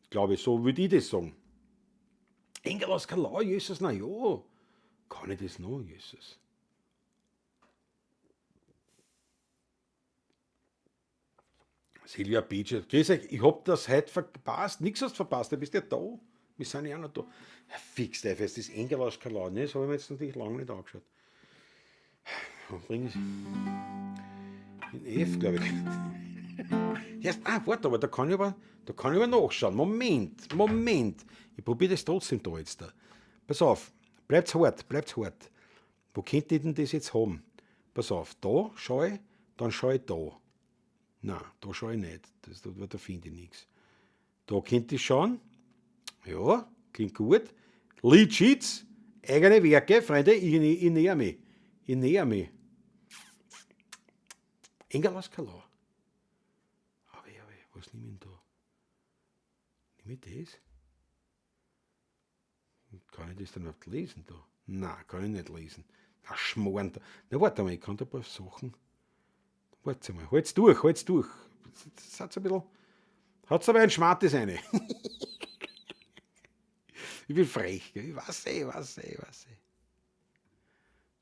Glaube ich, so würde ich das sagen. Engel aus Kalau, Jesus, na ja, kann ich das noch, Jesus? Silvia Beach, grüß euch, ich hab das heute verpasst, nichts hast verpasst, du bist ja da, wir sind ja auch noch da. Ja, fix, der Fest, das Engel aus Kalau, ne? Das habe ich mir jetzt natürlich lange nicht angeschaut. Bring es in F, glaube ich. Ja, warte, aber da kann ich aber nachschauen. Moment. Ich probiere das trotzdem da jetzt. Da. Pass auf, bleibt's hart. Wo könnte ich denn das jetzt haben? Pass auf, da schaue ich, dann schaue ich da. Nein, da schaue ich nicht. Da finde ich nichts. Da könnt ihr schauen. Ja, klingt gut. Leadsheets, eigene Werke, Freunde, ich näher mich. Engel aus Kalau. Aber, was nehme ich denn da? Nehme ich das? Kann ich das dann überhaupt lesen da? Nein, kann ich nicht lesen. Na, Schmarrn da. Na, warte mal, ich kann da ein paar Sachen. Warte mal, halt's durch. Das hat's ein bisschen. Hat's aber ein Schmattes eine. Ich bin frech, gell? Ich weiß.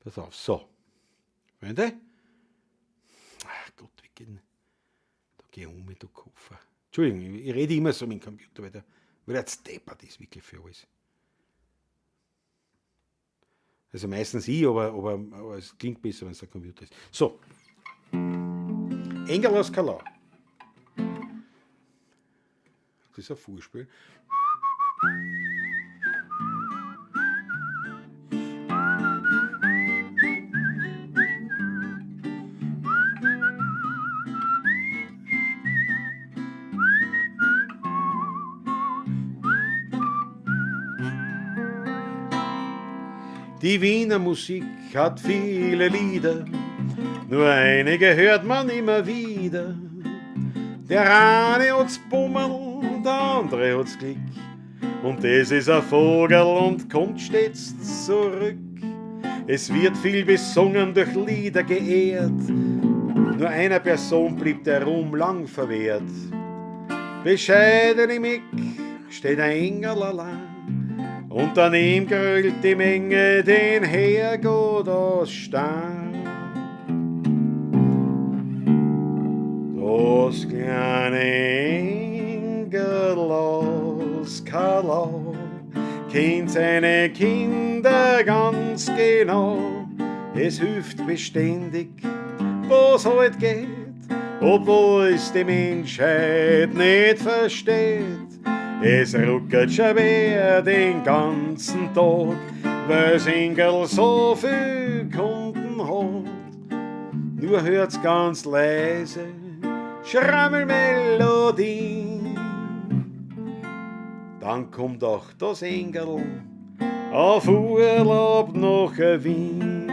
Pass auf, so. Freunde? Ach Gott, wie geht denn? Da geh ich um mit dem Koffer. Entschuldigung, ich rede immer so mit dem Computer, weil der jetzt deppert ist wirklich für alles. Also meistens ich, aber es klingt besser, wenn es der Computer ist. So. Engel aus Kalau. Das ist ein Vorspiel. Die Wiener Musik hat viele Lieder, nur einige hört man immer wieder. Der eine hat's Bummel, der andere hat's Klick. Und das ist ein Vogel und kommt stets zurück. Es wird viel besungen, durch Lieder geehrt. Nur einer Person blieb der Ruhm lang verwehrt. Bescheiden im Eck steht ein Engel allein. Und daneben grölt die Menge den Herrgott aus Stein. Das kleine Engel aus Kalau kennt seine Kinder ganz genau. Es hilft beständig, was halt geht, obwohl es die Menschheit nicht versteht. Es ruckert schon wer den ganzen Tag, weil's Engel so viel Kunden hat. Nur hört's ganz leise, Schrammelmelodie. Dann kommt auch das Engel auf Urlaub nach Wien.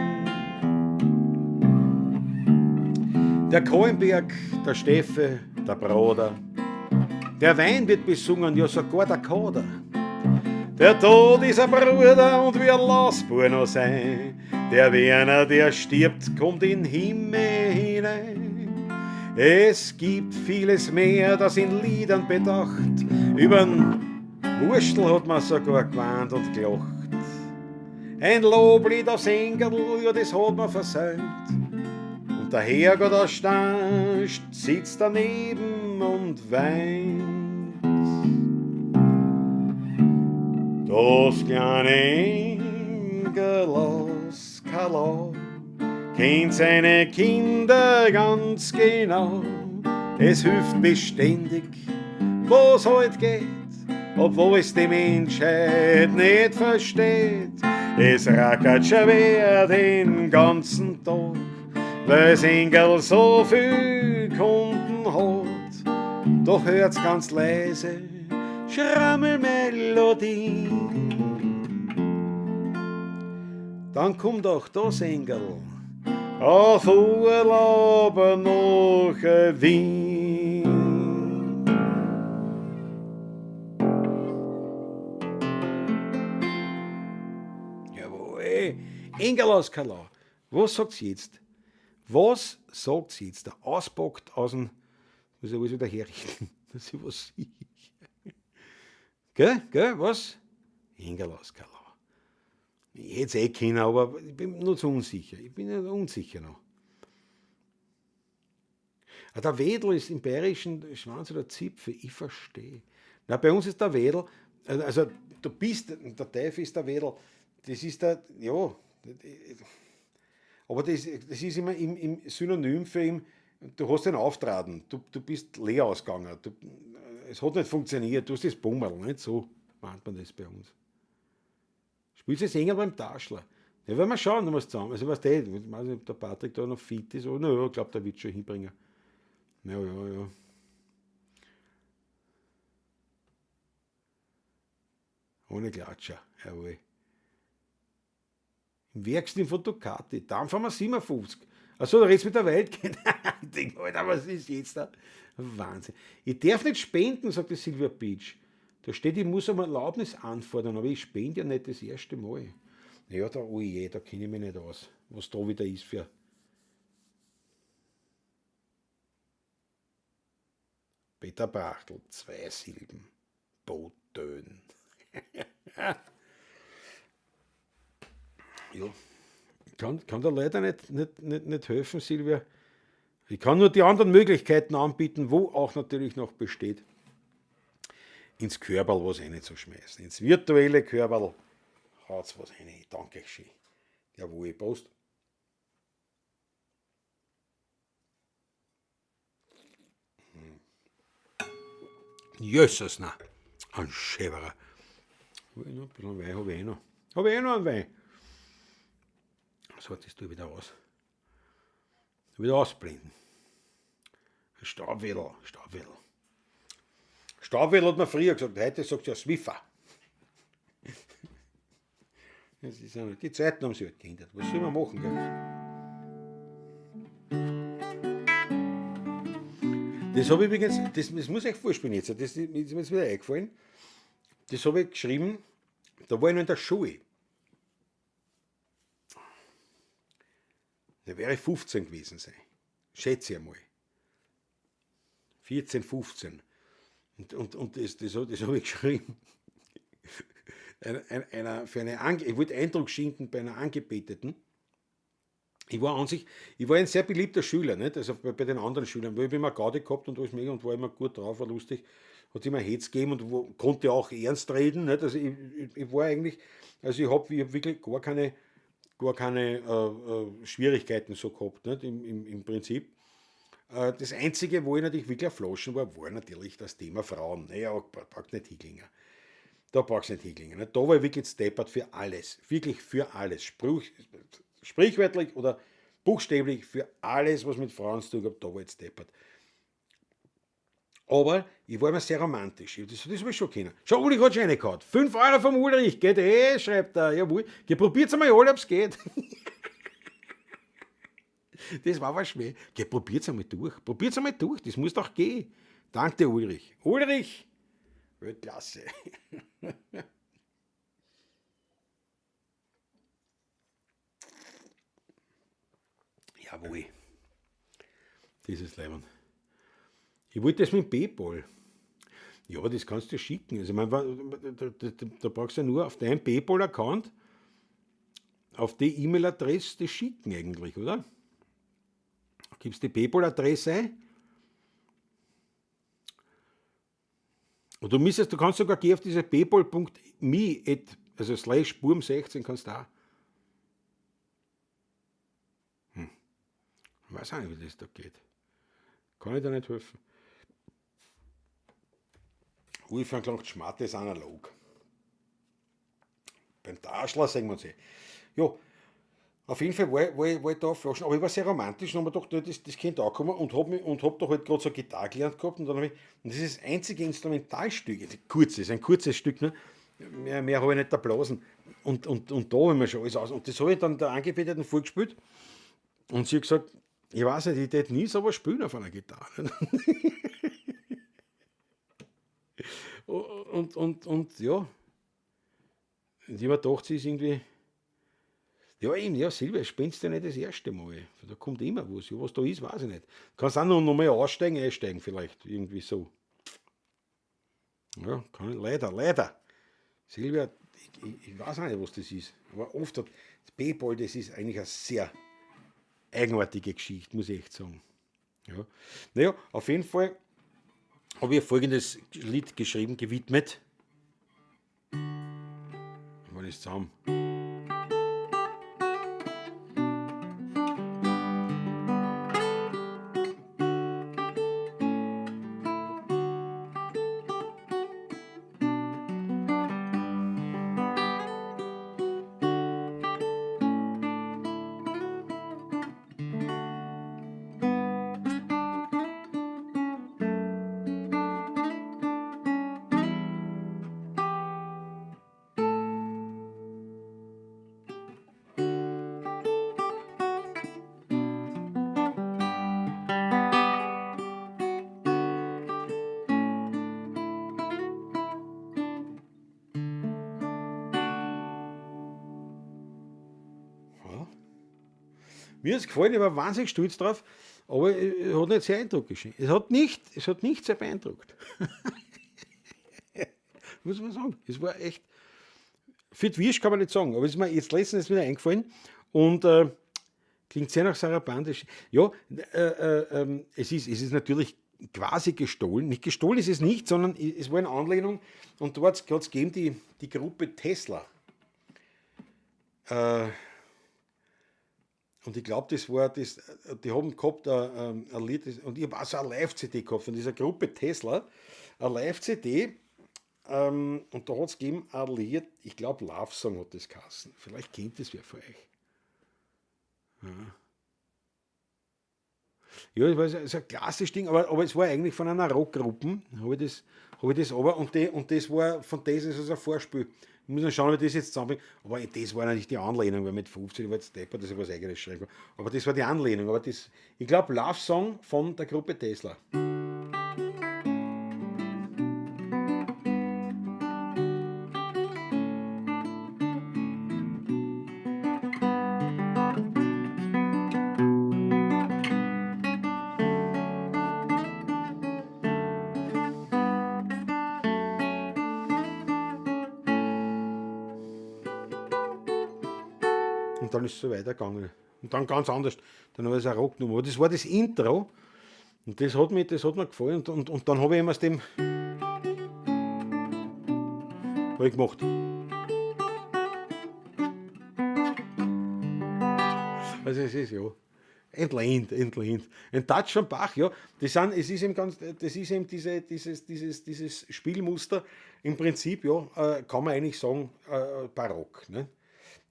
Der Kohlenberg, der Steffe, der Bruder, der Wein wird besungen, ja sogar der Kader. Der Tod ist ein Bruder und wir lassbar noch sein. Der Werner, der stirbt, kommt in den Himmel hinein. Es gibt vieles mehr, das in Liedern bedacht. Übern Wurstel hat man sogar gewarnt und gelacht. Ein Loblied aufs Engel, ja das hat man versäumt. Und der Herrgott aus Stein sitzt daneben und weint. Das kleine Engel aus Kalau kennt seine Kinder ganz genau. Es hilft beständig, was halt geht, obwohl es die Menschheit nicht versteht. Es rackert schon wer den ganzen Tag, weil's Engel so viel Kunden hat. Doch hört's ganz leise, Schrammelmelodie. Dann kommt auch das Engel auf Urlaub nach Wien. Jawohl, Engel aus Kalau. Was sagt sie jetzt? Was sagt sie jetzt? Der auspackt aus dem, muss ich alles wieder herrichten, dass ich was sehe. Gell, was? Engel aus Kalau. Ich hätte es können, aber ich bin nur zu unsicher. Ich bin ja unsicher noch. Der Wedel ist im Bayerischen Schwanz oder Zipfel, ich verstehe. Na, bei uns ist der Wedel, also du bist, der Teufel ist der Wedel, das ist der, ja, aber das ist immer im Synonym für ihn, du hast den Auftraten, du bist leer ausgegangen, es hat nicht funktioniert, du hast das Bummerl, nicht so meint man das bei uns. Spielst du das Engel beim Taschler? Ja, werden wir schauen, du musst zusammen. Also, weißt du, ich weiß nicht, ob der Patrick da noch fit ist, aber naja, ich glaube, der wird schon hinbringen. Ja. Ohne Klatscher, jawohl. Im Werkstin von Ducati, Dampf haben wir 57. Achso, da redest du mit der Waldkind. Ich denke, Alter, was ist jetzt da? Wahnsinn. Ich darf nicht spenden, sagt die Silvia Beach. Da steht, ich muss um Erlaubnis anfordern, aber ich spende ja nicht das erste Mal. Ja, da, oh je, da kenne ich mich nicht aus, was da wieder ist für. Peter Brachtl, 2 Silben. Boden. Ja, kann da leider nicht helfen, Silvia. Ich kann nur die anderen Möglichkeiten anbieten, wo auch natürlich noch besteht. Ins Körperl was reinzuschmeißen. Ins virtuelle Körperl haut's was rein. Danke schön. Jawohl, Post. Jesus, na. Ein Schäberer. Ein bisschen Wein habe ich noch. Habe ich noch einen Wein. So, das tue ich wieder aus. Wieder ausblenden. Staubwedel. Staubwedel hat man früher gesagt, heute sagt ja Swiffer. Das ist ja nicht. Die Zeiten haben sich halt geändert. Was soll man machen, gell? Das habe ich übrigens, das muss ich vorspielen jetzt, das ist mir jetzt wieder eingefallen. Das habe ich geschrieben, da war ich noch in der Schule. Da wäre ich 15 gewesen sein. Schätze ich einmal. 14, 15. Und das habe ich geschrieben. Ich wollte Eindruck schinden bei einer Angebeteten. Ich war ein sehr beliebter Schüler, nicht? Also bei den anderen Schülern, weil ich immer Gaudi gehabt und alles mega und war immer gut drauf, war lustig, hat immer Hetz gegeben und konnte auch ernst reden, nicht? Also ich war eigentlich, also ich hab wirklich gar keine Schwierigkeiten so gehabt, nicht? Im Prinzip. Das Einzige, wo ich natürlich wirklich erfloschen war natürlich das Thema Frauen. Naja, braucht nicht Higlinger. Da brauchst du nicht hinklingen. Da war ich wirklich steppert für alles. Wirklich für alles. Sprichwörtlich oder buchstäblich für alles, was mit Frauen zu tun hat, da war ich steppert. Aber ich war immer sehr romantisch. Das habe ich schon kennen. Schau, Ulrich hat schon eine gehabt. 5 Euro vom Ulrich, geht schreibt er. Jawohl. Probiert's einmal alle, ob's geht. Das war was schwer. Probiert's einmal durch. Das muss doch gehen. Danke, Ulrich. Ulrich! Weltklasse. Jawohl. Dieses Leibern. Ich wollte das mit PayPal. Ja, das kannst du schicken. Also, da brauchst du ja nur auf deinen PayPal-Account, auf die E-Mail-Adresse das schicken eigentlich, oder? Gibst die PayPal-Adresse ein. Und du kannst sogar gehen auf diese paypal.me, also /Burm16 kannst du auch. Ich weiß auch nicht, wie das da geht. Kann ich da nicht helfen. Ulfern gelangt, Schmarte ist analog. Beim Taschler sagen wir uns eh. Ja, auf jeden Fall war ich da flaschen, aber ich war sehr romantisch und habe mir gedacht, das könnte auch kommen und hab da halt gerade so Gitarre gelernt gehabt und und das ist das einzige Instrumentalstück, ein kurzes Stück, ne? Mehr habe ich nicht da blasen. Und da haben wir schon alles aus. Und das habe ich dann der Angebeteten vorgespielt und sie hat gesagt, ich weiß nicht, ich hätte nie so was spielen auf einer Gitarre. und ja, und ich habe gedacht, sie ist irgendwie. Ja, eben, ja, Silvia, spinnst du ja nicht das erste Mal. Da kommt immer was. Ja, was da ist, weiß ich nicht. Du kannst auch noch mal einsteigen vielleicht. Irgendwie so. Ja, kann ich, leider. Silvia, ich weiß auch nicht, was das ist. Aber oft das PayPal, das ist eigentlich eine sehr eigenartige Geschichte, muss ich echt sagen. Ja. Naja, auf jeden Fall habe ich folgendes Lied geschrieben, gewidmet. Wann ist es zusammen? Mir hat es gefallen, ich war wahnsinnig stolz drauf, aber es hat nicht sehr Eindruck geschehen. Es hat nicht sehr beeindruckt. Muss man sagen. Es war echt, für die Wirsch kann man nicht sagen, aber es ist mir jetzt letztens wieder eingefallen und klingt sehr nach Sarabande. Ja, es ist natürlich quasi gestohlen. Nicht gestohlen ist es nicht, sondern es war eine Anlehnung und dort hat es gegeben die Gruppe Tesla. Und ich glaube, das war das, die haben gehabt ein Lied, und ich habe auch so eine Live-CD gehabt von dieser Gruppe Tesla, eine Live-CD, und da hat es gegeben ein Lied, ich glaube Love Song hat das geheißen. Vielleicht kennt das wer von euch. Ja, das war so ein klassisches Ding, aber es war eigentlich von einer Rockgruppe, habe ich das aber, und das war von das ist also ein Vorspiel. Ich muss noch schauen, wie das jetzt zusammenbringt. Aber das war natürlich die Anlehnung, weil mit 15 war jetzt Depper, das ist was eigenes schreiben. Aber das war die Anlehnung. Aber das, ich glaube, Love Song von der Gruppe Tesla. Und dann ist es so weitergegangen. Und dann ganz anders. Dann habe ich eine Rocknummer. Aber das war das Intro. Und das hat mir gefallen. Und dann habe ich ihm aus dem hab ich gemacht. Also es ist ja entlehnt. Ein Touch von Bach, ja. Das ist eben dieses Spielmuster. Im Prinzip, ja, kann man eigentlich sagen, barock. Ne?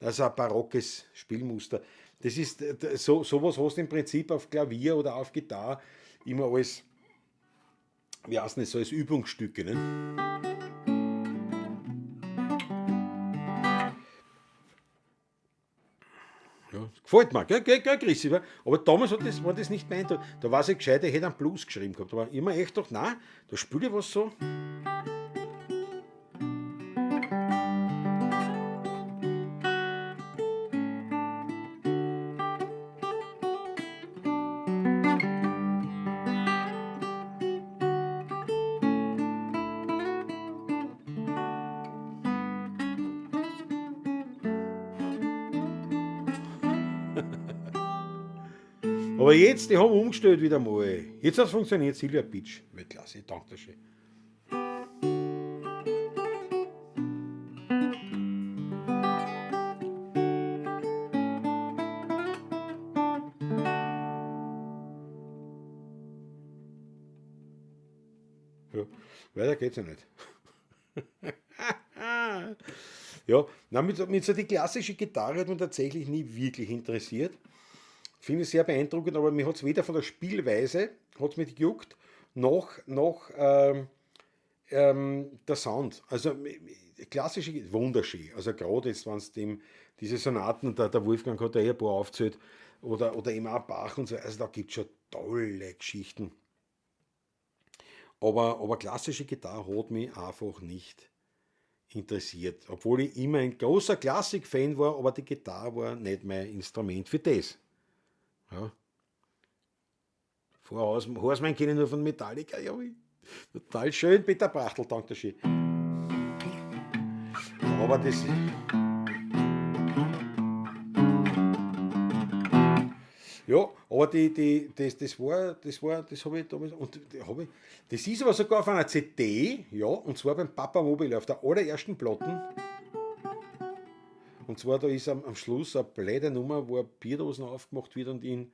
Also ein barockes Spielmuster. Das ist sowas hast du im Prinzip auf Klavier oder auf Gitarre immer als, wie heißt nicht, so als Übungsstücke. Ne? Ja, gefällt mir, gell, Chrissy. Aber damals war das nicht beeindruckend. Da war es gescheit, ich hätte einen Blues geschrieben gehabt. Da war immer echt doch, nein, da spiele ich was so. Aber jetzt, die haben umgestellt wieder mal. Jetzt hat es funktioniert, Silvia Pitsch. Weltklasse, danke dir schön. Ja, weiter geht's ja nicht. Ja, nein, mit so die klassische Gitarre hat mich tatsächlich nie wirklich interessiert. Finde ich sehr beeindruckend, aber mir hat es weder von der Spielweise hat's mich gejuckt, noch der Sound. Also klassische, wunderschön. Also gerade jetzt, wenn es diese Sonaten, der Wolfgang hat da ein paar aufgezählt, oder eben auch Bach und so, also da gibt es schon tolle Geschichten. Aber klassische Gitarre hat mich einfach nicht interessiert. Obwohl ich immer ein großer Klassik-Fan war, aber die Gitarre war nicht mein Instrument für das. Ja. Voraus, Horseman kenne ich nur von Metallica, ja, total schön, Peter Brachtel, danke schön. Aber das. Ja, aber das habe ich damals, und das ist aber sogar auf einer CD, ja, und zwar beim Papa Mobile, auf der allerersten Platten. Und zwar, da ist am Schluss eine blöde Nummer, wo Bierdosen aufgemacht wird und in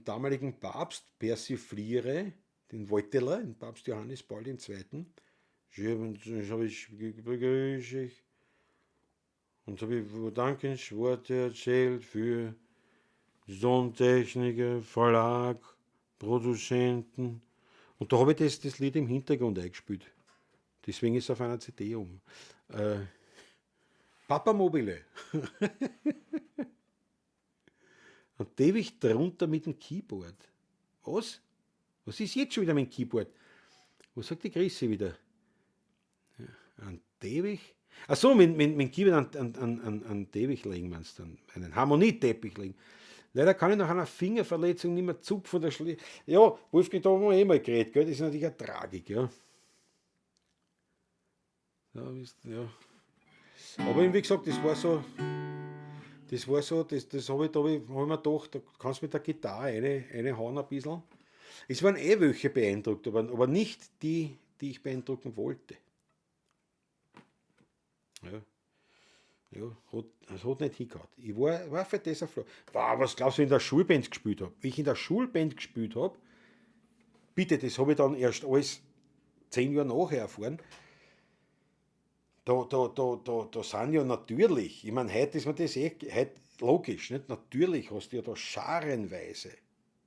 damaligen Papst persifliere, den Wojtyla, den Papst Johannes Paul II. Begrüße ich. Und habe ich Dankensworte erzählt für Tontechniker, Verlag, Produzenten. Und da habe ich das Lied im Hintergrund eingespielt. Deswegen ist es auf einer CD um. Papa Mobile. Und ewig drunter mit dem Keyboard. Was? Was ist jetzt schon wieder mit dem Keyboard? Was sagt die Chrissy wieder? Ja, an ewig? Achso, mit dem Keyboard an Teppich legen, meinst du? Einen Harmonieteppich legen. Leider kann ich nach einer Fingerverletzung nicht mehr zupfen oder Ja, Wolfgang, da haben wir mal geredet, gell? Das ist natürlich eine Tragik, ja. Ja. Aber wie gesagt, das habe hab ich mir gedacht, da kannst du mit der Gitarre reinhauen ein bisschen. Es waren welche beeindruckt, aber nicht die, die ich beeindrucken wollte. Ja. Ja, es hat nicht hingehauen. Ich war für das ein Floh. Wow, was glaubst du, wenn ich in der Schulband gespielt habe? Wie ich in der Schulband gespielt habe, bitte, das habe ich dann erst alles 10 Jahre nachher erfahren. Da sind ja natürlich, ich meine, heute ist mir das heute logisch, nicht? Natürlich hast du ja da scharenweise,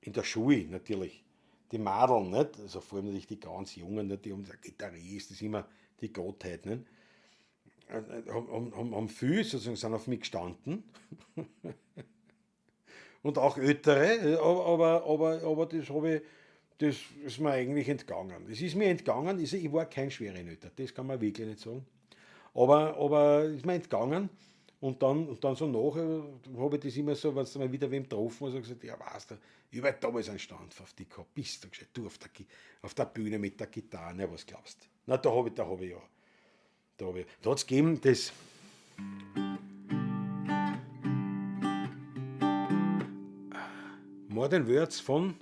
in der Schule natürlich, die Madeln, nicht? Also vor allem natürlich die ganz Jungen, nicht? Die haben der Gitarrist, das ist immer die Gottheit, nicht? Haben viel sozusagen sind auf mich gestanden und auch ältere, aber das ist mir eigentlich entgangen. Es ist mir entgangen, ich war kein Schwerenöter, das kann man wirklich nicht sagen. Aber ist mir entgangen und dann so nachher habe ich das immer so, wenn du mal wieder wem getroffen hast, gesagt, ja weißt du, ich habe damals einen Stand auf dich gehabt, bist du gesagt, du auf der Bühne mit der Gitarre, na was glaubst du? Na da habe ich ja. Da hat es gegeben, das Modern Words von,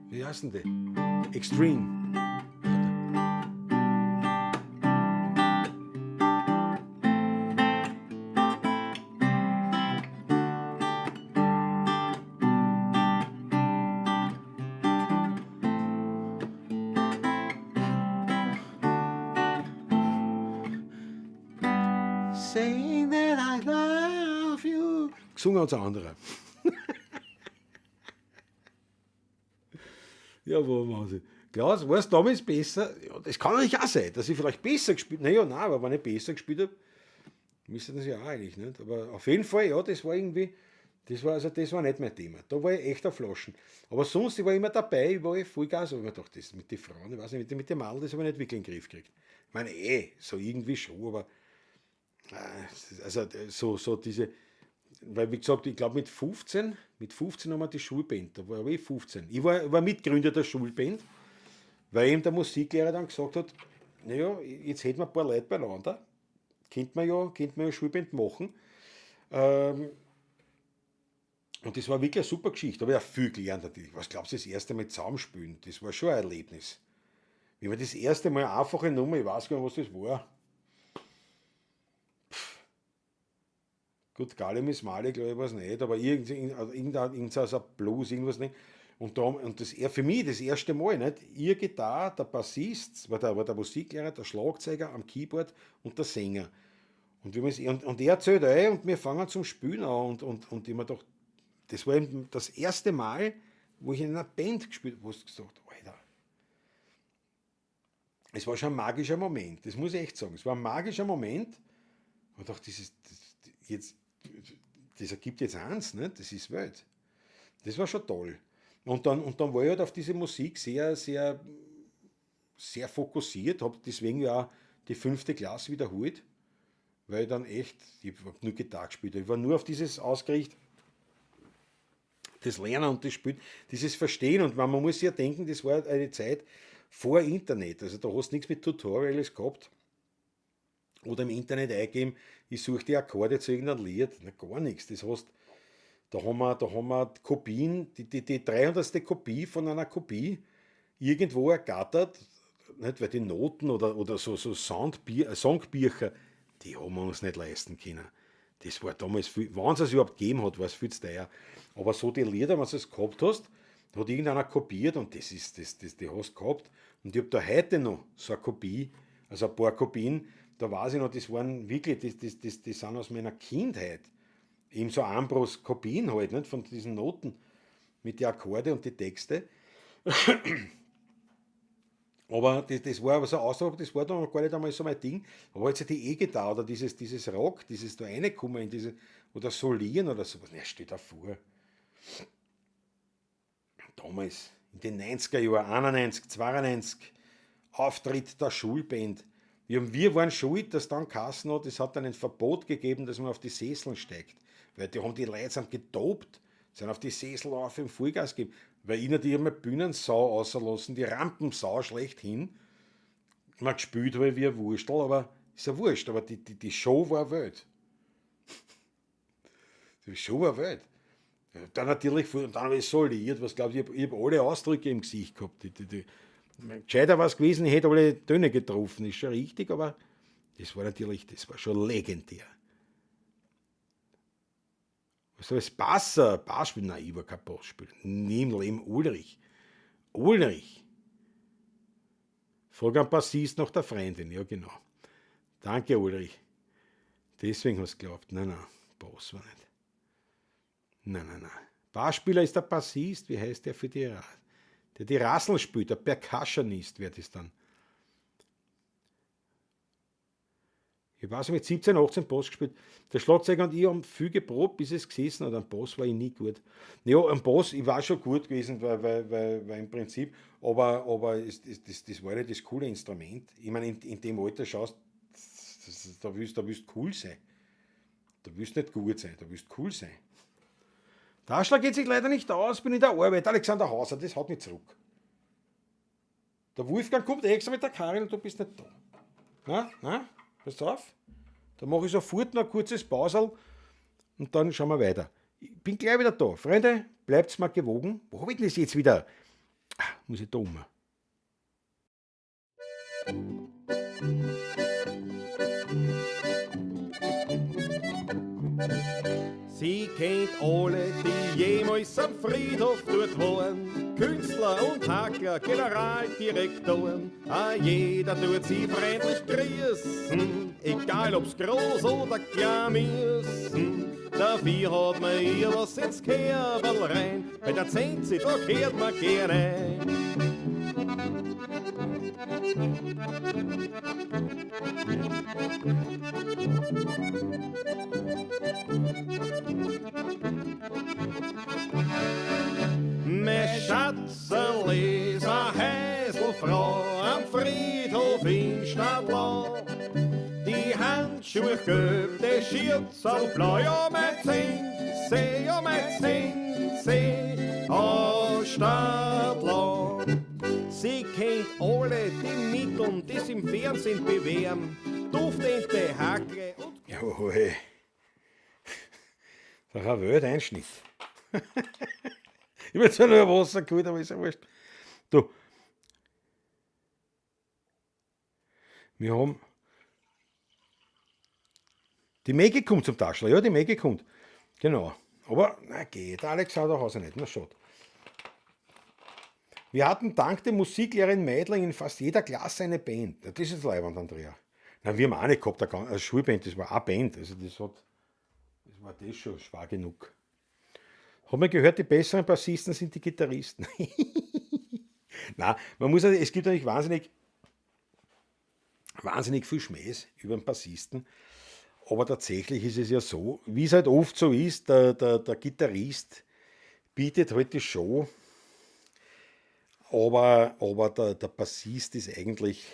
wie heißen die? Extreme. Saying that I love you. Gesungen hat es ein anderer. Ja, wo machen sie? Klaus, war es damals besser? Ja, das kann natürlich auch sein, dass ich vielleicht besser gespielt habe. Naja, nein, aber wenn ich besser gespielt habe, müsste das ja auch eigentlich nicht. Aber auf jeden Fall, ja, das war irgendwie, das war nicht mein Thema. Da war ich echt auf Flaschen. Aber sonst, ich war immer dabei, ich war Vollgas. Aber ich dachte, das mit den Frauen, ich weiß nicht, mit den Mädels, das habe ich nicht wirklich in den Griff gekriegt. Ich meine, so irgendwie schon, aber also so diese, weil wie gesagt, ich glaube mit 15 haben wir die Schulband, da war ich 15. Ich war Mitgründer der Schulband, weil eben der Musiklehrer dann gesagt hat, naja, jetzt hätten wir ein paar Leute beieinander, könnte man ja Schulband machen. Und das war wirklich eine super Geschichte, aber ja viel gelernt natürlich. Was glaubst du, das erste Mal zusammenspielen, das war schon ein Erlebnis. Wie man das erste Mal einfache Nummer, ich weiß gar nicht, was das war. Gut, Gallium ist Mali, glaube ich, weiß nicht, aber irgendein so Blues, irgendwas nicht. Und das für mich das erste Mal, nicht? Ihr Gitarre, der Bassist, war der Musiklehrer, der Schlagzeuger am Keyboard und der Sänger. Und er erzählt und wir fangen zum Spielen an und ich mir gedacht, das war eben das erste Mal, wo ich in einer Band gespielt habe, wo ich gesagt habe, Alter, es war schon ein magischer Moment, das muss ich echt sagen. Es war ein magischer Moment. Und ich dachte, das ergibt jetzt eins, ne? Das ist Welt. Das war schon toll. Und dann war ich halt auf diese Musik sehr, sehr, sehr fokussiert, habe deswegen ja die 5. Klasse wiederholt, weil ich dann echt, ich habe nur Gitarre gespielt, ich war nur auf dieses ausgerichtet, das Lernen und das Spielen, dieses Verstehen. Und man muss ja denken, das war eine Zeit vor Internet, also da hast du nichts mit Tutorials gehabt. Oder im Internet eingeben, ich suche die Akkorde zu irgendeinem Lied. Na, gar nichts. Da haben wir Kopien, die 300. Kopie von einer Kopie irgendwo ergattert, nicht, weil die Noten oder so Songbücher, die haben wir uns nicht leisten können. Das war damals viel, wenn es überhaupt gegeben hat, war es viel zu teuer. Aber so die Lieder, wenn du es gehabt hast, hat irgendeiner kopiert und die hast du gehabt. Und ich habe da heute noch so eine Kopie, also ein paar Kopien, da weiß ich noch, das waren wirklich, die sind aus meiner Kindheit. Eben so Ambros-Kopien halt, nicht, von diesen Noten mit den Akkorde und die Texte. Aber das war aber so Ausdruck, das war dann gar nicht einmal so mein Ding. Aber jetzt die E-Gitarre oder dieses Rock, dieses da reinkommen in diese, oder Solieren oder sowas, ja, stell dir vor. Damals, in den 90er Jahren, 91, 92, Auftritt der Schulband. Ja, wir waren schuld, dass dann Kassen hat, es hat dann ein Verbot gegeben, dass man auf die Sesseln steigt. Weil die haben die Leute sind getobt, sind auf die Sessel auf im Vollgas gegeben. Weil ihnen die immer Bühnensau auslassen, die Rampensau schlechthin. Man gespielt habe wie ein Wurstel, aber ist ja wurscht, aber die Show war wild. Die Show war wild. Dann natürlich, und dann habe ich soliert, was glaubst du, ich hab alle Ausdrücke im Gesicht gehabt. Gescheiter war es gewesen, ich hätte alle Töne getroffen, ist schon richtig, aber das war schon legendär. Was soll das? Bassspiel? Nein, ich war kein Bassspieler. Nie im Leben Ulrich. Frag einen Bassist nach der Freundin, ja genau. Danke, Ulrich. Deswegen hast du geglaubt. Nein, Bass war nicht. Nein. Bassspieler ist der Bassist, wie heißt der für der die Rassel spielt, der Percussionist wird es dann. Ich weiß, mit 17, 18 Bass gespielt. Der Schlagzeuger und ich haben viel geprobt, bis es gesessen hat. Am Bass war ich nie gut. Ja, am Bass, ich war schon gut gewesen, weil im Prinzip, aber das war ja das coole Instrument. Ich meine, in dem Alter schaust, da willst du cool sein. Da willst du nicht gut sein, da willst du cool sein. Der Ausschlag geht sich leider nicht aus, bin in der Arbeit. Alexander Hauser, das haut mich zurück. Der Wolfgang kommt extra mit der Karin und du bist nicht da. Na, pass auf. Da mache ich sofort noch ein kurzes Pausel und dann schauen wir weiter. Ich bin gleich wieder da. Freunde, bleibt's mal gewogen. Wo habe ich denn das jetzt wieder? Muss ich da um. Sie kennt alle, die jemals am Friedhof dort waren. Künstler und Hacker, Generaldirektoren. Jeder tut sie freundlich grüßen, egal ob's groß oder klein ist. Dafür hat man ihr was ins Kerbel rein. Bei der Zensi, da kehrt man gerne. Mein Schatzel ist a Häselfrau am Friedhof in Stadtlau. Die Handschuhe gelb, der Schürzel blau, ja mein Zinse, a Stadtlau. Sie kennt alle die Mittel, die sie im Fernsehen bewähren. Duftende Hacke und... Jawohl. Das war ein Welteinschnitt. Ich habe zwar nur ein Wasser geholt, aber ist ja wurscht. Du, wir haben... Die Mäge kommt zum Taschler, ja, die Mäge kommt. Genau. Aber, na geht, der Alexander Hauser nicht, na schaut. Wir hatten dank der Musiklehrerin Meidling in fast jeder Klasse eine Band. Das ist Leibwand, Andrea. Na, wir haben auch nicht gehabt, eine Schulband, das war eine Band. Also das war das schon schwer genug. Haben wir gehört, die besseren Bassisten sind die Gitarristen. Nein, es gibt natürlich wahnsinnig viel Schmähs über den Bassisten. Aber tatsächlich ist es ja so, wie es halt oft so ist, der Gitarrist bietet halt die Show, aber der Bassist ist eigentlich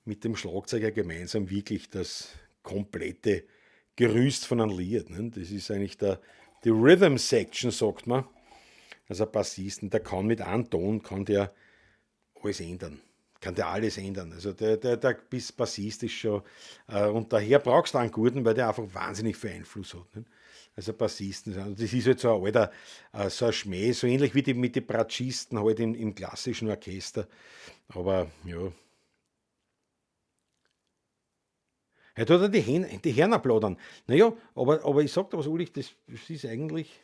mit dem Schlagzeuger gemeinsam wirklich das komplette Gerüst von einem Lied. Ne? Das ist eigentlich die Rhythm Section, sagt man. Also ein Bassisten, der kann mit einem Ton kann der alles ändern. Kann der alles ändern. Also der Bassist ist schon, und daher brauchst du einen guten, weil der einfach wahnsinnig viel Einfluss hat. Ne? Also Bassisten, das ist halt so ein alter, so ein Schmäh, so ähnlich wie mit den Bratschisten halt im klassischen Orchester. Aber ja. Heute hat er die Hörner plaudern. Naja, aber ich sag dir was, Ulrich, das ist eigentlich,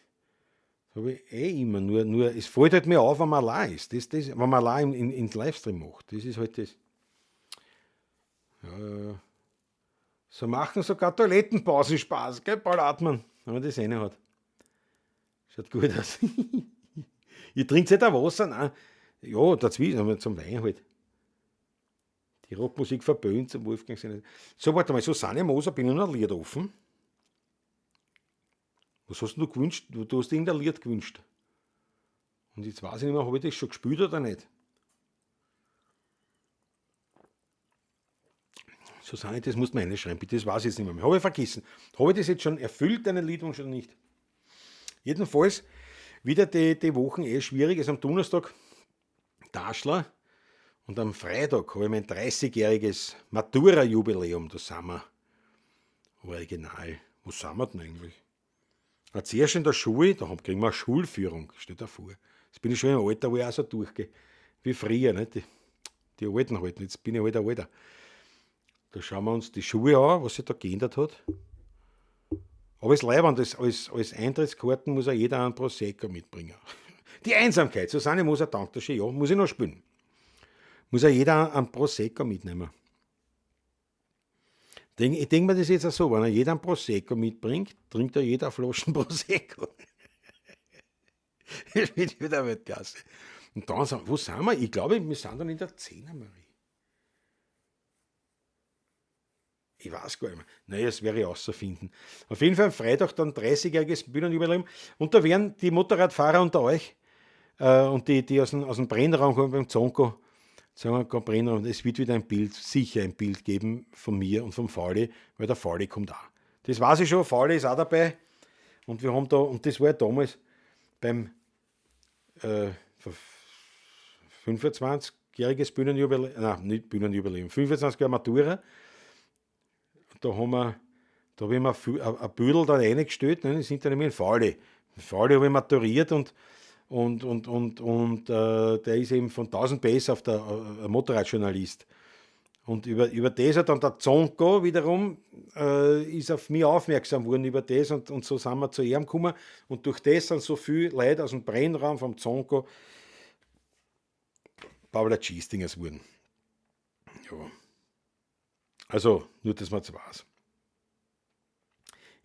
das habe ich immer, nur es fällt halt mir auf, wenn man allein ist. Wenn man allein in Livestream macht. Das ist halt das. Ja. So machen sogar Toilettenpausen Spaß, gell, Paul Artmann, wenn man das eine hat. Schaut gut aus. Ich trinke nicht ein Wasser, nein. Ja, dazwischen, aber zum Wein halt. Die Rockmusik verböhnt zum Wolfgang. So, warte mal, Susanne Moser, bin ich noch ein Lied offen? Was hast du gewünscht? Du hast irgendein Lied gewünscht. Und jetzt weiß ich nicht mehr, habe ich das schon gespielt oder nicht? Susanne, das musst du mir reinschreiben, bitte, das weiß ich jetzt nicht mehr. Habe ich vergessen. Habe ich das jetzt schon erfüllt, deinen Liedwunsch oder nicht? Jedenfalls wieder die Wochen schwierig. Also am Donnerstag Taschler und am Freitag habe ich mein 30-jähriges Matura-Jubiläum. Da sind wir original. Wo sind wir denn eigentlich? Zuerst in der Schule, da kriegen wir eine Schulführung, steht da vor. Jetzt bin ich schon im Alter, wo ich auch so durchgehe. Wie früher, ne? Die Alten halt. Jetzt bin ich halt ein Alter. Da schauen wir uns die Schuhe an, was sich da geändert hat. Aber es leibend, als Eintrittskarten muss auch jeder einen Prosecco mitbringen. Die Einsamkeit, Susanne muss ein Dankeschön, ja, muss ich noch spielen. Muss auch jeder einen Prosecco mitnehmen. Ich denke mir das jetzt auch so, wenn jeder einen Prosecco mitbringt, trinkt ja jeder Flaschen Prosecco. Das wird wieder Weltklasse. Und dann, wo sind wir? Ich glaube, wir sind dann in der 10er, Marie. Ich weiß gar nicht mehr. Naja, das werde ich rausfinden. Auf jeden Fall am Freitag dann 30-jähriges Bühnenjubiläum. Und da werden die Motorradfahrer unter euch und die aus dem Brennraum kommen beim Zonko, sagen wir, Brennraum, es wird wieder sicher ein Bild geben von mir und vom Fauli, weil der Fauli kommt auch. Das weiß ich schon, Fauli ist auch dabei. Und wir haben da, und das war ja damals beim 25-jähriges Bühnenjubiläum, nein, nicht Bühnenjubiläum, 25 Jahre Matura. Da habe ich mir ein Büdel dann reingestellt, ne? Die sind dann immer in Fauli. In Fauli habe ich maturiert und der ist eben von 1000 PS auf der Motorradjournalist. Und über das hat dann der Zonko wiederum ist auf mich aufmerksam worden über das und so sind wir zu ihm gekommen. Und durch das sind so viele Leute aus dem Brennraum vom Zonko Paula Giestingers wurden. Ja. Also, nur, dass man es weiß.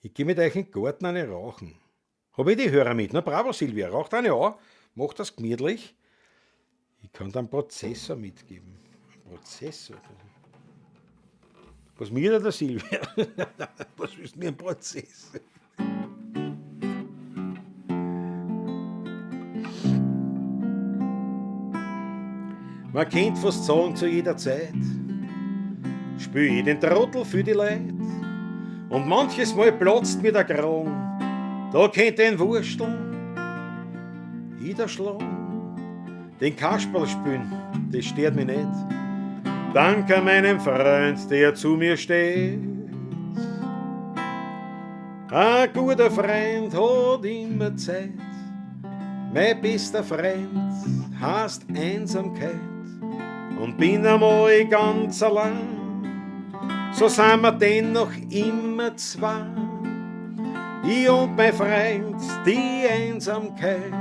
Ich gehe mit euch in den Garten eine rauchen. Habe ich die Hörer mit? Na bravo, Silvia, raucht eine an, macht das gemütlich. Ich kann da einen Prozessor mitgeben. Ein Prozessor? Was mir der Silvia? Was ist denn ein Prozessor? Man kennt fast sagen zu jeder Zeit, spür ich den Trottel für die Leid. Und manches Mal platzt mir der Kragen, da könnt ihr ihn wursteln, ich da schlagen. Den Kasperl spielen, das stört mich nicht. Danke meinem Freund, der zu mir steht. Ein guter Freund hat immer Zeit, mein bester Freund heißt Einsamkeit. Und bin einmal ganz allein, so sind wir dennoch immer zwei. Ich und mein Freund, die Einsamkeit,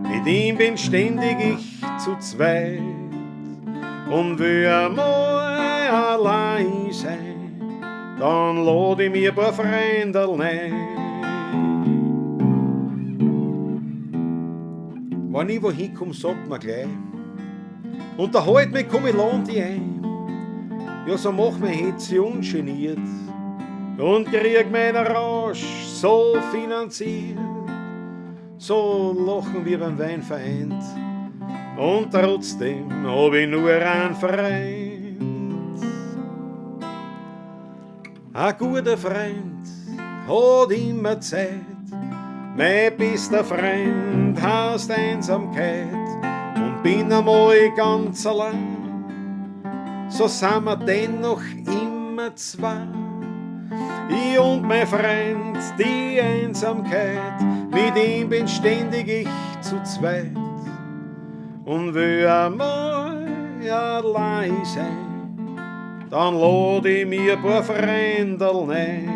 mit ihm bin ständig ich zu zweit. Und will einmal allein sein, dann lad ich mir ein paar Freunde ein. Wenn ich wohin komm, sagt mir gleich, unterhalt mich, komm, ich lade dich ein. Ja, so mach mich Hetze ungeniert und krieg meinen Rausch so finanziert. So lachen wir beim Wein vereint und trotzdem hab ich nur einen Freund. Ein guter Freund hat immer Zeit, mein bester Freund heißt Einsamkeit. Und bin einmal ganz allein, so sind wir dennoch immer zwei. Ich und mein Freund, die Einsamkeit, mit ihm bin ständig ich zu zweit. Und will einmal allein sein, dann lad ich mir ein paar Freunde ein.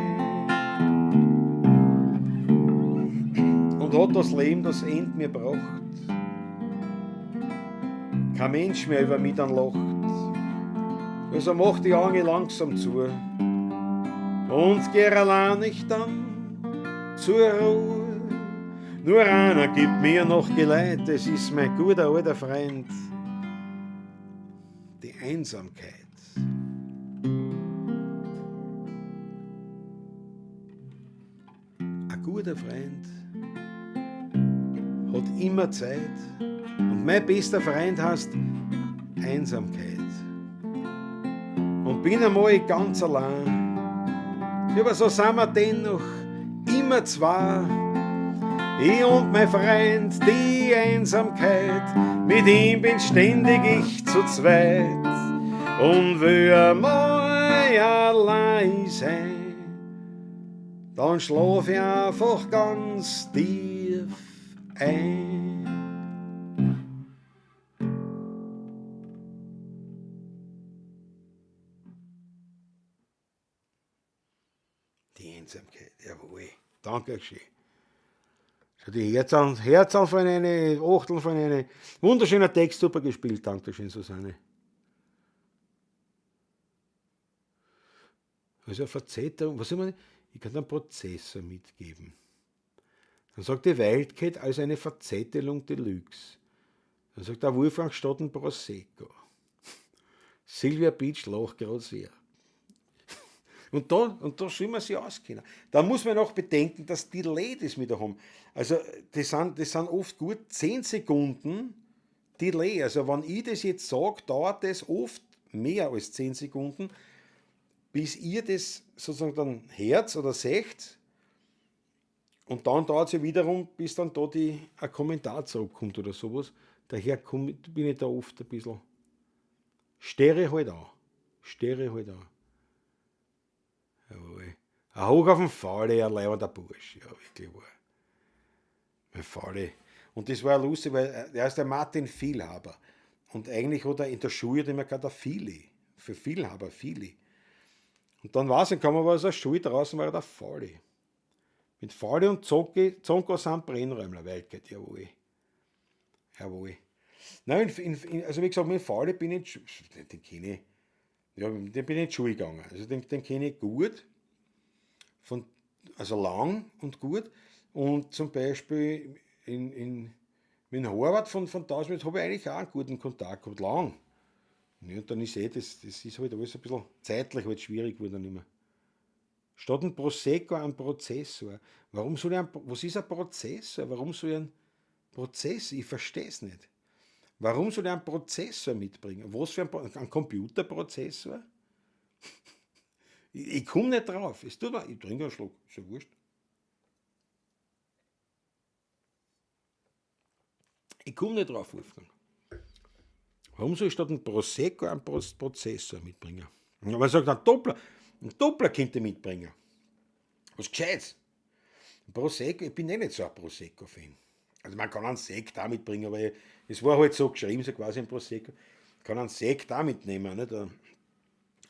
Und hat das Leben das Ende mir gebracht, kein Mensch mehr über mich dann lacht. Also mach die Augen langsam zu und geh allein nicht dann zur Ruhe. Nur einer gibt mir noch Geleit, das ist mein guter alter Freund, die Einsamkeit. Ein guter Freund hat immer Zeit und mein bester Freund heißt Einsamkeit. Und und bin einmal ganz allein. Aber so sind wir dennoch immer zwei. Ich und mein Freund, die Einsamkeit, mit ihm bin ständig ich zu zweit. Und will einmal allein sein, dann schlaf ich einfach ganz tief ein. Die Einsamkeit, jawohl. Dankeschön. So die Herzal von eine, Achtel von eine. Wunderschöner Text, super gespielt. Dankeschön, Susanne. Also eine Verzetterung, was immer, ich kann einen Prozessor mitgeben. Dann sagt die Wildcat als eine Verzettelung Deluxe. Dann sagt der Wolfgang statt ein Prosecco. Silvia Beach lacht gerade sehr. Und da soll man sich auskennen. Da muss man auch bedenken, dass die Ladies wieder haben. Also, das sind oft gut 10 Sekunden Delay. Also, wenn ich das jetzt sage, dauert das oft mehr als 10 Sekunden, bis ihr das sozusagen dann hört oder seht. Und dann dauert es ja wiederum, bis dann da ein Kommentar zurückkommt oder sowas. Daher bin ich da oft ein bisschen. Stere halt an. Jawohl. Ein Hoch auf den Faule, ein leibender Bursch. Ja, wirklich wahr. Mein Faule. Und das war lustig, weil er ist der Martin Vielhaber. Und eigentlich hat er in der Schule immer gerade der Fili. Für Vielhaber, Fili. Und dann war es, dann kam aber aus der Schule draußen, war er der Faule. Mit Faule und Zonko sind Brennräumler, Wildkeit, jawohl. Nein, also wie gesagt, mit Faule bin ich, den kenne ich. Ja, den bin ich in die Schule gegangen. Also den kenne ich gut, also lang und gut. Und zum Beispiel mit Horvath von Tausend habe ich eigentlich auch einen guten Kontakt gehabt, lang. Ja, und dann ist das ist halt alles ein bisschen zeitlich halt schwierig geworden immer. Statt ein Prosecco ein Prozessor. Was ist ein Prozessor? Warum soll ich einen Prozessor? Ich verstehe es nicht. Warum soll ich einen Prozessor mitbringen? Was für ein Computerprozessor? Ich komme nicht drauf. Ich trinke einen Schluck, ist ja wurscht. Ich komme nicht drauf, Wolfgang. Warum soll ich statt ein Prosecco einen Prozessor mitbringen? Aber man sagt, ein Doppler könnte mitbringen. Was Gescheites. Prosecco, ich bin nicht so ein Prosecco-Fan. Also man kann einen Sekt auch mitbringen, aber es war halt so geschrieben, so quasi ein Prosecco. Ich kann einen Sekt auch mitnehmen. Nicht?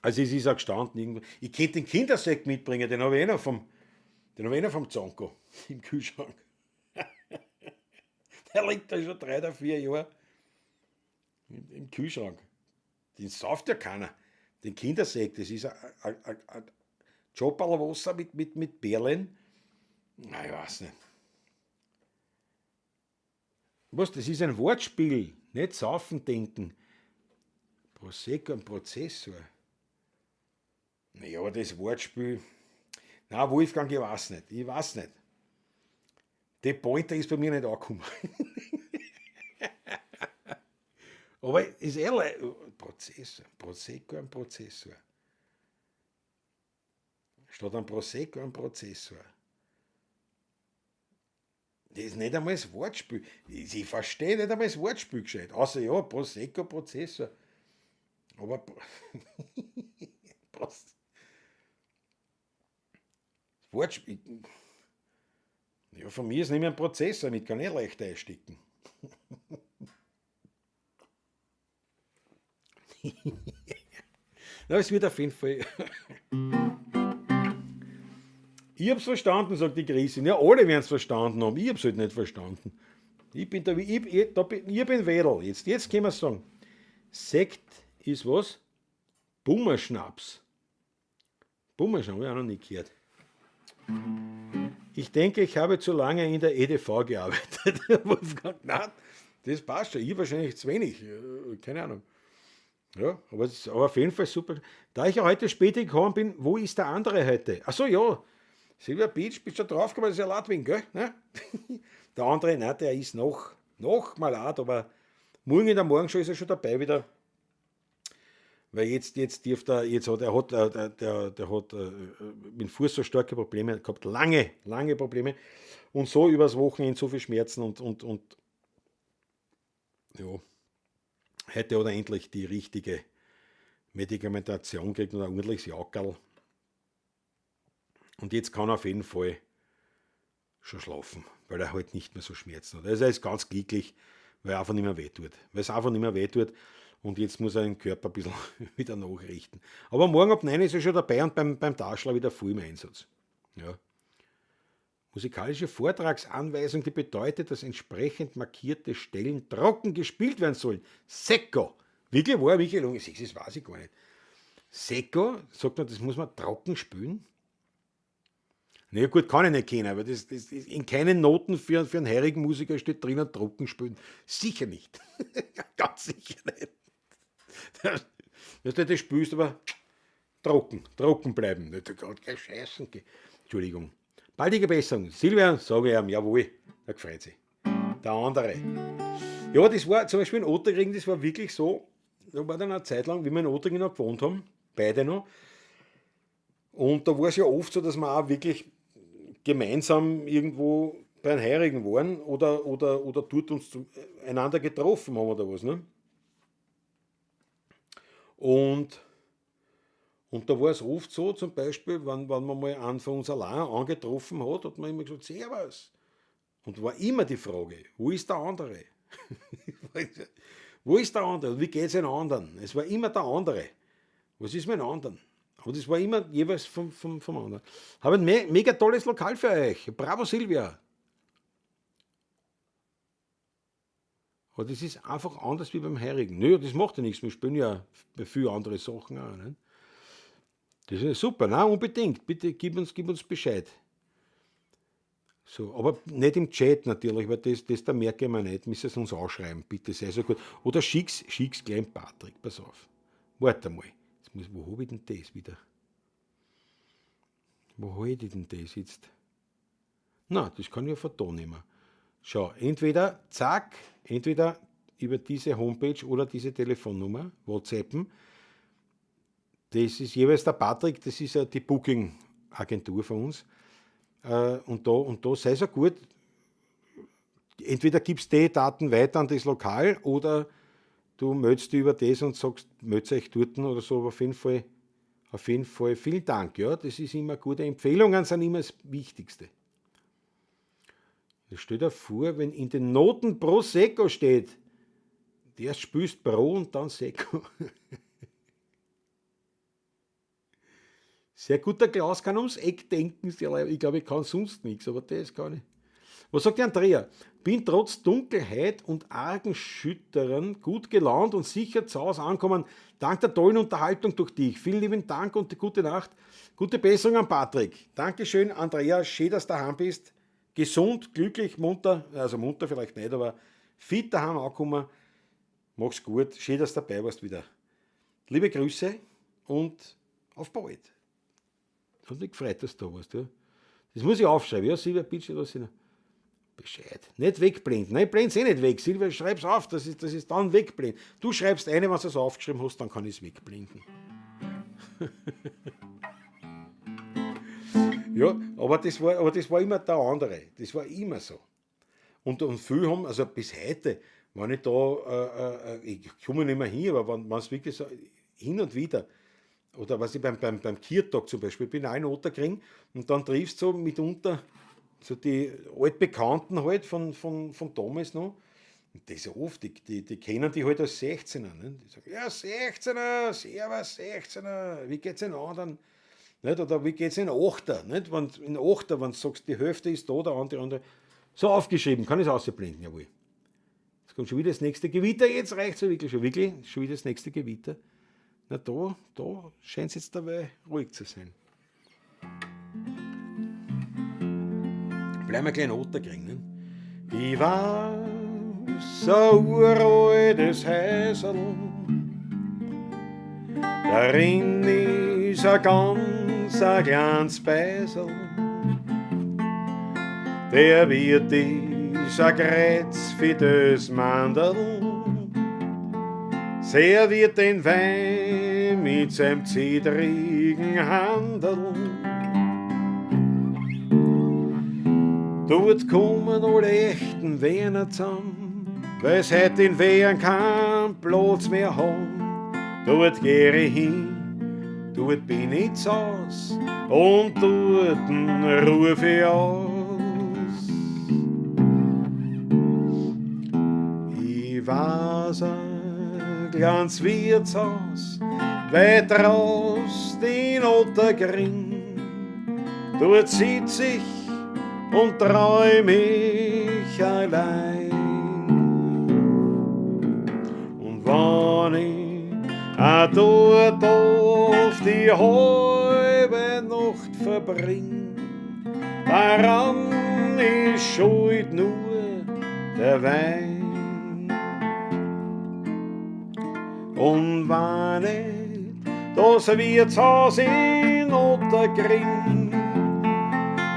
Also es ist auch gestanden irgendwo. Ich könnte den Kindersekt mitbringen, den habe ich noch vom Zonko im Kühlschrank. Der liegt da schon 3 oder 4 Jahre im Kühlschrank. Den sauft ja keiner. Den Kindersekt, das ist ein Joperl Wasser mit Perlen. Na, ich weiß nicht. Was, das ist ein Wortspiel, nicht saufen denken. Prosecco, ein Prozessor. Naja, das Wortspiel. Na, Wolfgang, ich weiß nicht. Der Pointer ist bei mir nicht angekommen. Aber ist ehrlich, Prosecco, ein Prozessor. Statt ein Prosecco, ein Prozessor. Das ist nicht einmal das Wortspiel. Ich verstehe nicht einmal das Wortspiel gescheit. Außer ja, Prosecco, Prozessor. Aber das Wortspiel. Ja, von mir ist nicht mehr ein Prozessor mit, kann ich leicht einstecken. Na, es wird auf jeden Fall. Ich hab's verstanden, sagt die Christin. Ja, alle werden es verstanden haben. Ich hab's halt nicht verstanden. Ich bin Wedel. Jetzt können wir sagen. Sekt ist was? Bummerschnaps. Bummerschnaps, habe ich auch noch nicht gehört. Ich denke, ich habe zu lange in der EDV gearbeitet. Wolfgang, nein, das passt schon. Ich wahrscheinlich zu wenig. Keine Ahnung. Ja, aber auf jeden Fall super. Da ich ja heute später gekommen bin, wo ist der andere heute? Achso, ja. Silvia Beach, bist du draufgekommen, das ist ja Ladwing, gell? Ne? Der andere, nein, der ist noch mal Lad, aber morgen in der Morgenshow ist er schon dabei wieder. Weil jetzt dürfte er, jetzt hat er hat, der hat mit dem Fuß so starke Probleme gehabt, lange Probleme. Und so übers Wochenende so viel Schmerzen und ja, heute hat er endlich die richtige Medikamentation gekriegt und ein ordentliches Jackerl. Und jetzt kann er auf jeden Fall schon schlafen, weil er halt nicht mehr so Schmerzen hat. Also er ist ganz glücklich, weil er einfach nicht mehr wehtut. Weil es einfach nicht mehr wehtut und jetzt muss er den Körper ein bisschen wieder nachrichten. Aber morgen ab 9 ist er schon dabei und beim Taschler wieder voll im Einsatz. Ja. Musikalische Vortragsanweisung, die bedeutet, dass entsprechend markierte Stellen trocken gespielt werden sollen. Secco. Wirklich wahr, Michael Lunge? Das weiß ich gar nicht. Secco, sagt man, das muss man trocken spielen? Na ja, gut, kann ich nicht kennen, aber das in keinen Noten für einen heurigen Musiker steht drinnen trocken spielen. Sicher nicht. Ganz sicher nicht. Dass du das spielst, aber trocken bleiben. Nicht gerade scheißen. Entschuldigung. Baldige Besserung. Silvia, sage ich ihm, jawohl, da gefreut sich. Der andere. Ja, das war zum Beispiel in Otterkring, das war wirklich so, da war dann eine Zeit lang, wie wir in Otterkring noch gewohnt haben, beide noch. Und da war es ja oft so, dass wir auch wirklich gemeinsam irgendwo bei einem Heurigen waren oder dort uns einander getroffen haben oder was. Ne? Und da war es oft so, zum Beispiel, wenn man mal einen von uns allein angetroffen hat man immer gesagt, Servus. Und war immer die Frage, wo ist der andere? Wo ist der andere? Wie geht es den anderen? Es war immer der andere. Was ist mit dem anderen? Aber das war immer jeweils vom anderen. Habe ein mega tolles Lokal für euch. Bravo Silvia. Aber das ist einfach anders wie beim Heurigen. Nö, das macht ja nichts. Wir spielen ja bei vielen anderen Sachen auch. Ne? Das ist super, na unbedingt. Bitte gib uns Bescheid. So, aber nicht im Chat natürlich, weil das da merke ich mir nicht. Müssen es uns ausschreiben, bitte, sei so gut. Oder schick's gleich Patrick, pass auf. Warte mal. Wo habe ich denn das wieder? Wo habe ich denn das jetzt? Na, das kann ich ja von da nehmen. Schau, entweder über diese Homepage oder diese Telefonnummer, WhatsAppen. Das ist jeweils der Patrick, das ist ja die Booking-Agentur von uns. Und da sei so gut, entweder gibst du die Daten weiter an das Lokal oder du meldest dich über das und sagst, meldet euch dort oder so, aber auf jeden Fall vielen Dank. Ja, das ist immer gute Empfehlungen, sind immer das Wichtigste. Stell dir vor, wenn in den Noten Prosecco steht, erst spülst Pro und dann Secco. Sehr guter Klaus kann ums Eck denken. Ich glaube, ich kann sonst nichts, aber das kann ich. Was sagt der Andrea? Bin trotz Dunkelheit und argen Schüttern gut gelaunt und sicher zu Hause ankommen. Dank der tollen Unterhaltung durch dich. Vielen lieben Dank und gute Nacht. Gute Besserung an Patrick. Dankeschön, Andrea. Schön, dass du daheim bist. Gesund, glücklich, munter. Also munter vielleicht nicht, aber fit daheim ankommen. Mach's gut. Schön, dass du dabei warst wieder. Liebe Grüße und auf bald. Hat mich gefreut, dass du da warst. Ja. Das muss ich aufschreiben. Ja, Silvia, bitte, lass ich noch Bescheid. Nicht wegblenden. Nein, blend's eh nicht weg. Silvia, schreib's auf, das ist dann wegblenden. Du schreibst eine, was du es aufgeschrieben hast, dann kann ich es wegblenden. Ja, aber das war immer der andere. Das war immer so. Und viele haben, also bis heute, wenn ich da, ich komme nicht mehr hin, aber wenn es wirklich so hin und wieder, oder was ich beim Kirtag zum Beispiel, ich bin auch in Otterkring und dann triffst du so mitunter so die Altbekannten halt von damals noch. Und das oft, die kennen die halt als 16er. Ne? Die sagen, ja 16er, servus 16er, wie geht's den anderen? Nicht? Oder wie geht's in 8er? Nicht? In 8er, wenn du sagst, die Hälfte ist da, der andere. So aufgeschrieben, kann ich es ausblenden, jawohl. Jetzt kommt schon wieder das nächste Gewitter, jetzt reicht es ja wirklich schon wieder das nächste Gewitter. Na da scheint es jetzt dabei ruhig zu sein. Bleiben wir gleich in Otterkring. Ne? Ich war so uraltes Häusl, darin ist ein ganz kleines Beisel. Der Wirt ist ein Kreuz für das Mandel, serviert den Wein mit seinem zedrigen Handel. Dort kommen alle echten Wiener zusammen, weil's heut in Wien kein Platz mehr haben. Dort geh ich hin, dort bin ich zu Haus und dort ruf ich aus. Ich weiß ein kleines Wirtshaus weit raus in Ottergring. Dort sitz ich und träum ich allein. Und wenn ich auch dort auf die halbe Nacht verbring, daran ist schuld nur der Wein. Und wenn ich das Wirtshaus in Ottergring,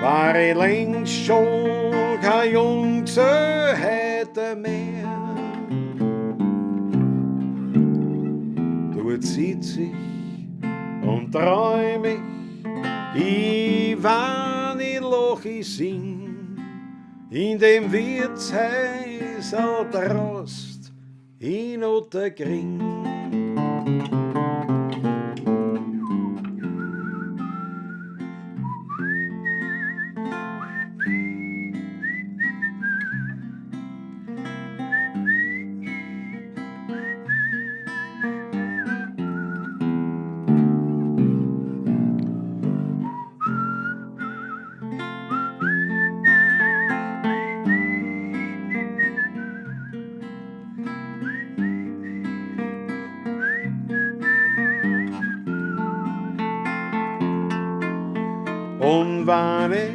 war ich längst schon kein Jungse hätte mehr. Dort sitz ich und träum ich wann in Loch ich sing, in dem Wirtshaus der Rost in Ottergring. Und wenn ich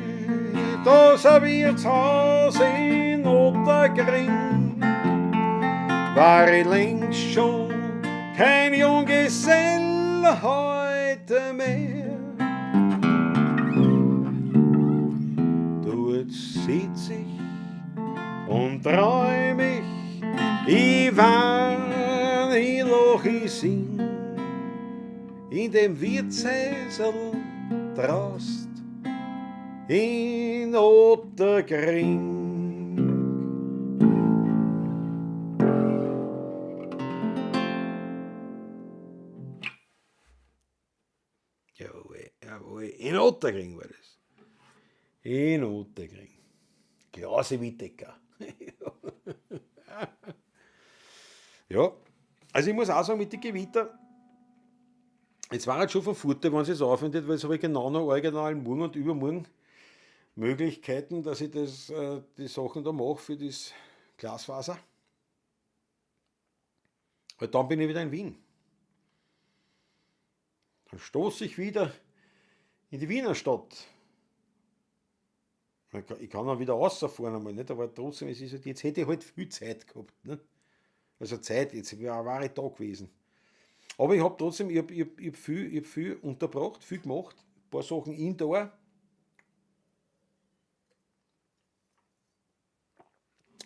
das Wirtshaus in Ottergring, war ich längst schon kein Junggesell heute mehr. Dort sitz ich und träum ich wann ich Loch ich sing, in dem Wirtshäusl Trost in Ottergring. Jawohl, jawohl, in Ottergring war das. In Ottergring. Glase Wittecker. Ja, also ich muss auch sagen, mit den Gewitter, jetzt war es schon von Vorteil, wenn es jetzt aufwendet, weil jetzt habe ich genau noch original morgen und übermorgen Möglichkeiten, dass ich die Sachen da mache für das Glasfaser. Weil dann bin ich wieder in Wien. Dann stoße ich wieder in die Wiener Stadt. Ich kann dann wieder rausfahren einmal, nicht? Aber trotzdem, jetzt hätte ich halt viel Zeit gehabt. Nicht? Also Zeit, jetzt war ich da gewesen. Aber ich habe trotzdem, ich hab viel unterbracht, viel gemacht, ein paar Sachen indoor.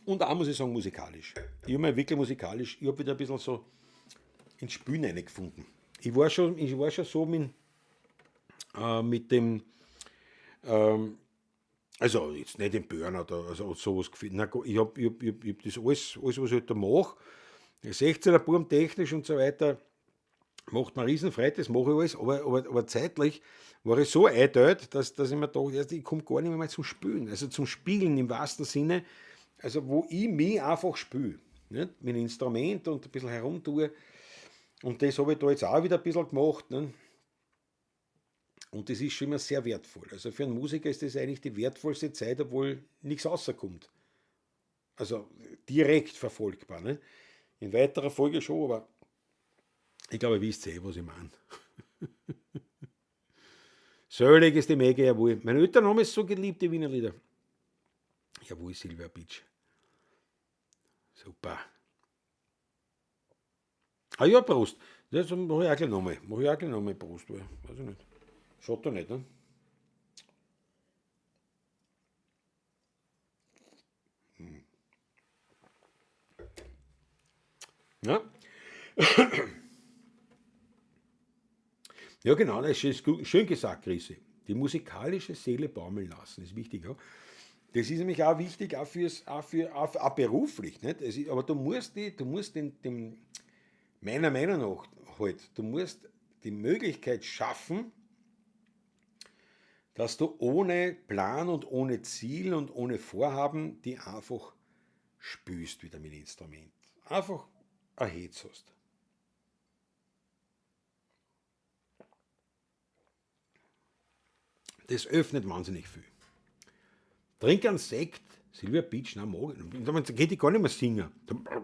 Und auch, muss ich sagen, musikalisch. Ich habe mir wirklich musikalisch, ich habe wieder ein bisschen so ins Spielen reingefunden. Ich war schon so mit dem, also jetzt nicht im Burnout oder also sowas gefühlt. Ich hab das alles, was ich halt da mache, 16er Burm technisch und so weiter, macht mir riesen Freude, das mache ich alles, aber zeitlich war ich so eingeteilt, dass ich mir dachte, ich komme gar nicht mehr zum Spielen, also zum Spielen im wahrsten Sinne, also wo ich mich einfach spiele, nicht? Mit einem Instrument und ein bisschen herumtue. Und das habe ich da jetzt auch wieder ein bisschen gemacht. Nicht? Und das ist schon immer sehr wertvoll. Also für einen Musiker ist das eigentlich die wertvollste Zeit, obwohl nichts rauskommt. Also direkt verfolgbar. Nicht? In weiterer Folge schon, aber ich glaube, ihr wisst was ich meine. Selig ist die Mege, jawohl. Meine Eltern haben es so geliebt, die Wiener Lieder. Jawohl, Silvia Beach. Super. Ah ja, Prost. Das mache ich auch gleich nochmal. Prost. Weiß ich nicht. Schaut doch nicht, ne? Ja. Ja, genau, das ist schön gesagt, Chrissy. Die musikalische Seele baumeln lassen, ist wichtig. Ja. Das ist nämlich auch wichtig, auch beruflich. Nicht? Aber du musst meiner Meinung nach halt, du musst die Möglichkeit schaffen, dass du ohne Plan und ohne Ziel und ohne Vorhaben die einfach spürst wieder mit dem Instrument. Einfach ein Hetz hast. Das öffnet wahnsinnig viel. Trink einen Sekt, Silvia Beach, nein, mag ich. Da geht ich gar nicht mehr singen.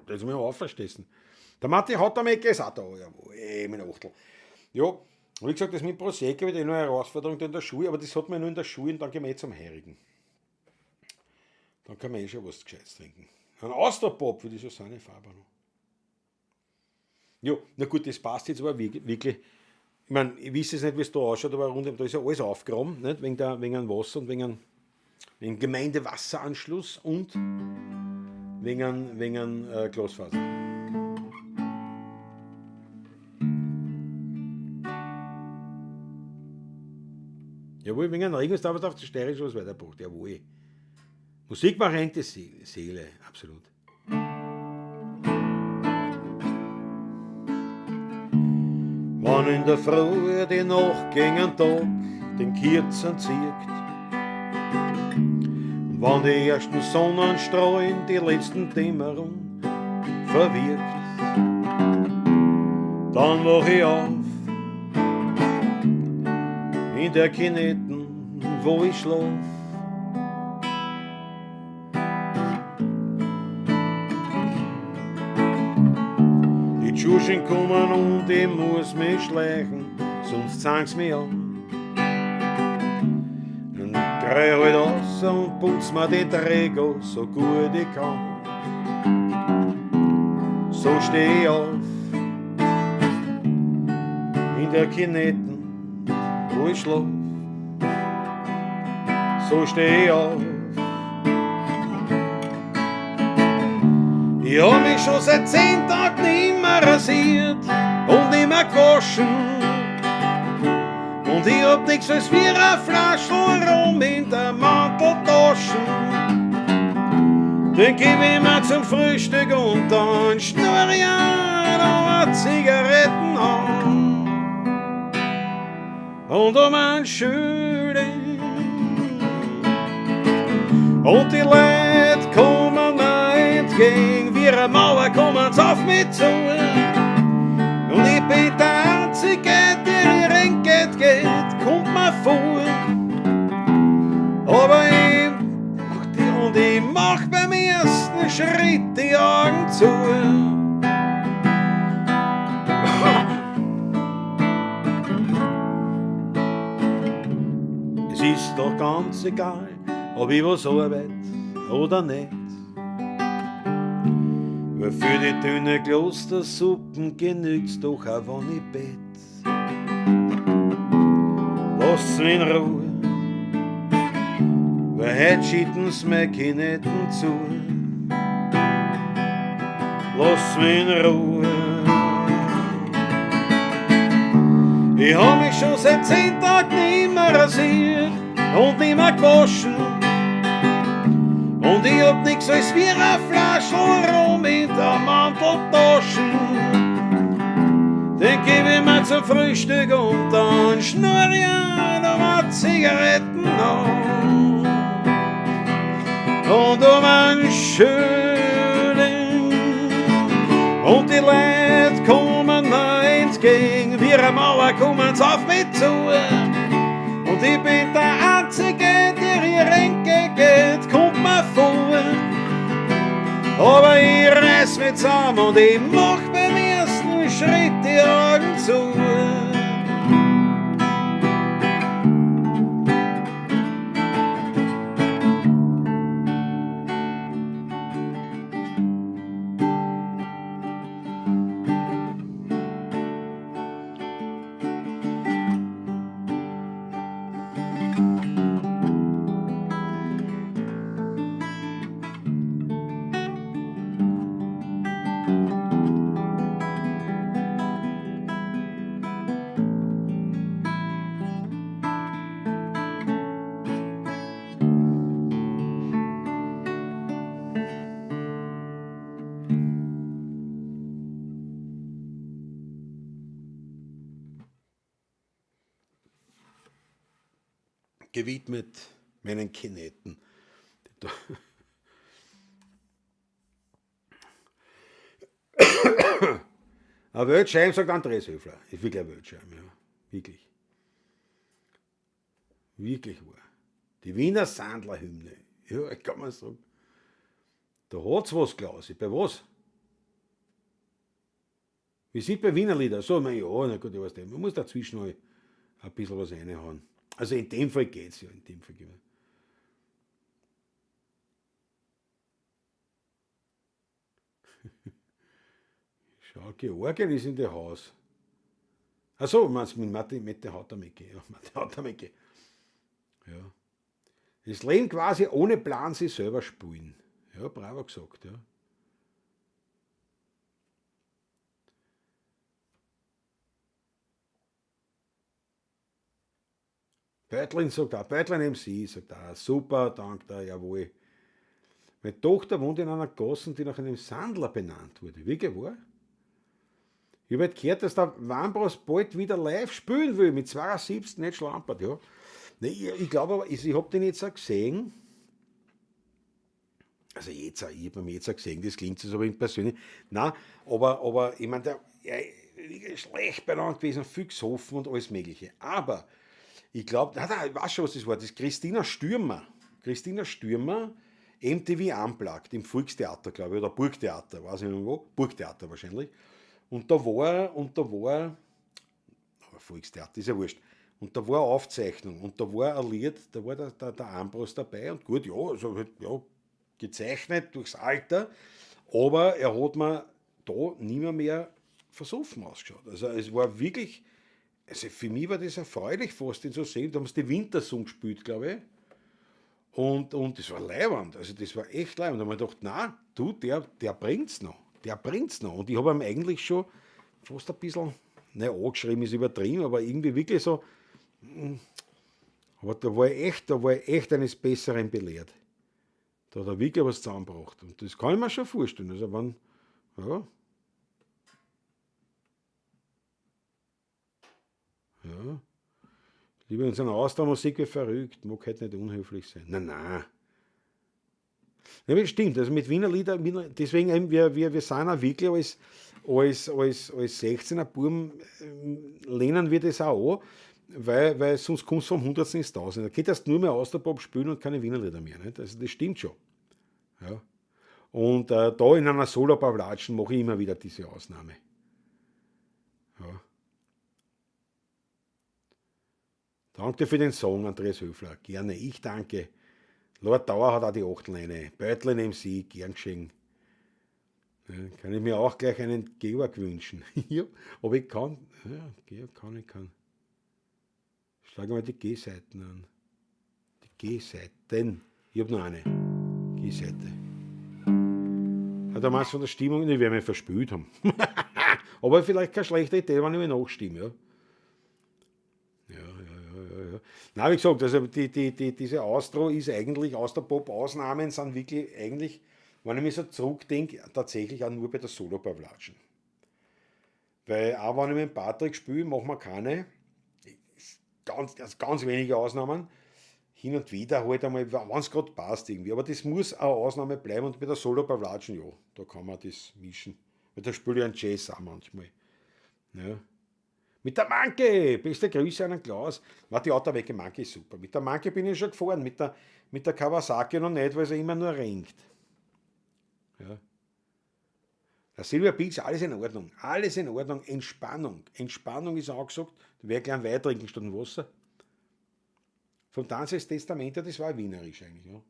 Da ist mir auch verstessen. Der Matti hat am Ecke, ist auch da, jawohl, mein Achtel. Ja, wie gesagt, das mit Prosecco wird noch eine Herausforderung in der Schule, aber das hat man nur in der Schule und dann gehen wir zum Heirigen. Dann kann man schon was Gescheites trinken. Ein Austropop, wie die Susanne Faber noch. Ja, na gut, das passt jetzt aber wirklich. Ich meine, ich weiß jetzt nicht, wie es da ausschaut, aber rundum, da ist ja alles aufgeräumt, nicht? Wegen einem Wasser und wegen Gemeindewasseranschluss und wegen Glasfaser. Jawohl, wegen Regen ist aber auf der Steirisch was weitergebracht. Jawohl. Musik macht rein die Seele, absolut. Wann in der Früh die Nacht gegen den Tag den Kerzen zieht, wann die ersten Sonnenstrahlen die letzten Dämmerung verwirkt, dann wach ich auf in der Kinetten, wo ich schlaf. Die Tschuschen kommen und ich muss mich schleichen, sonst zangen's mich an. Und dreh halt aus und putz mir die Träger so gut ich kann. So steh ich auf in der Kinetten, wo ich schlaf, so steh ich auf. Ich hab mich schon seit 10 Tagen nimmer rasiert und nimmer gewaschen. Und ich hab nix als wie eine Flasche rum in der Manteltasche. Den geb ich mir zum Frühstück und dann schnurr ich eine Zigaretten an. Und mein Schöne und die Leute kommen mir entgegen, wie eine Mauer kommen's auf mich zu. Und ich bin der Einzige, der rein geht, kommt mir vor. Aber ich mach beim ersten Schritt die Augen zu. Es ist doch ganz egal, ob ich was arbeite oder nicht. Weil für die dünne Klostersuppen genügt's doch auch, wenn ich bett. Lass mich in Ruhe, weil heute schieten's mir Kinetten zu. Lass mich in Ruhe. Ich hab mich schon seit 10 Tagen nimmer rasiert und nimmer gewaschen. Und ich hab nix als wie eine Flasche rum in der Manteltasche. Den geb ich mir zum Frühstück und dann schnurr ich eine Zigaretten an. Und mein Schönen und die Leute kommen mir entgegen, wie eine Mauer kommen's auf mich zu. Und ich bin der Einzige, der hier reingeht, kommt mir vor. Aber ich reiß mich zusammen und ich mach beim ersten Schritt die Augen zu. gewidmet meinen Kineten. Ein Weltschheim, sagt Andreas Höfler. Ist wirklich ein Weltschheim, ja. Wirklich. Wirklich wahr. Die Wiener Sandler-Hymne. Ja, ich kann mal sagen. Da hat's was, Klausi. Bei was? Wie sieht bei Wiener Lieder? So, na ja, na gut, ich weiß nicht. Man muss dazwischen ein bisschen was reinhauen. Also in dem Fall geht's ja. In dem Fall geht's. Schau, Georgien ist in der Haus. Achso, meinst du mit Mette Hautamecke? Ja, Mette Hautamecke. Ja. Das Leben quasi ohne Plan sich selber spielen. Ja, bravo gesagt, ja. Beutlin sagt auch, Beutlin MC sagt auch, super, danke, jawohl. Meine Tochter wohnt in einer Gasse, die nach einem Sandler benannt wurde. Wirklich wahr? Ich habe halt gehört, dass der Wambros bald wieder live spielen will, mit 72 nicht schlampert, ja. Nee, ich glaube aber, ich habe den jetzt auch gesehen. Also jetzt, ich habe ihn jetzt auch gesehen, das klingt so aber persönlich. Nein, aber ich meine, der ist schlecht beieinander gewesen, viel gesoffen und alles Mögliche. Aber ich glaube, ich weiß schon, was das war, das ist Christina Stürmer. Christina Stürmer, MTV Unplugged im Volkstheater, glaube ich, oder Burgtheater, weiß ich nicht wo, Burgtheater wahrscheinlich. Und da war, aber Volkstheater ist ja wurscht. Und da war eine Aufzeichnung und da war ein Lied, da war der Ambros dabei und gut, ja, also halt, ja, gezeichnet durchs Alter, aber er hat mir da nicht mehr versoffen ausgeschaut. Also es war wirklich, also für mich war das erfreulich fast, ihn zu sehen. Da haben sie die Wintersong gespielt, glaube ich. Und das war leiwand, also das war echt leiwand. Da habe ich gedacht, na, du, der bringt's noch. Der bringt's noch. Und ich habe ihm eigentlich schon fast ein bisschen, nicht angeschrieben ist übertrieben, aber irgendwie wirklich so, aber da war ich echt eines Besseren belehrt. Da hat er wirklich was zusammengebracht. Und das kann ich mir schon vorstellen. Also wenn, ja. Ja. Lieber in seiner Ausdauermusik wie verrückt, mag halt nicht unhöflich sein. Nein. Ja, das stimmt, also mit Wiener Lieder, deswegen eben, wir sind auch wirklich als 16er Buben lehnen wir das auch an, weil sonst kommst du vom 100. ins 1000. Da geht das nur mehr aus der Pop spielen und keine Wiener Lieder mehr. Nicht? Also das stimmt schon. Ja. Und da in einer Solo-Pavlatschen mache ich immer wieder diese Ausnahme. Ja. Danke für den Song, Andreas Höfler. Gerne, ich danke. Lord Dauer hat auch die Achtelleine. Beutlin MC, gern geschehen. Ja, kann ich mir auch gleich einen Georg wünschen. Ja, aber ich kann. Ja, Georg kann. Schlagen wir die G-Seiten an. Die G-Seiten. Ich habe noch eine. G-Seite. Hat er meist von der Stimmung, die wir mir verspült haben. Aber vielleicht keine schlechte Idee, wenn ich mir nachstimme, ja. Ja. Na, wie gesagt, also diese Austro ist eigentlich, aus der Pop-Ausnahmen sind wirklich eigentlich, wenn ich mich so zurückdenke, tatsächlich auch nur bei der Solo-Pavlatschen. Weil auch wenn ich mit Patrick spiele, machen wir keine, ganz wenige Ausnahmen, hin und wieder halt einmal, wenn es gerade passt irgendwie. Aber das muss eine Ausnahme bleiben und bei der Solo-Pavlatschen, ja, da kann man das mischen. Weil da spiele ich einen Jazz auch manchmal. Ja. Mit der Manke, beste Grüße an den Klaus. Die Autowecke Manke ist super. Mit der Manke bin ich schon gefahren, mit der Kawasaki noch nicht, weil sie immer nur ringt. Ja. Der Silver Beach, alles in Ordnung. Alles in Ordnung. Entspannung. Entspannung ist angesagt. Da werde ich gleich Wein trinken statt Wasser. Vom Danzes Testament, das war wienerisch eigentlich. Ja.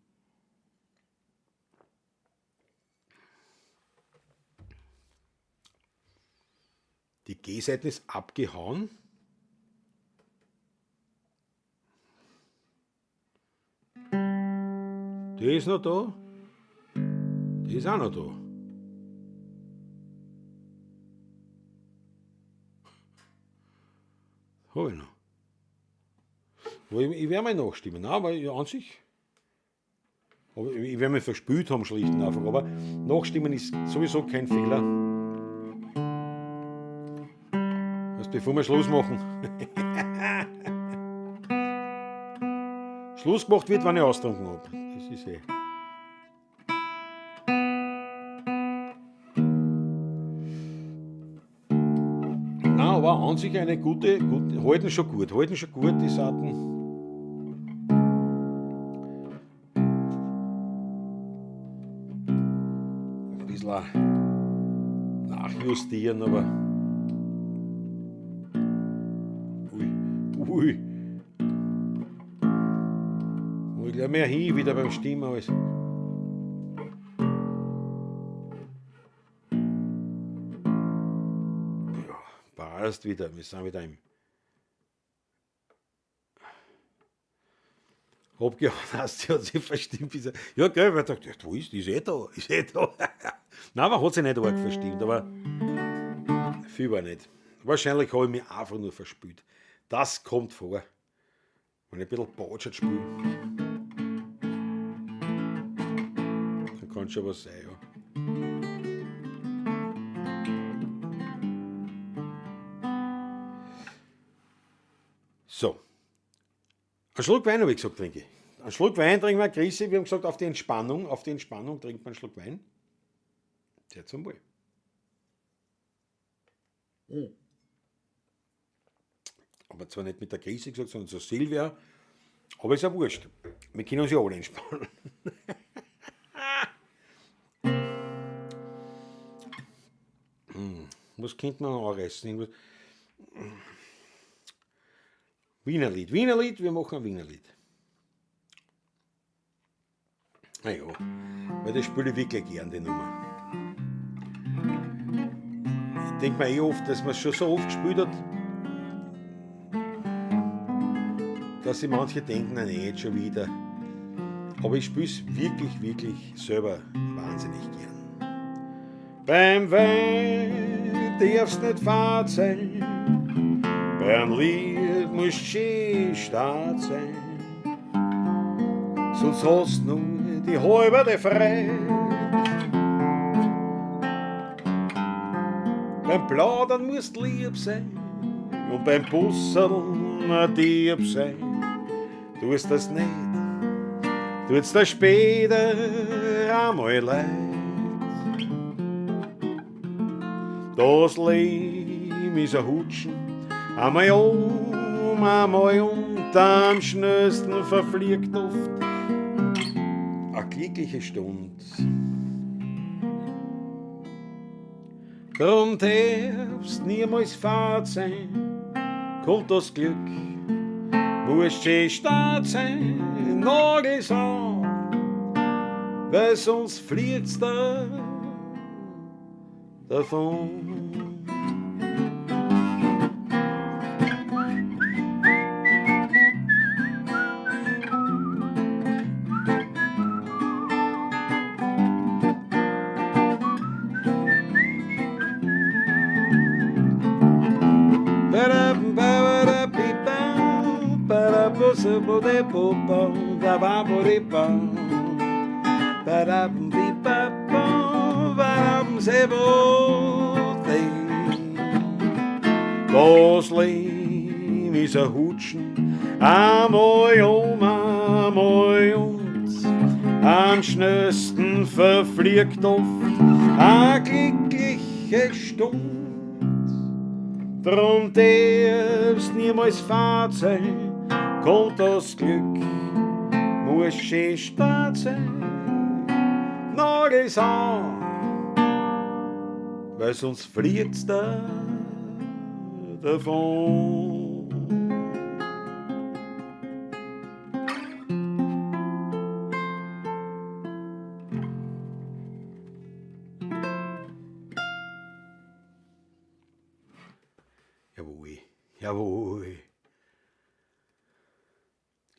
Die G-Seite ist abgehauen. Die ist noch da. Die ist auch noch da. Habe ich noch. Aber ich werde mal nachstimmen. Nein, aber ja, an sich. Aber ich werde mich verspült haben, schlicht und einfach. Aber nachstimmen ist sowieso kein Fehler. Bevor wir Schluss machen. Schluss gemacht wird, wenn ich austrunken habe. Das ist eh. Nein, aber an sich eine gute, halten schon gut, die Saaten. Ein bisschen nachjustieren, aber. Ui. Muss ich gleich mehr hin, wieder beim Stimmen alles. Ja, passt wieder. Wir sind wieder im. Abgehauen hast, sie hat sich verstimmt. Ja, gell, weil ich dachte, wo ist die? Ist eh da. Nein, man hat sich nicht arg verstimmt, aber viel war nicht. Wahrscheinlich habe ich mich einfach nur verspült. Das kommt vor, wenn ich ein bisschen Botschert spiele. Dann kann schon was sein, ja. So. Einen Schluck Wein habe ich gesagt, trinke ich. Einen Schluck Wein trinken wir, Chrissy, wir haben gesagt, auf die Entspannung trinkt man einen Schluck Wein. Sehr zum Wohl. Aber zwar nicht mit der Chrissy gesagt, sondern zur Silvia. Aber ist ja wurscht. Wir können uns ja alle entspannen. Was könnte man anreißen? Wienerlied, wir machen ein Wienerlied. Naja, weil das spiele ich wirklich gern, die Nummer. Ich denke mir oft, dass man es schon so oft gespielt hat, dass sich manche denken, nein, jetzt schon wieder. Aber ich spiele es wirklich selber wahnsinnig gern. Beim Wein darfst nicht fad sein, beim Lied muss schön stark sein, sonst hast du nur die halbe Freude. Beim Plaudern musst lieb sein und beim Busseln ein Dieb sein. Tust das nicht, tut's dir später einmal leid. Das Leben ist ein Hutschen, einmal einmal und am schnellsten verfliegt oft eine glückliche Stunde. Drum darfst niemals fad sein, kommt das Glück, muss schön stark sein, Nagels an, weil sonst fliegt's da davon. Das Leben ist ein Hutschen, einmal und am schnellsten verfliegt oft eine glückliche Stunde. Drum darfst niemals fad sein, kommt das Glück, muss schön stark sein, Nagels an, weil sonst fliegt's da davon. Jawohl.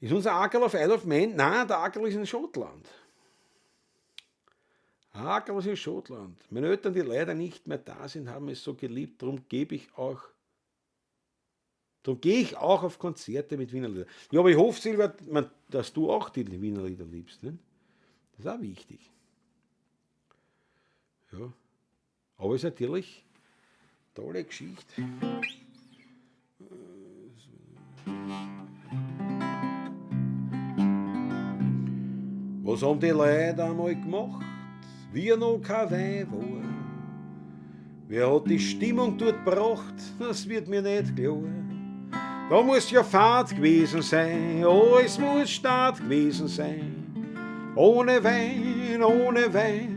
Ist unser Ackerl auf Isle of Man? Nein, der Ackerl ist in Schottland. Ackerl ist in Schottland. Meine Eltern, die leider nicht mehr da sind, haben es so geliebt. Darum gehe ich auch auf Konzerte mit Wienerlieder. Ja, aber ich hoffe, Silvia, dass du auch die Wienerlieder liebst. Ne? Das ist auch wichtig. Ja. Aber es ist natürlich eine tolle Geschichte. Was haben die Leute einmal gemacht, wie noch kein Wein war? Wer hat die Stimmung dort gebracht, das wird mir nicht klar. Da muss ja Fahrt gewesen sein, alles muss Start gewesen sein. Ohne Wein, ohne Wein,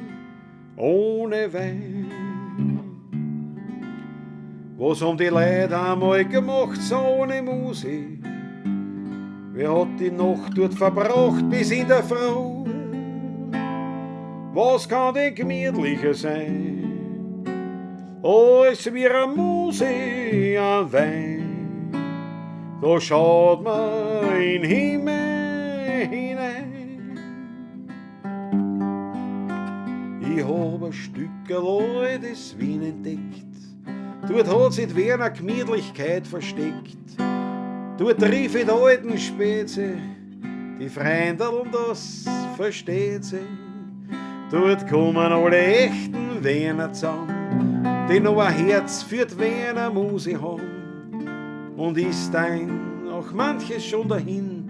ohne Wein. Was haben die Leute einmal gemacht, so ohne Musik? Wer hat die Nacht dort verbracht bis in der Früh? Was kann denn gemütlicher sein, als wie eine Musik an Wein? Da schaut man in den Himmel hinein. Ich hab ein Stückerl altes Wien entdeckt, dort hat sich wer eine Gemütlichkeit versteckt. Dort rief ich die alten Spätze, die Freundeln, das versteht sie. Dort kommen alle echten Wiener zusammen, die noch ein Herz für die Wiener Musik haben. Und ist auch manches schon dahin,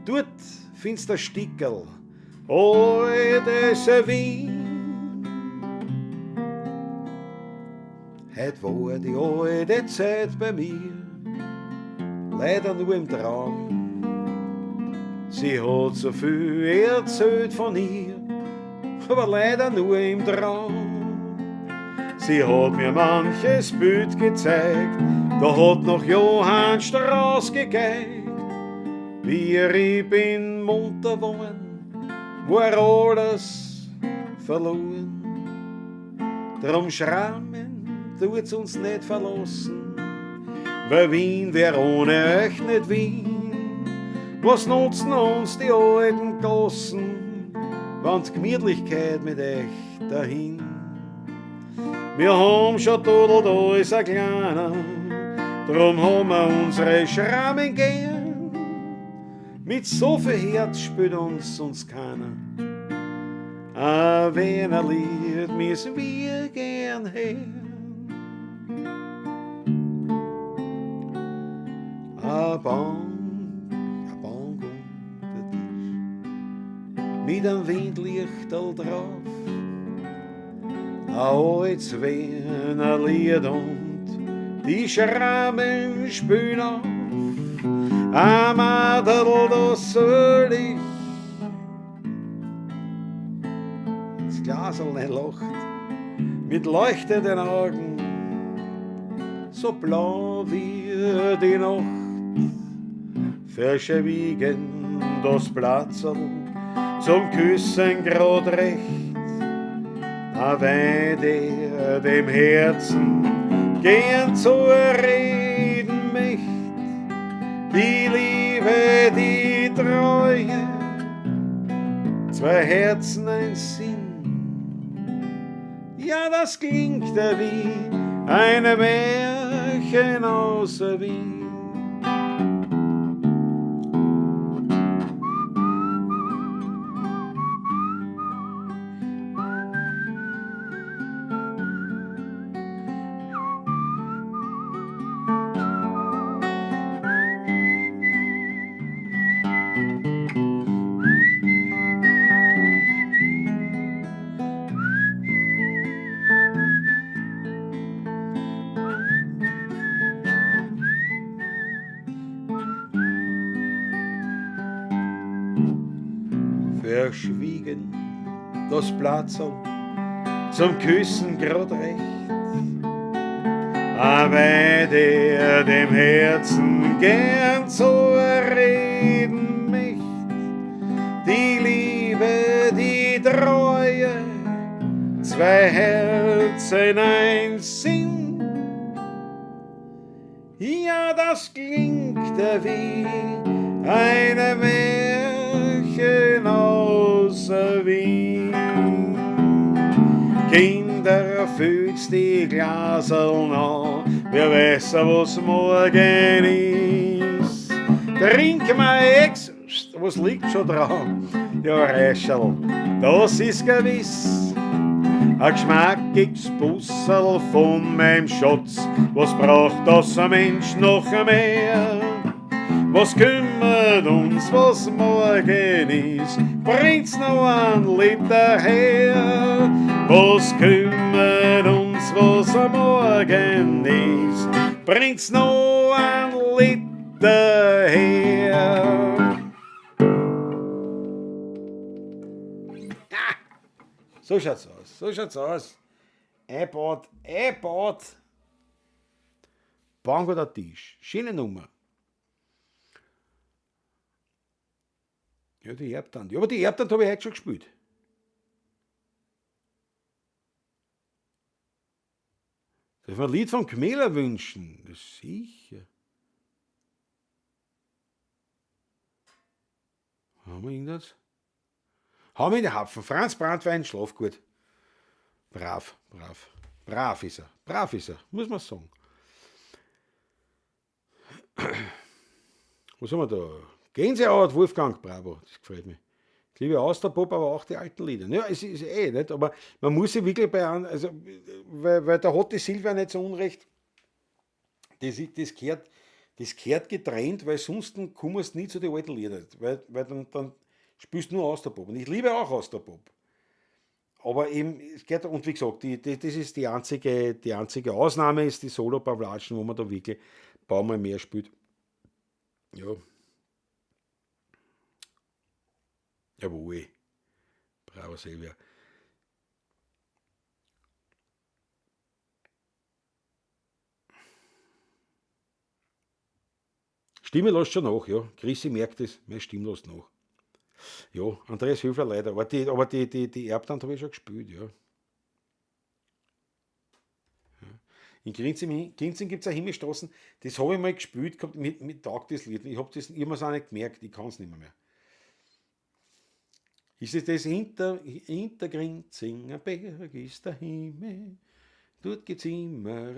dort findest du ein Stickerl, altes Wien. Heut war die alte Zeit bei mir, leider nur im Traum. Sie hat so viel erzählt von ihr, aber leider nur im Traum. Sie hat mir manches Bild gezeigt, da hat noch Johann Strauß gegeigt. Wie ich bin munter geworden, war alles verloren. Drum schrammen tut's uns nicht verlassen, weil Wien wär ohne euch nicht Wien. Was nutzen uns die alten Gassen, wann die Gemütlichkeit mit euch dahin? Wir haben schon todelt alles ein Kleiner, drum haben wir unsere Schrammen gern. Mit so viel Herz spürt uns keiner, ein Wiener Lied müssen wir gern hören. A Bank unter Tisch, mit einem Windlichterl drauf, ein altes Wiener Lied und die Schrammen spülen auf. Ein Madel, das soll ich, das Glasl nicht lacht, mit leuchtenden Augen, so blau wie die Nacht. Verschwiegen das Platzl zum Küssen grad recht, a Wein, der dem Herzen gern zu reden möcht. Die Liebe, die Treue, zwei Herzen, ein Sinn. Ja, das klingt wie ein Märchen aus Wien. Verschwiegen das Platzl zum Küssen grad recht, aber der dem Herzen gern zu reden möcht. Die Liebe, die Treue, zwei Herzen, ein Sinn. Ja, das klingt wie eine Märchen aus Wien. Kinder, füllt die Glaseln an, wir wissen, was morgen ist. Trink mal ex, was liegt schon dran? Ja, Räschel, das ist gewiss. Ein geschmackiges Bussel von meinem Schatz, was braucht das ein Mensch noch mehr? Was kümmert uns, was morgen ist? bringt's noch ein Liter her. Was kümmert uns, was am Morgen ist? Bringt's noch ein Liter her. So schaut's aus, so schaut's aus. Einbaut. Bank oder Tisch. Schöne Nummer. Ja, die Erbtand. Ja, aber die Erbtand habe ich heute schon gespielt. Darf ich mir ein Lied von Gmeler wünschen? Das ist sicher. Haben wir irgendwas? Haben wir in der Hapfen. Franz Brandwein, schlaf gut. Brav. Brav ist er, muss man sagen. Was haben wir da? Gänsehaut, Wolfgang, bravo, das gefällt mir. Ich liebe Austerpop, aber auch die alten Lieder. Ja, es ist nicht, aber man muss sich wirklich also, weil da hat die Silvia nicht so unrecht. Das gehört getrennt, weil sonst kommst du nie zu den alten Liedern. Weil dann spielst du nur Austerpop. Und ich liebe auch Austerpop. Aber eben, es geht, und wie gesagt, das ist die einzige Ausnahme, ist die Solo-Pavlatschen, wo man da wirklich ein paar Mal mehr spielt. Ja. Jawohl. Bravo, Silvia. Stimme lässt schon nach, ja. Chrissy merkt es, meine Stimme lässt nach. Ja, Andreas Höfler leider, aber die Erbtand habe ich schon gespielt, ja. In Grinzing gibt es eine Himmelstraßen, das habe ich mal gespielt gehabt mit Tag das Lied. Ich habe mir es auch nicht gemerkt, ich kann es nicht mehr. Ist es das hinter Grinzing, ein Berg ist der Himmel, dort gibt's immer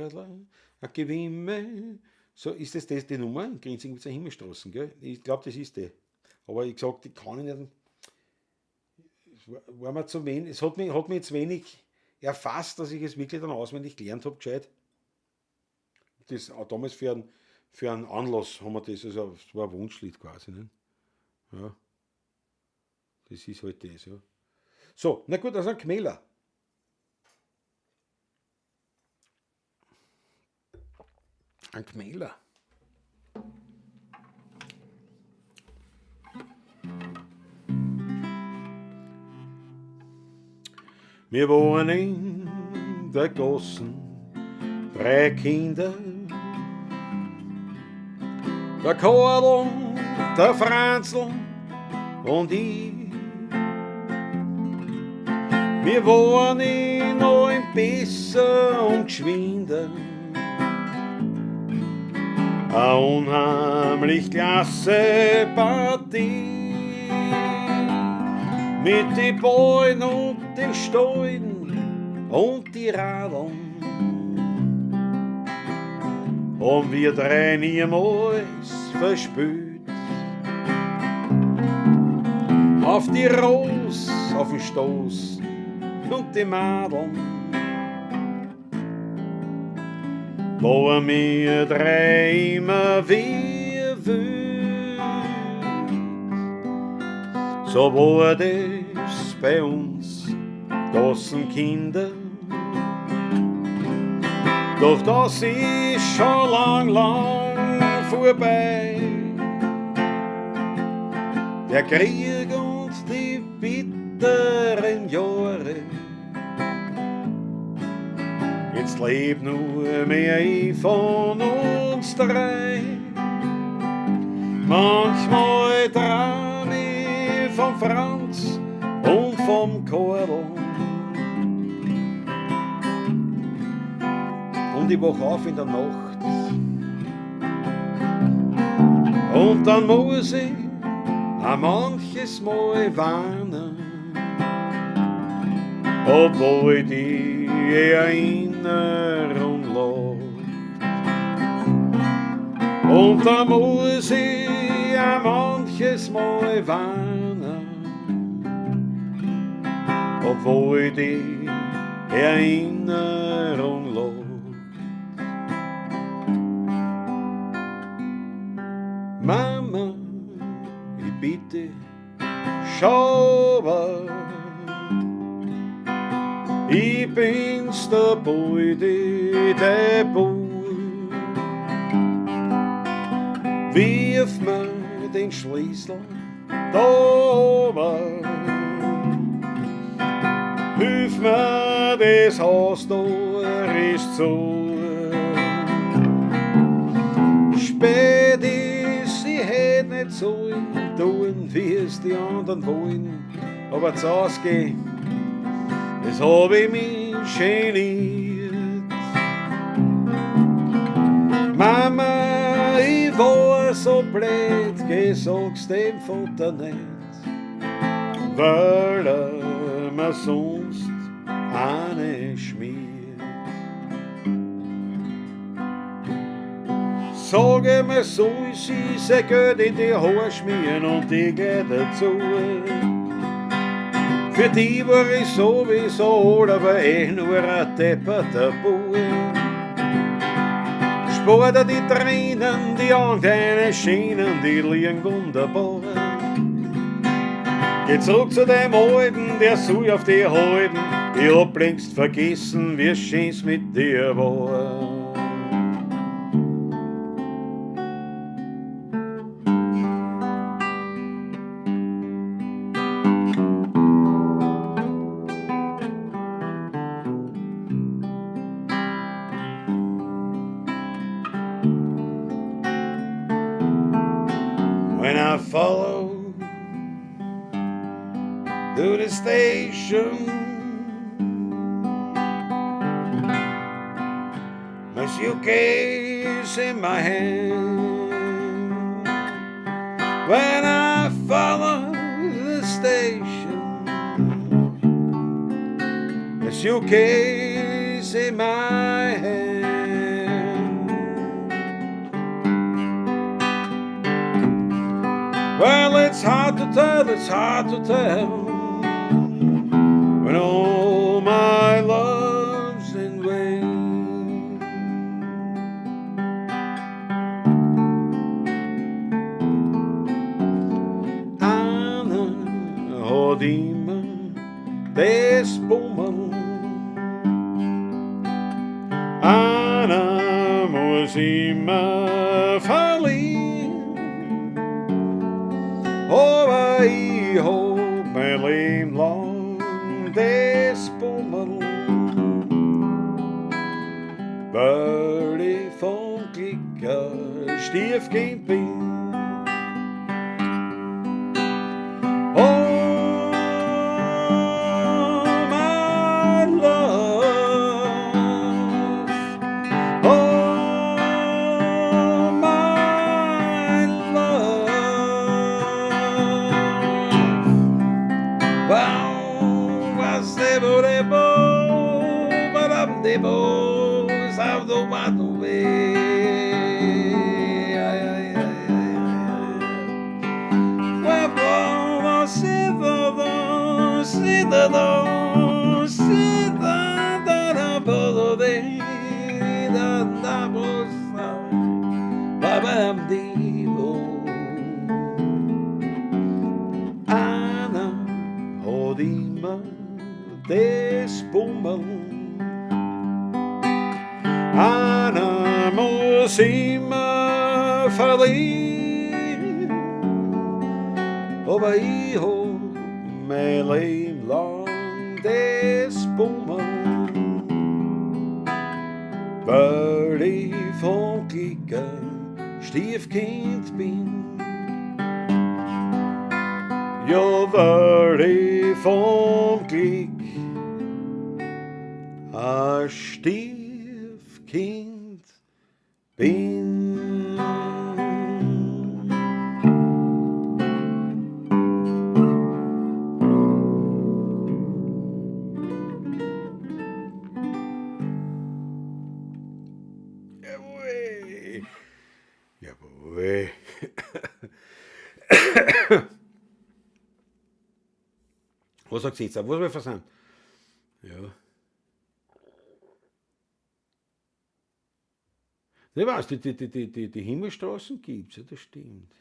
ein Gewimmel. So, ist das die Nummer? In Grinzing gibt es eine Himmelstraßen, gell? Ich glaube, das ist die. Aber ich gesagt, die kann ich nicht. Es war mir zu wenig, es hat mich jetzt wenig erfasst, dass ich es wirklich dann auswendig gelernt habe, gescheit. Das auch damals für einen Anlass haben wir das, also das war ein Wunschlied quasi. Ne? Ja. Das ist halt das, ja. So, na gut, also ein Gmeler. Ein Gmeler. Wir wohnen in der Gassen, 3 Kinder. Der Karl, der Franzl und ich. Wir wohnen noch im besser und geschwinder. Eine unheimlich klasse Partie. Mit den Bäumen und den Stollen und die Radeln. Und wir 3 niemals verspült. Auf die Rose, auf den Stoß und die Madeln. Wo wir 3 immer wir wühlt. So war das bei uns Gassenkinder. Doch das ist schon lang vorbei. Der Krieg und die bitteren Jahre. Jetzt lebt nur mehr ich von uns 3. Manchmal traum ich vom Franz und vom Karl. Und ich wach auf in der Nacht. Und dann muss ich auch manches Mal warnen, obwohl die Erinnerung lacht. Und dann muss ich auch manches Mal warnen, obwohl die Erinnerung lacht. Mama, ich bitte, schau, ich bin's der Beute, der Bub. Wirf mir den Schlüssel da oben, hilf mir, das Haus da ist zu. Spät ist, ich hätt nicht so tun, wie es die anderen wollen, aber zu Hause gehen, das hab ich mich geniert. Mama, ich war so blöd, geh, sag's dem Vater nicht, weil mir sonst eine schmiert. Sage mir, soll sie sein Geld in die Haare schmieren und ich geh dazu. Für die war ich sowieso, aber nur ein depperter Bub. Sparte die Tränen, die Antennen schienen, die liegen wunderbar. Geh zurück zu dem Alten, der soll auf dir halten. Ich hab längst vergessen, wie schön's mit dir war. When I follow to the station, my suitcase in my hand. When I follow the station, my suitcase in my hand. Well, it's hard to tell, when all my love's in vain. Anna hat immer das Bummel, Anna muss immer verlieren. Aber ich hab mein Leben lang das Bummel, weil ich vom Glück ein Stiefkind bin. Oh, my love, oh, my love. Was debo, badam debo, saldo matu be. Huevo, cidadão, bolo de da bolsa, babam debo. Anna hat immer das Bummel, Anna muss immer verlieren, aber ich hab mein Leben lang das Bummel, weil ich vom Glück ein Stiefkind bin. Ja, weil ich vom Glück ein Stiefkind bin. Jawohl. Jawohl. Was sagt sie jetzt? Was wir versandt? Ja. Ich weiß, die Himmelstraßen gibt's, ja, das stimmt.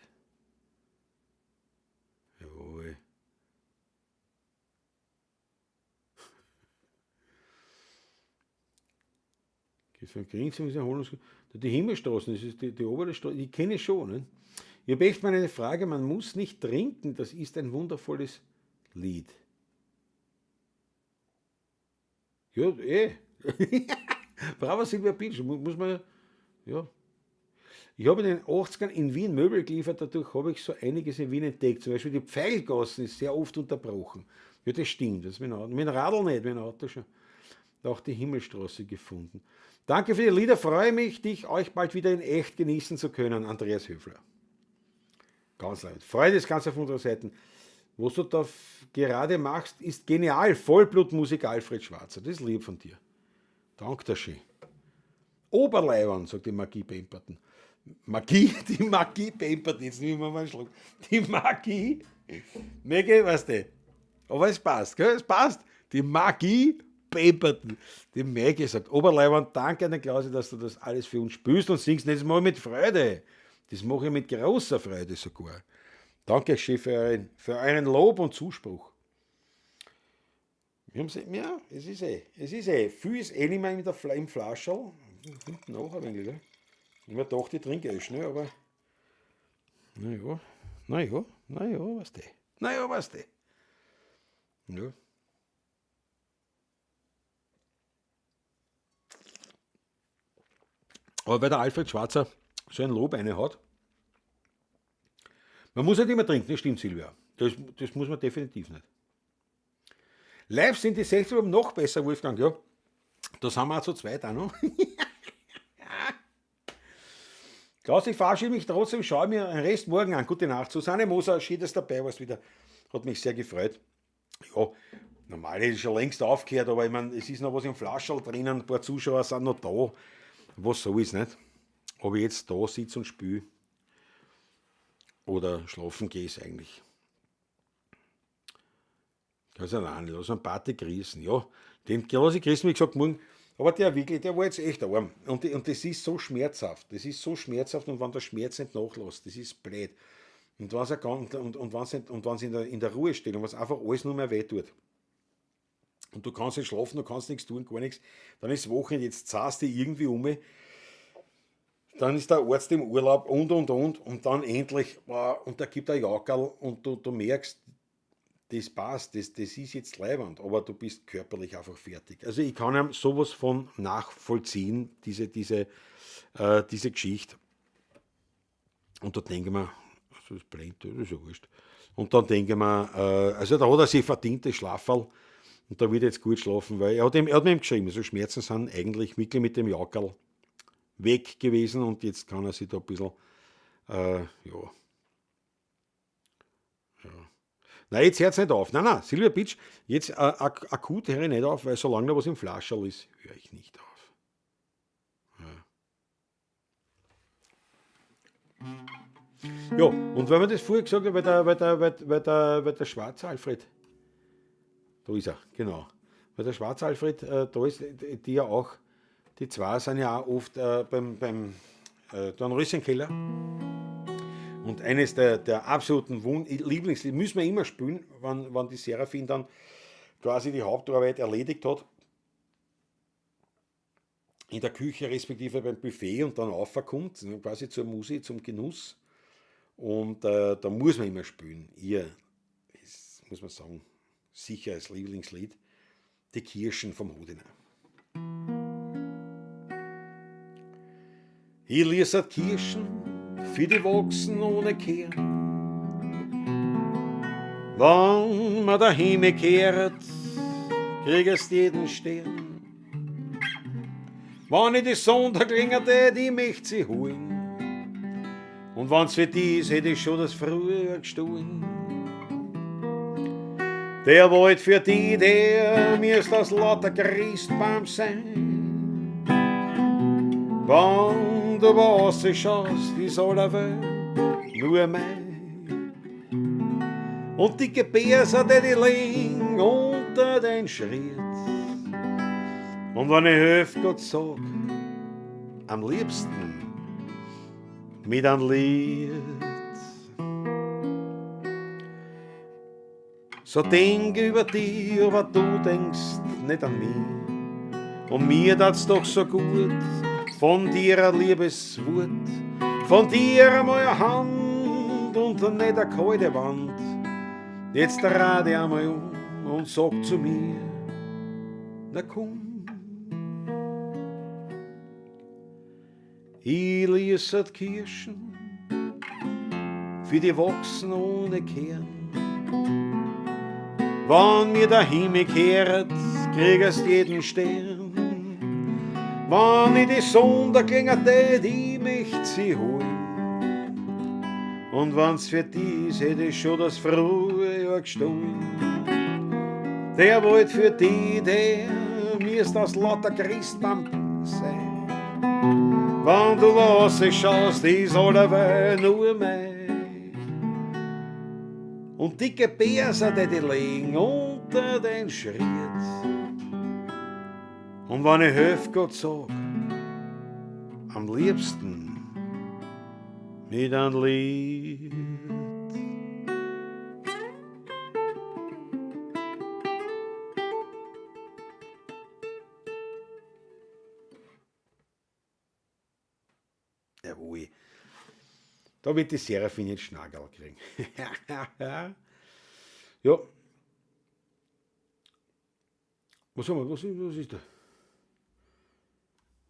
Jawohl. Das von Grinsen ist die Himmelstraßen, das ist die obere Straße, die kenne ich schon. Ne? Ich habe echt mal eine Frage, man muss nicht trinken, das ist ein wundervolles Lied. Ja, Bravo Silvia Pitsch, muss man, ja. Ich habe in den 80ern in Wien Möbel geliefert, dadurch habe ich so einiges in Wien entdeckt. Zum Beispiel die Pfeilgassen ist sehr oft unterbrochen. Ja, das stimmt, das ist mit dem Radl nicht, mit dem Auto schon. Da auch die Himmelstraße gefunden. Danke für die Lieder, freue mich, euch bald wieder in echt genießen zu können, Andreas Höfler. Ganz leid. Freude ist ganz auf unserer Seite. Was du da gerade machst, ist genial. Vollblutmusik Alfred Schwarzer. Das ist lieb von dir. Danke dir schön. Oberleibern, sagt die Magie Pemperton. Die Magie Pemperton, jetzt nehmen wir mal einen Schluck. Die Magie, Mege, weißt du. Aber es passt, gell? Es passt. Die Magie Pemperton. Die Maggie sagt, Oberleibern, danke an den Klausi, dass du das alles für uns spielst und singst. Das mache ich mit Freude. Das mache ich mit großer Freude sogar. Danke, Chef, für euren Lob und Zuspruch. Ja, es ist Viel ist nicht mehr im Flascherl. Hinten noch ein wenig, gell? Ich mir gedacht, ich trinke schnell, aber. Naja, was der. Ja. Aber weil der Alfred Schwarzer so ein Lob eine hat, man muss nicht immer trinken, das stimmt, Silvia. Das muss man definitiv nicht. Live sind die 60 noch besser, Wolfgang, ja. Da sind wir auch zu zweit auch noch. Klaus, ich verabschiede mich trotzdem, schaue mir den Rest morgen an. Gute Nacht. Susanne Moser, schön, dass du dabei warst wieder. Hat mich sehr gefreut. Ja, normal hätte ich schon längst aufgehört, aber ich meine, es ist noch was im Flascherl drinnen, ein paar Zuschauer sind noch da. Was so ist nicht. Ob ich jetzt da sitze und spiele oder schlafen gehe, ist eigentlich. Also nein, lass einen Party grüßen. Ja, den lasse ich grüßen, wie gesagt, morgen. Aber der war jetzt echt arm. Und das ist so schmerzhaft. Und wenn der Schmerz nicht nachlässt, das ist blöd. Und wenn es in der Ruhestellung, was einfach alles nur mehr weh tut. Und du kannst nicht schlafen, du kannst nichts tun, gar nichts. Dann ist Wochenende, jetzt zahlst du irgendwie dann ist der Arzt im Urlaub und dann endlich, und da gibt er Jackerl und du merkst, das passt, das ist jetzt leibend, aber du bist körperlich einfach fertig. Also ich kann ihm sowas von nachvollziehen, diese Geschichte. Und da denke ich mir, das ist blind, das ist ja wurscht. Und dann denke ich mir, also da hat er sich verdient, das Schlaferl, und da wird er jetzt gut schlafen, weil er hat mir geschrieben, also Schmerzen sind eigentlich wirklich mit dem Jackerl weg gewesen und jetzt kann er sich da ein bisschen, ja. Nein, jetzt hört es nicht auf. Nein, Silvia Pitsch, jetzt akut höre ich nicht auf, weil solange da was im Flascherl ist, höre ich nicht auf. Ja, und wenn man das vorher gesagt hat, weil der schwarze Alfred, da ist er, genau. Weil der schwarze Alfred, da ist die ja auch, die zwei sind ja auch oft beim Dornröschenkeller. Und eines der absoluten Lieblingslieder, müssen wir immer spielen, wenn die Serafin dann quasi die Hauptarbeit erledigt hat. In der Küche respektive beim Buffet und dann raufkommt, quasi zur Musik, zum Genuss. Und da muss man immer spielen. Das muss man sagen, sicher als Lieblingslied, die Kirschen vom Hodenau. Hier liest Kirschen, für die wachsen ohne Kern. Wenn man daheim kehrt, kriegst jeden Stern. Wenn ich die Sonntag klingert, ich möchte sie holen. Und wenn's für die ist, hätte ich schon das früher gestohlen. Der Wald für die, der mir ist das lauter Christbaum sein. Wenn du rausschaust, ist aller Welt nur mein. Und die Gebärse, die liegen unter den Schritt. Und wenn ich helfe, Gott sag, am liebsten mit einem Lied. So denk über dich, aber du denkst nicht an mich. Und mir tat's doch so gut, von dir ein Liebeswort, von dir einmal eine Hand und dann nicht eine kalte Wand. Jetzt rate ich einmal und sag zu mir, na komm. Ich lies die Kirschen für die Wachsen ohne Kern. Wann mir der Himmel kehrt, kriegst jeden Stern. Wann ich die Sonne klingert, ich möcht sie holen. Und wenn's für die ist, hätte ich schon das frühe Jahr gestohlen. Der wollt für die, der mir ist das lauter Christbaum sein. Wenn du was schaust, ist allerweil nur mein. Und dicke Bärse, die liegen unter den Schritt. Und wenn ich helf Gott sag, am liebsten mit einem Lied. Jawohl. Da wird die Serafin jetzt Schnagel kriegen. Ja. Was haben wir? Was ist da?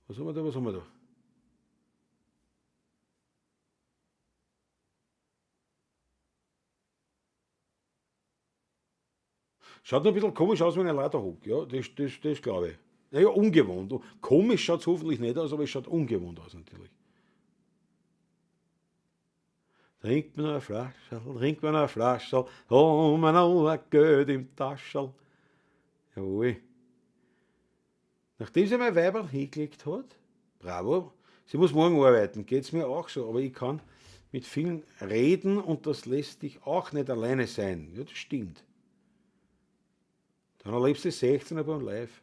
Was haben wir da? Schaut noch ein bisschen komisch aus, wenn er lauter hockt. Ja, das glaube ich. Naja, ungewohnt. Komisch schaut es hoffentlich nicht aus, aber es schaut ungewohnt aus natürlich. Trinkt mir noch eine Flasche, oh, man noch ein Geld im Taschel. Jawohl. Nachdem sie mein Weiberl hingelegt hat, bravo, sie muss morgen arbeiten, geht's mir auch so, aber ich kann mit vielen reden und das lässt dich auch nicht alleine sein. Ja, das stimmt. Dann erlebst du 16 beim Live.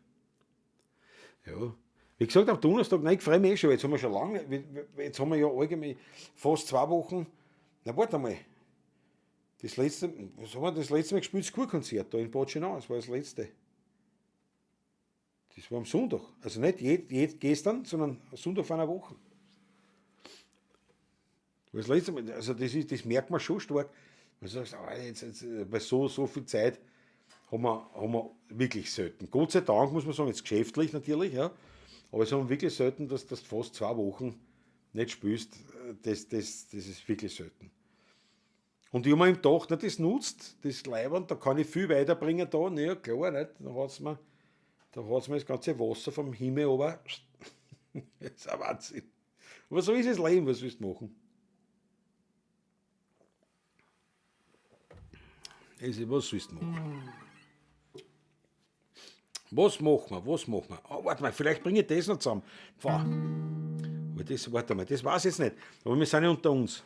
Ja. Wie gesagt, am Donnerstag, nein, ich freue mich schon, jetzt haben wir schon lange, jetzt haben wir ja allgemein fast 2 Wochen. Na, warte mal. Das letzte Mal gespielt? Das Kurkonzert da in Botschenau, das war das letzte. Das war am Sonntag. Also nicht gestern, sondern Sonntag vor einer Woche. Das letzte Mal, also das merkt man schon stark. Man sagt, jetzt, bei so viel Zeit haben wir wirklich selten. Gott sei Dank muss man sagen, jetzt geschäftlich natürlich, ja. Aber es haben wirklich selten, dass du fast 2 Wochen nicht spielst. Das ist wirklich selten. Und ich habe mir gedacht, das nutzt, das Leiband, da kann ich viel weiterbringen da. Naja, klar, nicht. Da hat es mir das ganze Wasser vom Himmel runter. Das ist ein Wahnsinn. Aber so ist das Leben, was willst du machen? Was willst du machen? Was machen wir? Oh, warte mal, vielleicht bringe ich das noch zusammen. Warte mal, das weiß ich jetzt nicht. Aber wir sind ja unter uns.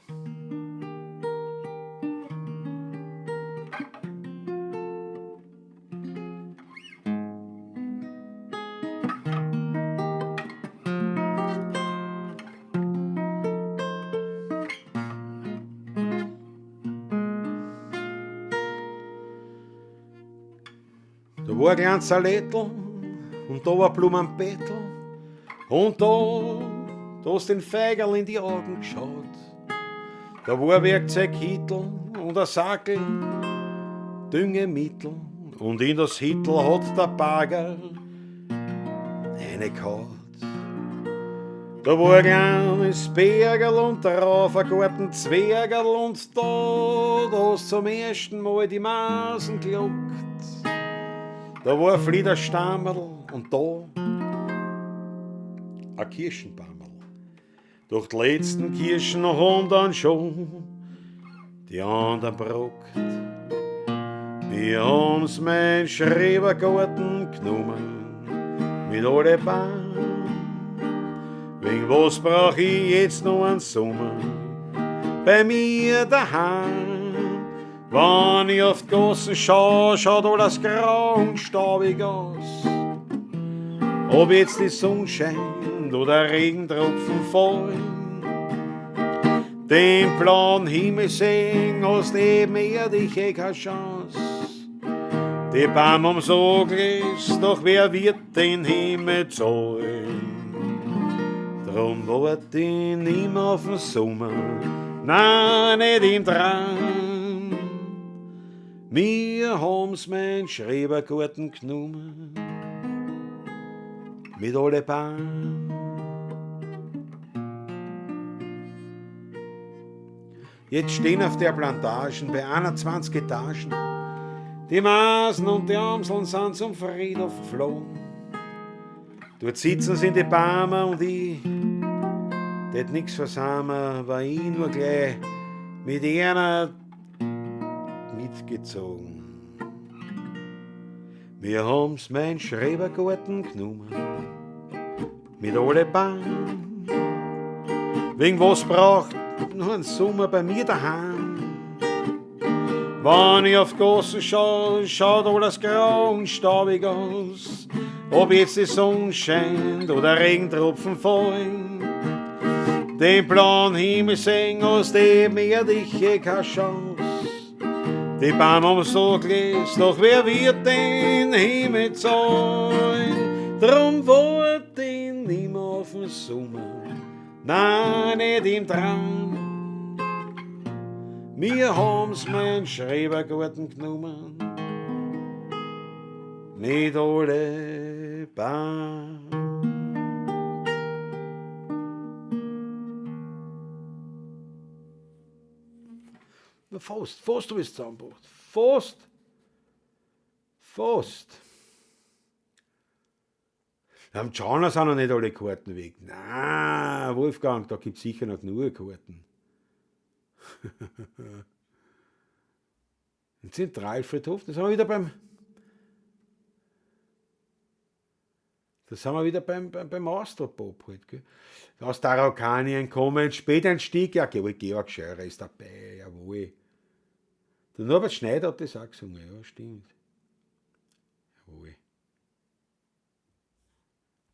Da war ein kleines Salätl und da war Blumenbettel und da hast den Feigerl in die Augen geschaut. Da war ein Werkzeughittel und ein Sackel Düngemittel und in das Hittel hat der Bagger reingehaut. Da war ein kleines Bergerl und darauf ein Gartenzwergerl und da hast zum ersten Mal die Masen gelockt. Da war ein Fliederstammerl und da ein Kirschenbammerl. Doch die letzten Kirschen haben dann schon die anderen brockt. Die haben's mein Schrebergarten genommen mit alle Bahn. Wegen was brauch ich jetzt noch einen Sommer bei mir daheim? Wenn ich auf die Gassen schau, schaut alles grau und staubig aus. Ob jetzt die Sonne scheint oder Regentropfen fallen, den blauen Himmel sehen hast eben eher dich keine Chance. die Baum umsorglich, doch wer wird den Himmel zahlen? Drum wart ich nimmer auf den Sommer, nein, nicht im Traum. Wir haben's mein Schrebergarten genommen, mit alle Baum. Jetzt stehen auf der Plantagen bei 21 Etagen die Masen und die Amseln sind zum Friedhof geflogen. Dort sitzen sie in die Bäume und ich tät nix versammeln, war ich nur gleich mit einer mitgezogen. Wir haben's mein Schrebergarten genommen, mit alle Bäumen. Wegen was braucht nur ein Sommer bei mir daheim? Wenn ich auf die Gassen schau, schaut alles grau und staubig aus. Ob jetzt die Sonne scheint oder Regentropfen fallen, den blauen Himmel sehen aus dem Erdliche keine Chance. Die Bäume haben so gelesen, doch wer wird den Himmel zahlen? Drum wart ich nimmer auf den Sommer, nein, nicht im Traum. Wir haben's mein Schrebergarten genommen, mit alle Baum. Na fast du bist zusammengebracht. Fast. Am Tschauner sind noch nicht alle Karten weg. Na, Wolfgang, da gibt's sicher noch genug Karten. Im Zentralfriedhof, da sind wir wieder beim Austropop halt, gell. Aus der Araukanien kommen, Späteinstieg, ja, Georg Scheurer ist dabei, jawohl. Der Norbert Schneider hat das auch gesungen, ja, stimmt. Jawohl.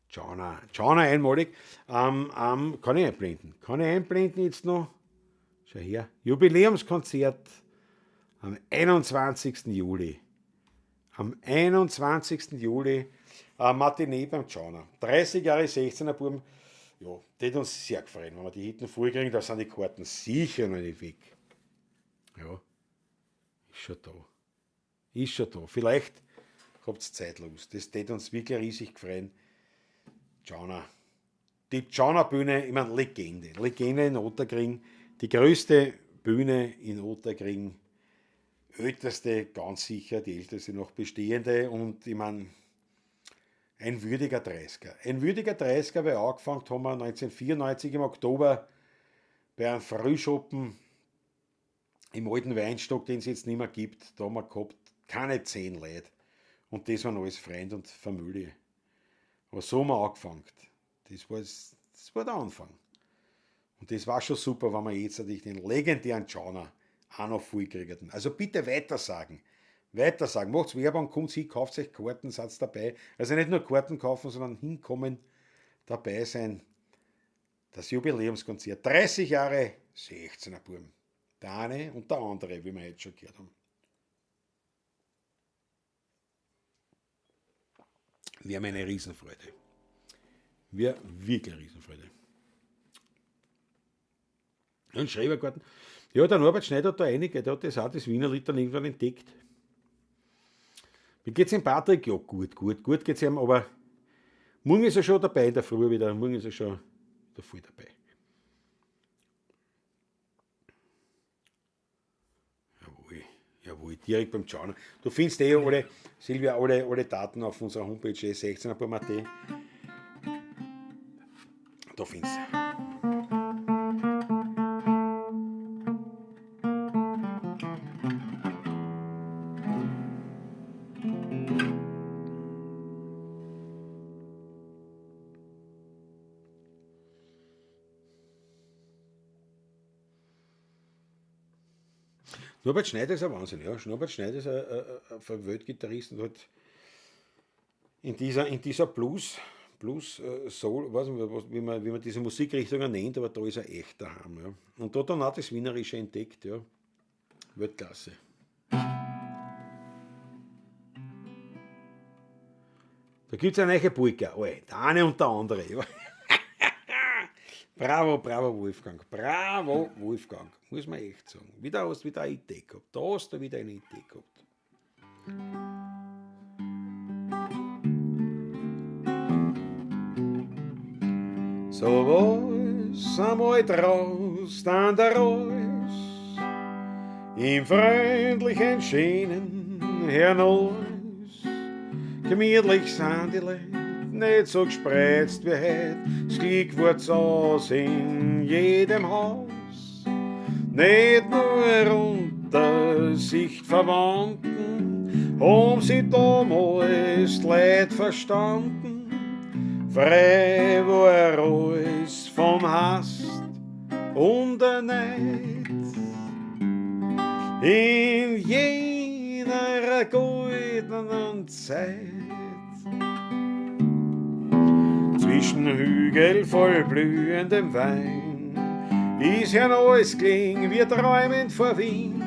Tschauner einmalig. Kann ich einblenden jetzt noch? Schau her. Jubiläumskonzert am 21. Juli. Am 21. Juli Matinee beim Tschauner. 30 Jahre 16er Buben. Ja, das hat uns sehr gefreut. Wenn wir die hinten vorkriegen, da sind die Karten sicher noch nicht weg. Ja, ist schon da. Vielleicht habt ihr Zeit los. Das hat uns wirklich riesig gefreut. Tschauner. Die Tschauner Bühne, ich meine, Legende in Otterkring. Die größte Bühne in Otterkring, älteste, ganz sicher, die älteste noch bestehende und ich meine, ein würdiger 30er. Ein würdiger 30er, weil angefangen haben wir 1994 im Oktober bei einem Frühschoppen im alten Weinstock, den es jetzt nicht mehr gibt. Da haben wir gehabt keine 10 Leute und das waren alles Freunde und Familie. Aber so haben wir angefangen. Das war der Anfang. Und das war schon super, wenn wir jetzt natürlich den legendären Tschauner auch noch voll kriegen. Also bitte weitersagen. Macht's Werbung, kommt hin, kauft euch Karten, seid dabei. Also nicht nur Karten kaufen, sondern hinkommen, dabei sein. Das Jubiläumskonzert. 30 Jahre 16er Buben. Der eine und der andere, wie wir jetzt schon gehört haben. Wir haben eine Riesenfreude. Wirklich eine Riesenfreude. Und Schrebergarten. Ja, der Norbert Schneider hat da einige, der hat das auch, das Wiener Lied dann irgendwann entdeckt. Wie geht's dem Patrick? Ja, gut geht's ihm, aber morgen ist er schon dabei in der Früh wieder, morgen ist er schon da voll dabei. Jawohl, direkt beim Tschauner. Du findest alle, Silvia, alle Daten auf unserer Homepage 16er.at. Da findest du. Norbert Schneider ist ein Wahnsinn, ja. Norbert Schneider ist ein Weltgitarrist und hat in dieser Blues, Soul, weiß nicht, wie man diese Musikrichtungen nennt, aber da ist er echt daheim, ja. Und da hat dann auch das Wienerische entdeckt, ja. Weltklasse. Da gibt es eine neue Polka. Oh, der eine und der andere. Bravo, bravo Wolfgang. Bravo Wolfgang. Muss man echt sagen. Wieder hast du wieder eine Idee gehabt. Da hast du wieder eine Idee gehabt. So war's einmal draus an der Reus, im freundlichen Schienen hinaus. Gemütlich sind die Leute, nicht so gespreizt wie heut. Das Glück wird's aus in jedem Haus. Nicht nur unter Sichtverwandten haben sie damals die Leute verstanden. Frei war alles vom Hast und der Neid. In jener goldenen Zeit. Zwischen Hügel voll blühendem Wein ist ja alles kling wie träumend vor Wien.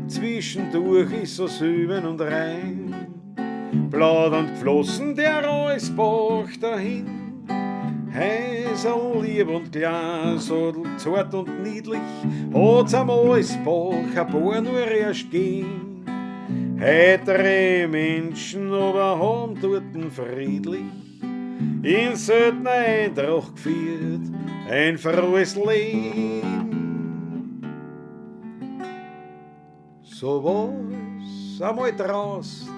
Zwischendurch ist so Süben und rein, plaudernd geflossen der Reusbach dahin. Häuser lieb und klein, so zart und niedlich, hat's am Reusbach ein paar nur erst gehen. Heitere Menschen aber haben dorten friedlich in seltener Eintracht geführt, ein frohes Leben. So war's einmal draust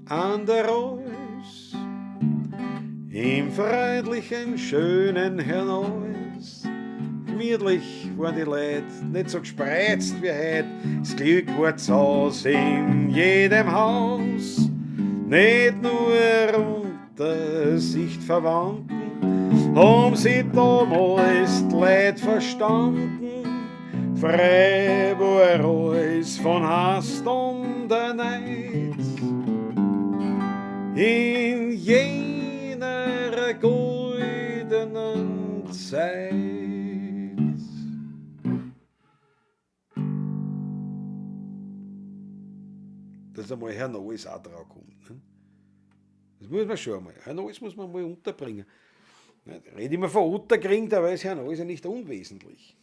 an der Reus, im freundlichen, schönen Herrnhaus. Gemütlich waren die Leute, nicht so gespreizt wie heut. Das Glück war's aus in jedem Haus, nicht nur unter Sichtverwandten haben sie damals die Leute verstanden. Frei war alles von Hast und der Neid. In jener goldenen Zeit. Dass einmal Herr Neues auch drauf kommt. Ne? Das muss man schon einmal. Herr Neues muss man mal unterbringen. Da rede ich mal von Unterkriegen, da weiß Herr Neues ja nicht unwesentlich.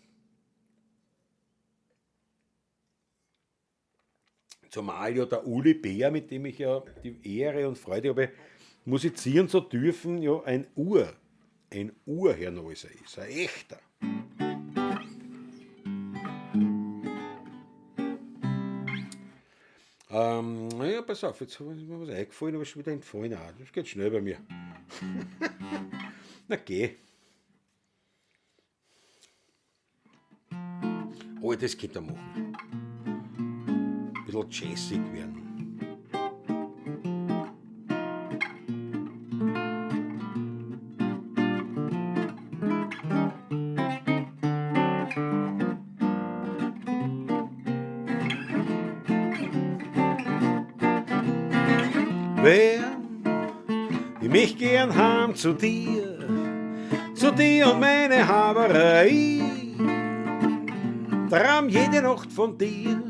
Zumal ja der Uli Bär, mit dem ich ja die Ehre und Freude habe, musizieren zu dürfen, ja ein Urherr Neuser ist, ein echter. Naja, pass auf, jetzt ist mir was eingefallen, aber schon wieder entfallen. Auch. Das geht schnell bei mir. Na geh. Oh, das könnt ihr machen. Ein bisschen jazzig werden. Ich mich gern heim zu dir und meine Haberei. Traum jede Nacht von dir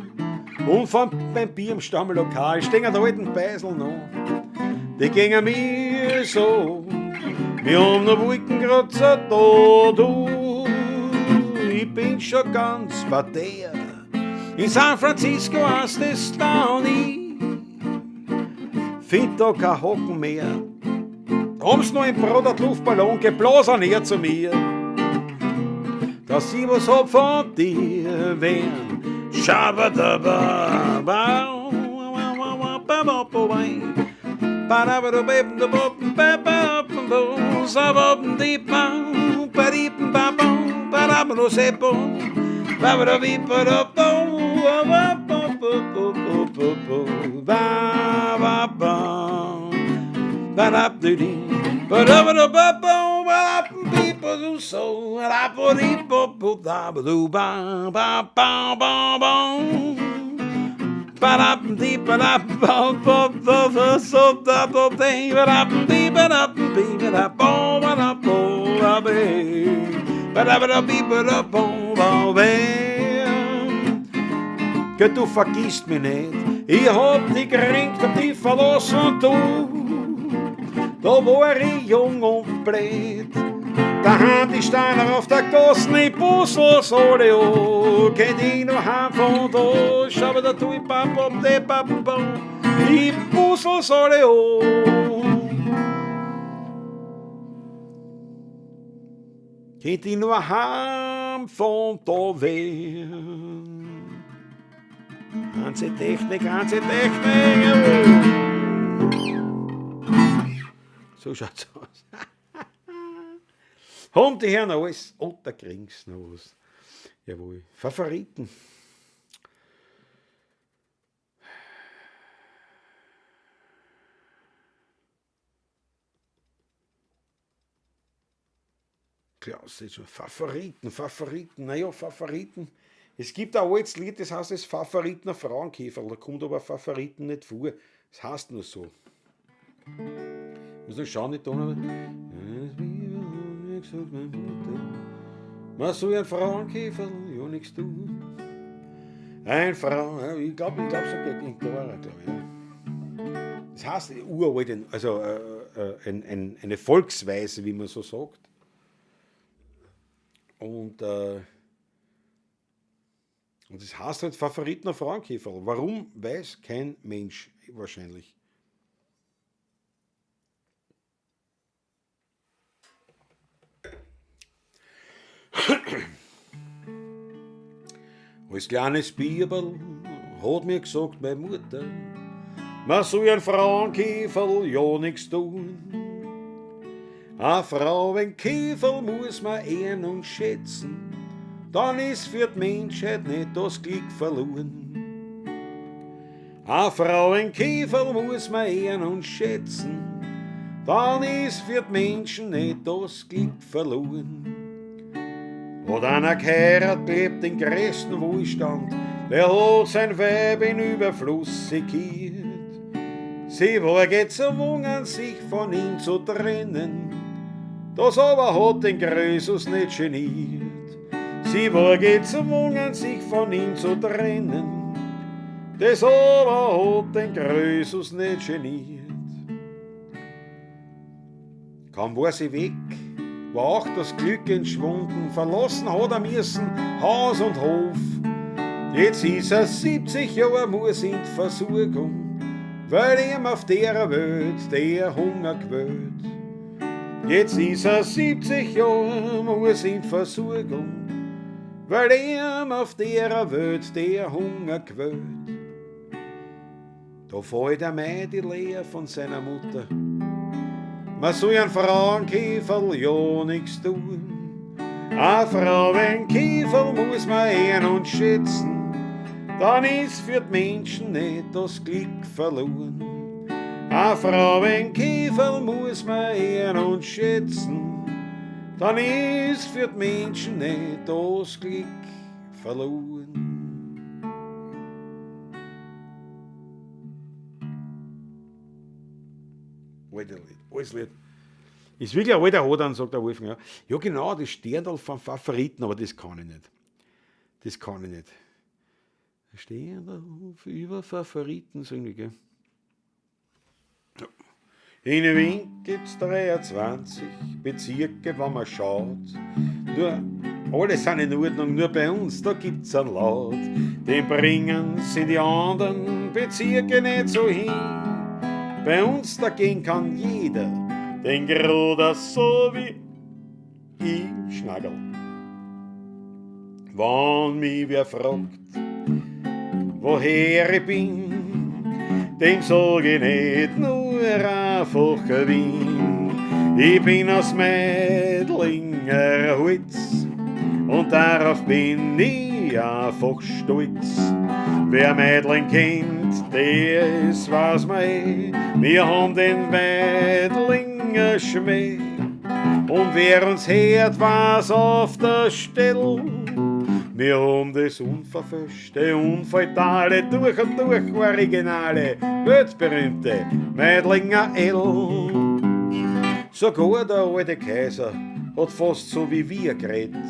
und von beim Bier im Stammlokal stehen die alten Beisel noch. Die gingen mir so, wir haben noch Wolkenkratzer da, du. Ich bin schon ganz bei der. In San Francisco hast es da und ich find da kein Hocken mehr. Haben's noch im Brot Luftballon geblasen her zu mir. Dass ich was hab von dir, wenn Shabadaba, Gott, du vergisst mich nicht, ich hab dich geringt und dich verlassen und du da war ich jung und blöd. Daheim die Steiner auf der Gassen, ich Bussels alle an. Geht ich noch heim von da, schau da tu ich Papa, de Papa, ich Bussels alle an. Geht ich nur heim von da weg. Ganze Technik. So schaut's aus. Haben die Herren alles? Und da kriegst du noch was. Jawohl. Favoriten. Klaus, jetzt schon. Favoriten. Naja, Favoriten. Es gibt ein altes Lied, das heißt das Favoriten auf Frauenkäfer. Da kommt aber Favoriten nicht vor. Das heißt nur so. Muss noch schauen, nicht tun. Man soll ein Frauenkäfer ja nichts tun. Ein Frauen, ich glaube, so geht klar, glaube ich. Ja. Das heißt uralt, also eine Volksweise, wie man so sagt. Und das heißt halt Favoriten auf Frauenkäfer. Warum, weiß kein Mensch wahrscheinlich. Als kleines Bibel hat mir gesagt meine Mutter, man soll ein Frauenkäfer ja nichts tun. Ein Frauenkäfer muss man ehren und schätzen, dann ist für die Menschheit nicht das Glück verloren. Ein Frauenkäfer muss man ehren und schätzen, dann ist für die Menschen nicht das Glück verloren. Hat einer geheiratet, lebt den größten Wohlstand, der hat sein Weib in Überfluss sekiert. Sie war gezwungen, sich von ihm zu trennen, das aber hat den Krösus nicht geniert. Sie war gezwungen, sich von ihm zu trennen, das aber hat den Krösus nicht geniert. Kaum war sie weg, war auch das Glück entschwunden, verlassen hat er müssen Haus und Hof. Jetzt ist er 70 Jahre, muss in die Versuchung, weil ihm auf der Welt der Hunger quält. Jetzt ist er 70 Jahre, muss in die Versuchung, weil ihm auf der Welt der Hunger quält. Da fällt er mir die Lehre von seiner Mutter, man soll ein Frauenkäfer ja nichts tun. Ein Frauenkäfer muss man ehren und schätzen, dann ist für die Menschen nicht das Glück verloren. Ein Frauenkäfer muss man ehren und schätzen, dann ist für die Menschen nicht das Glück verloren. Alles Lied. Ist wirklich ein alter Hodern, sagt der Wolfgang. Ja genau, das Sterndl vom Favoriten, aber das kann ich nicht. Sterndl über Favoriten, sagen wir, gell? Ja. In Wien gibt's 23 Bezirke, wenn man schaut. Nur, alle sind in Ordnung, nur bei uns, da gibt's einen Laut. Den bringen sie die anderen Bezirke nicht so hin. Bei uns dagegen kann jeder den Gruder so wie ich schnagel. Wenn mich wer fragt, woher ich bin, dem sag ich nicht nur einfach Wien. Ich bin aus Meidlinger Holz und darauf bin ich einfach stolz. Wer Meidling kennt, das weiß man eh. Wir haben den Meidlinger Schmäh. Und wer uns hört, weiß auf der Stelle. Wir haben das unverfälschte, unfeudale, durch und durch originale, weltberühmte Meidlinger L. Sogar der alte Kaiser hat fast so wie wir geredet.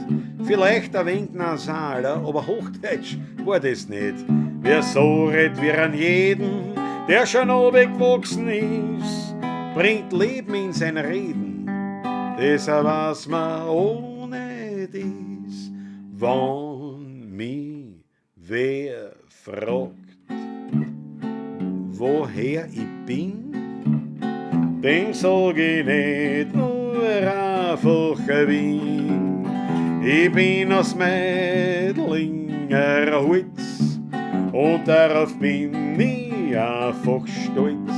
Vielleicht ein wenig nasaler, aber Hochdeutsch war das nicht. Wer so redet wie an jeden, der schon abgewachsen ist, bringt Leben in sein Reden. Deshalb was man ohne dies, wann mich wer fragt, woher ich bin, dem sag ich nicht nur einfach Wien. Ich bin aus Meidlinger Holz und darauf bin ich einfach stolz.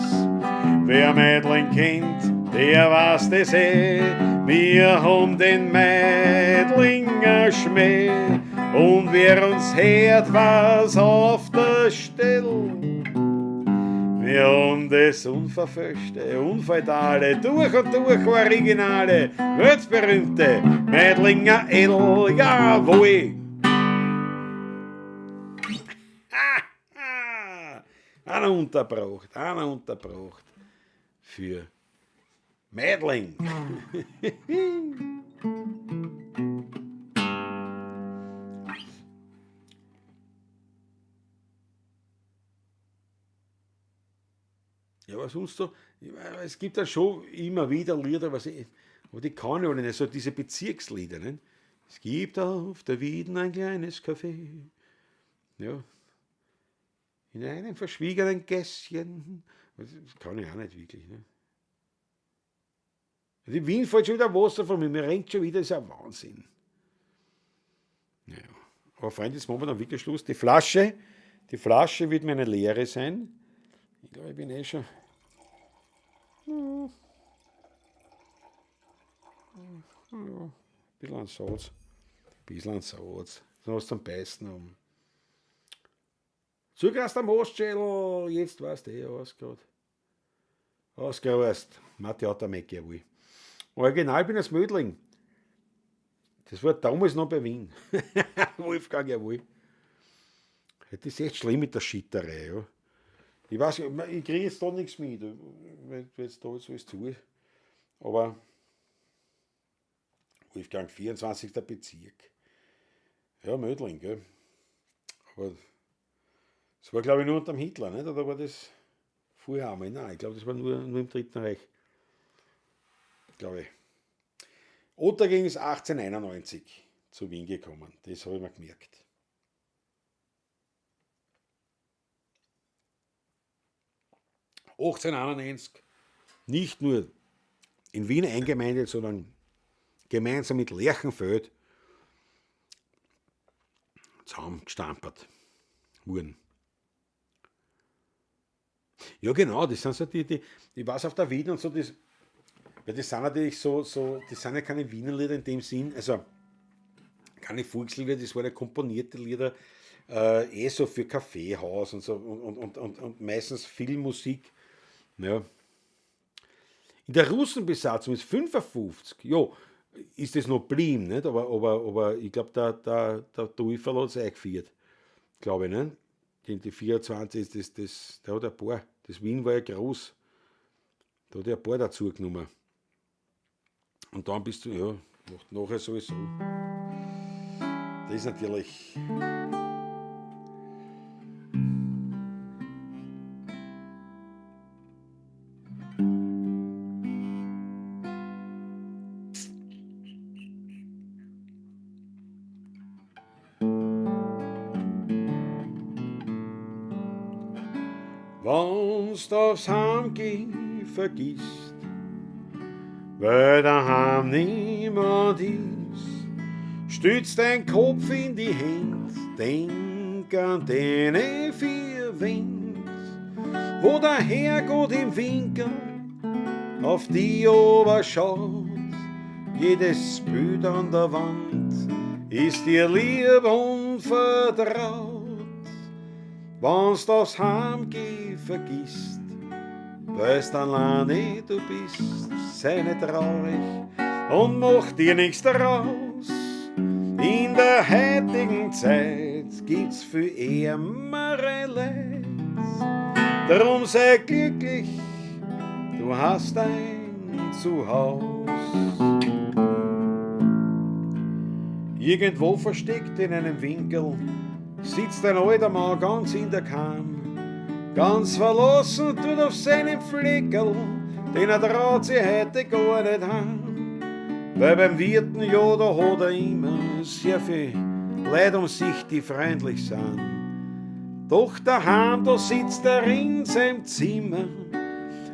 Wer Meidling kennt, der weiß das eh. Wir haben den Meidlinger Schmäh und wer uns hört, was auf der Stelle. Wir haben das unverfälschte, unfeudale, durch und durch originale, weltberühmte Meidlinger Edel, jawohl. Einer unterbraucht für Meidling. Ja, was sonst so? Es gibt ja schon immer wieder Lieder, aber die kann ich alle nicht, so diese Bezirkslieder. Nicht? Es gibt auf der Wieden ein kleines Café. Ja. In einem verschwiegenen Gässchen. Das kann ich auch nicht wirklich. Ne? Also in Wien fällt schon wieder Wasser von mir rennt schon wieder, das ist ein Wahnsinn. Naja. Aber Freunde, jetzt machen wir dann wirklich Schluss. Die Flasche wird mir eine leere sein. Ich glaube, ich bin eh schon. Ja, ein bisschen an Salz. Dann hast du am Beißen um. Zuerst am Ostschädel, jetzt weißt du ausgerad. Ausgerust. Mathe hat der Mecke, jawohl. Original bin ich Mödling. Das war damals noch bei Wien. Wolfgang, jawohl. Das ist echt schlimm mit der Schitterei, ja. Ich weiß, ich kriege jetzt da nichts mit, weil jetzt da jetzt alles zu ist. Aber Wolfgang, 24. Bezirk. Ja, Mödling, gell. Aber das war, glaube ich, nur unter dem Hitler, nicht? Oder war das vorher einmal? Nein, ich glaube, das war nur im Dritten Reich. Glaube ich. Otterging ist 1891 zu Wien gekommen. Das habe ich mir gemerkt. (1891) nicht nur in Wien eingemeindet, sondern gemeinsam mit Lerchenfeld zusammengestampert wurden. Ja genau, das sind so die ich weiß auf der Wien und so, weil das sind natürlich so, das sind ja keine Wienerlieder in dem Sinn, also keine Volkslieder, das waren ja komponierte Lieder, so für Kaffeehaus und so und meistens Filmmusik. Ja. In der Russenbesatzung ist 55, ja, ist das noch blieben, nicht? Aber ich glaube, der Teufel hat es eingeführt, glaube ich, nicht? Die 24 ist das, der hat ein paar, das Wien war ja groß, da hat er ein paar dazu genommen. Und dann bist du, ja, nachher sowieso. Das ist natürlich. Wenn's aufs Heimgehen vergisst, weil daheim niemand ist, stütz dein Kopf in die Hände, denk an den 4 Wind, wo der Herrgott im Winkel auf die Ober schaut, jedes Bild an der Wand ist dir lieb und vertraut. Wenn's das Heimgehen vergisst, weißt allein nicht, du bist, sei nicht traurig und mach dir nichts daraus. In der heutigen Zeit gibt's viel ärmere Leid, darum sei glücklich, du hast ein Zuhause. Irgendwo versteckt in einem Winkel sitzt ein alter Mann ganz in der Kam, ganz verlassen tut auf seinem Fleckerl den er traut sie heute gar nicht haben. Weil beim Wirten, ja, da hat er immer sehr viel Leute um sich, die freundlich sind. Doch daheim, da sitzt er in seinem Zimmer,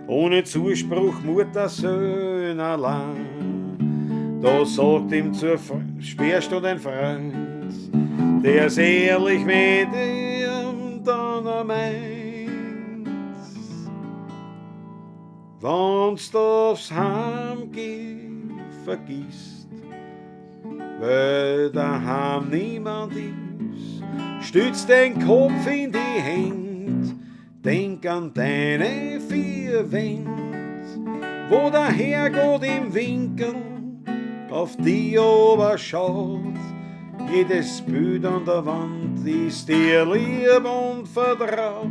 ohne Zuspruch Mutter-Söhn allein. Da sagt ihm zur Sperrstunde ein Freund, der's ehrlich mit ihm dann er meint. Wenn's du aufs Heimgeh vergisst, weil daheim niemand ist, stütz den Kopf in die Hände, denk an deine 4 Wände, wo der Herrgott im Winkel auf die ober schaut. Jedes Bild an der Wand ist dir lieb und vertraut.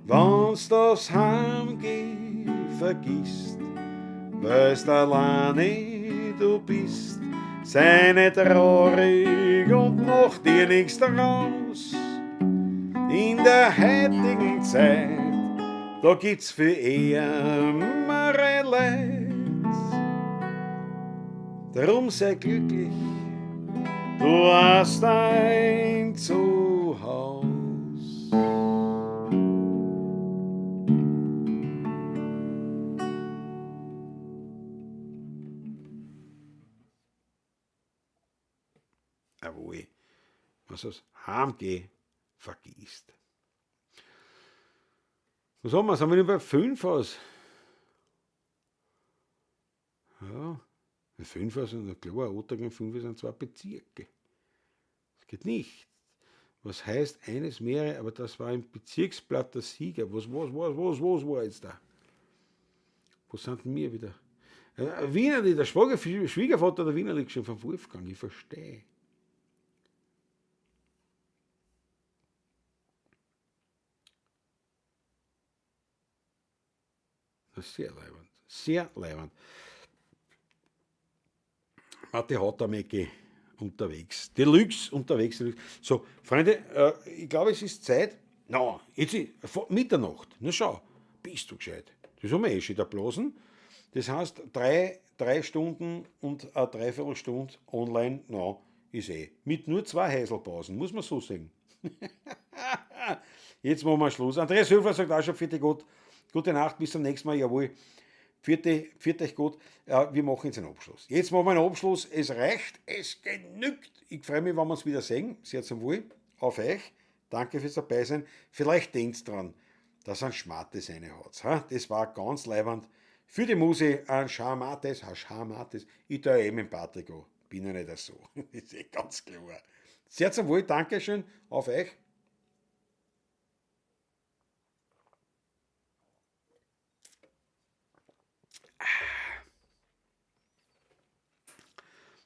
Wenn's aufs Heimgeh vergisst, weil's alleine du bist, sei nicht traurig und mach dir nichts draus. In der heutigen Zeit, da gibt's für ärmere Leid. Drum sei glücklich, du hast ein Zuhause. Jawohl, was das Heimgeh vergisst. Was haben wir? Sind wir nicht bei 5 aus? Ja, 5 aus und klar, Otterkring 5 sind 2 Bezirke. Das geht nicht. Was heißt eines mehrere, aber das war im Bezirksblatt der Sieger. Was war jetzt da? Wo sind denn wir wieder? Wiener, der Schwiegervater der Wiener liegt schon vom Wolfgang, ich verstehe. Das ist sehr leibend. Sehr leibend. Mathe Hautamecki unterwegs. Deluxe unterwegs. Deluxe. So, Freunde, ich glaube, es ist Zeit. Na, jetzt ist Mitternacht. Na schau, bist du gescheit. Das haben wir schon da blasen. Das heißt, 3 Stunden und eine Dreiviertelstunde online, na, ist mit nur 2 Häselpausen, muss man so sagen. Jetzt machen wir Schluss. Andreas Höfer sagt auch schon, vierte Gott. Gute Nacht, bis zum nächsten Mal, jawohl. Vierte euch gut. Wir machen jetzt einen Abschluss. Jetzt machen wir einen Abschluss. Es reicht, es genügt. Ich freue mich, wenn wir uns wieder sehen. Sehr zum Wohl. Auf euch. Danke fürs Dabeisein. Vielleicht denkt dran, dass ein Schmattes eine hat. Das war ganz leibend. Für die Muse ein Schamates. Ich tue eben mit Patrick an. Bin ja nicht so. Das ist ganz klar. Sehr zum Wohl. Dankeschön. Auf euch.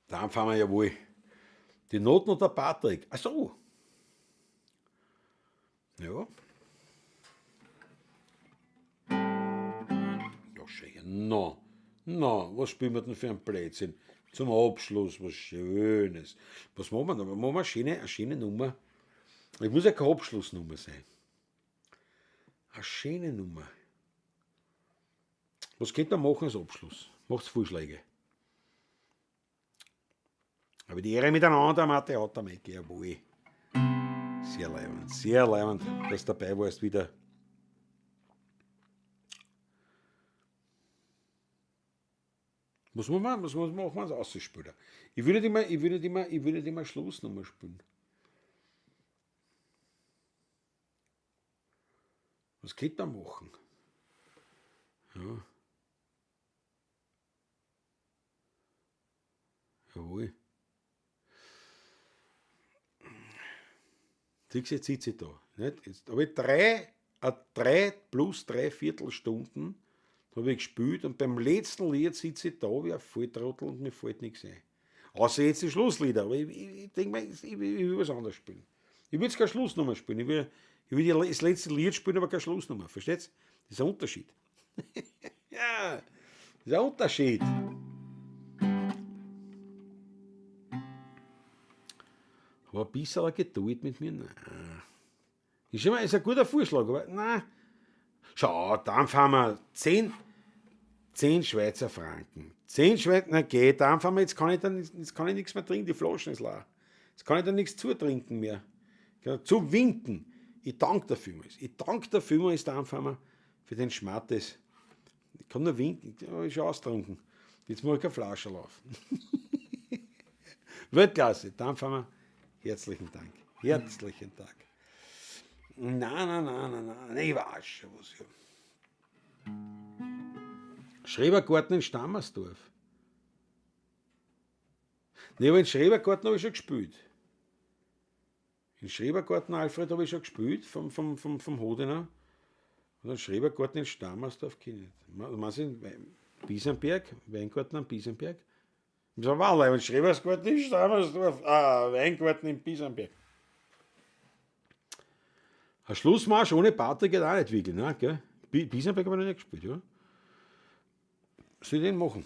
Dann fahren wir ja wohl. Die Noten und der Patrick. Ach so. Ja. Ja, schön. Na, was spielen wir denn für ein Blödsinn? Zum Abschluss was Schönes. Was machen wir da? Machen wir eine schöne Nummer. Es muss ja keine Abschlussnummer sein. Eine schöne Nummer. Was könnt ihr machen als Abschluss? Macht's Vorschläge. Aber die Ehre miteinander, Mathe Hautamecki, jawohl. Sehr leibend, dass du dabei warst wieder. Was machen wir als Ausspielen? Ich will nicht immer Schlussnummer spielen. Was geht da machen? Ja. Jawohl. Jetzt sitze ich da. Nicht? Jetzt habe ich 3 plus 3 Viertelstunden habe ich gespielt und beim letzten Lied sitze ich da wie ein Volltrottel und mir fällt nichts ein. Außer jetzt die Schlusslieder, aber ich denke mal, ich will was anderes spielen. Ich will jetzt keine Schlussnummer spielen, ich will das letzte Lied spielen, aber keine Schlussnummer, versteht's? Das ist ein Unterschied. Ja, das ist ein Unterschied. Aber ein bisschen Geduld mit mir, nein. Ist ein guter Vorschlag, aber nein. Schau, dann fahren wir 10 10 Schweizer Franken. 10 Schweizer, na geht einfach mal, jetzt kann ich nichts mehr trinken, die Flaschen ist leer. Jetzt kann ich dann nichts zutrinken mehr. Zu winken. Ich danke der Firma. Ich danke der Firma ist einfach mal für den Schmattes. Ich kann nur winken, ich schon austrunken. Jetzt muss ich keine Flasche laufen. Weltklasse, dann fahren wir. Herzlichen Dank. Herzlichen Dank. Nein, ich weiß schon was. Ja. Schrebergarten in Stammersdorf. Ne, aber in Schrebergarten habe ich schon gespielt. In Schrebergarten Alfred habe ich schon gespielt, vom Hodener. Und dann Schrebergarten in Stammersdorf kenne ich. Meinst du in Biesenberg? Weingarten am Biesenberg? Ich sage, wow, ein Schrebergarten in Stammersdorf, Weingarten in Biesenberg. Ein Schlussmarsch ohne Party geht auch nicht wirklich, ne? Gell? Biesenberg habe ich noch nicht gespielt, ja? Soll ich den machen?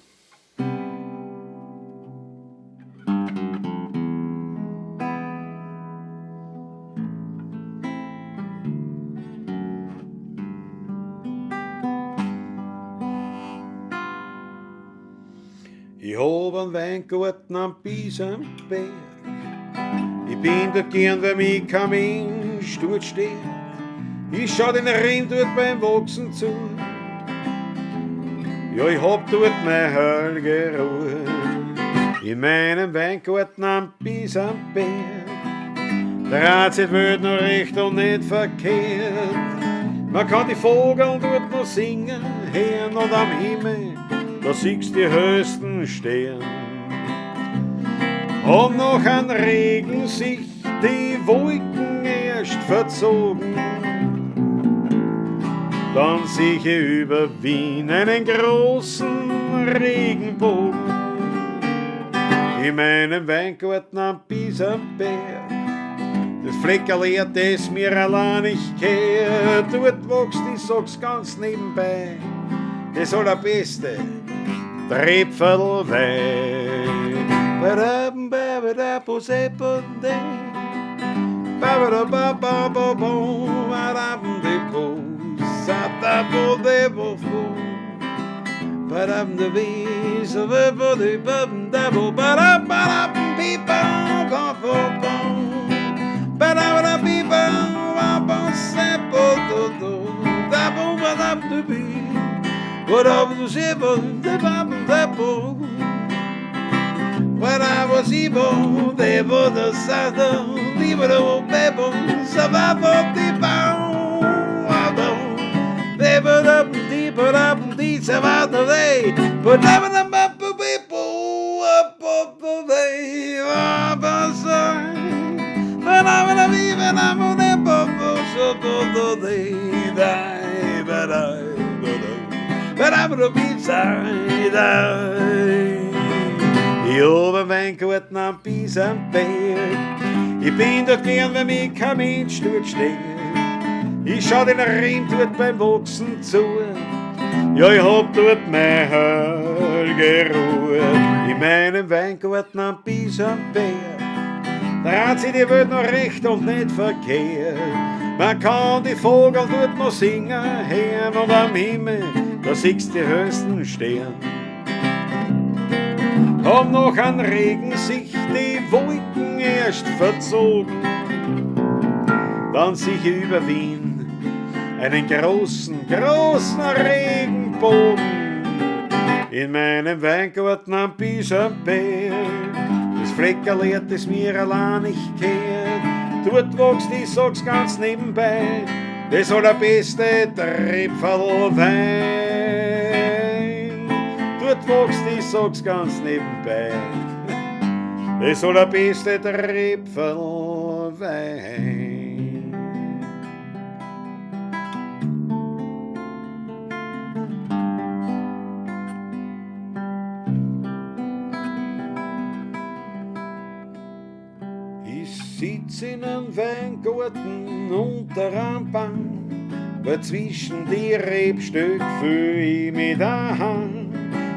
Ich hab einen Weingarten am Biesenberg. Ich bin dort gern, weil mich kein Mensch dort steht. Ich schau den Riem dort beim Wachsen zu. Ja, ich hab dort meine heilige Ruhe. In meinem Weingarten am Biesenberg. Der Zeit wird noch recht und nicht verkehrt. Man kann die Vogel dort noch singen, hören und am Himmel, da siehst die höchsten Sterne. Und noch an Regen sich die Wolken erst verzogen. Dann sehe ich über Wien einen großen Regenbogen. In meinem Weingarten am Biesenberg. Das Fleckerl, das mir allein nicht kehrt. Dort wächst, ich sag's ganz nebenbei, das allerbeste Trepfelwein. When I was evil, they were the southern, leave it all, baby, survive up the bound. They put up deep, survive the day, but never the map of people up the way. But I'm gonna be, and I'm gonna be, so the day, but I'm gonna be side. Ich hab einen Weingarten am Biesenberg. Ich bin dort gern, wenn mich kein Mensch dort steht. Ich schau den Riem dort beim Wachsen zu. Ja, ich hab dort meine heilige Ruhe. In meinem Weingarten am Biesenberg. Da hat sich die Welt noch recht und nicht verkehrt. Man kann die Vogel dort noch singen, hören und am Himmel, da siehst die höchsten Sterne. Hab noch an Regen sich die Wolken erst verzogen. Dann sieh ich über Wien einen großen Regenbogen. In meinem Weingarten am Biesenberg. Das Fleckerl, das mir allein nicht kehrt. Dort wächst, ich sag's ganz nebenbei, das allerbeste Trepfelwein. Dort wächst, ich sag's ganz nebenbei, das allerbeste Trepfelwein. Ich sitz in einem Weingarten unter einem Baum, weil zwischen die Rebstöcke fühl ich mich daheim.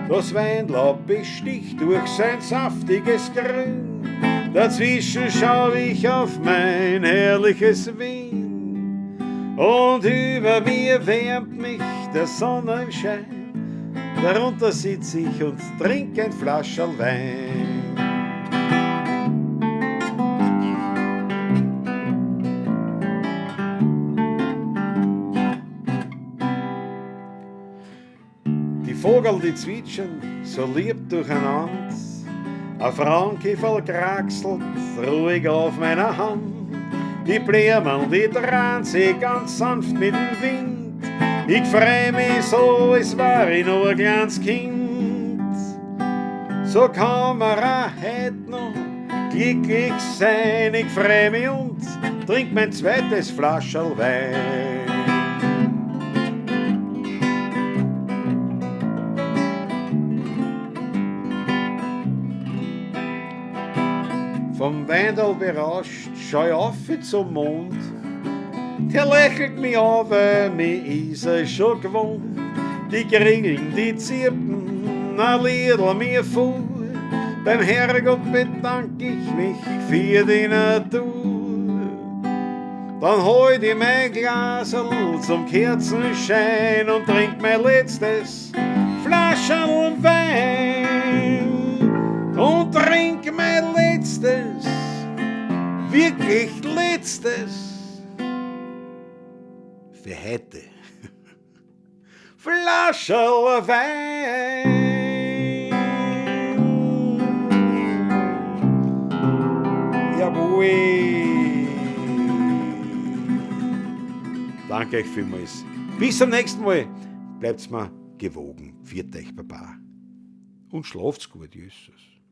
Das Weinlaub besticht durch sein saftiges Grün, dazwischen schau ich auf mein herrliches Wien. Und über mir wärmt mich der Sonnenschein, darunter sitz ich und trink ein Flascherl Wein. Die Vogel, die zwitschern, so lieb durcheinander, ein Frankieferl kraxelt ruhig auf meiner Hand. Die Blumen, die drehen sich ganz sanft mit dem Wind. Ich freu mich so, als wär ich noch ein kleines Kind. So kann man auch heut noch glücklich sein. Ich freu mich und trink mein zweites Flascherl Wein. Vom Weindal berauscht schau ich auf zum Mond. Der lächelt mich an, weil mich ist er schon gewohnt. Die Grillen, die zirpen, ein Liedl mir vor. Beim Herrgott bedank ich mich für die Natur. Dann hol ich mein Glasl zum Kerzenschein und trink mein letztes Flascherl Wein. Und trink mein letztes, wirklich letztes für heute Flascherl Wein. Jawohl. Danke euch vielmals. Bis zum nächsten Mal. Bleibt's mir gewogen. Pfiat euch, Baba. Und schlaft's gut, Jesus.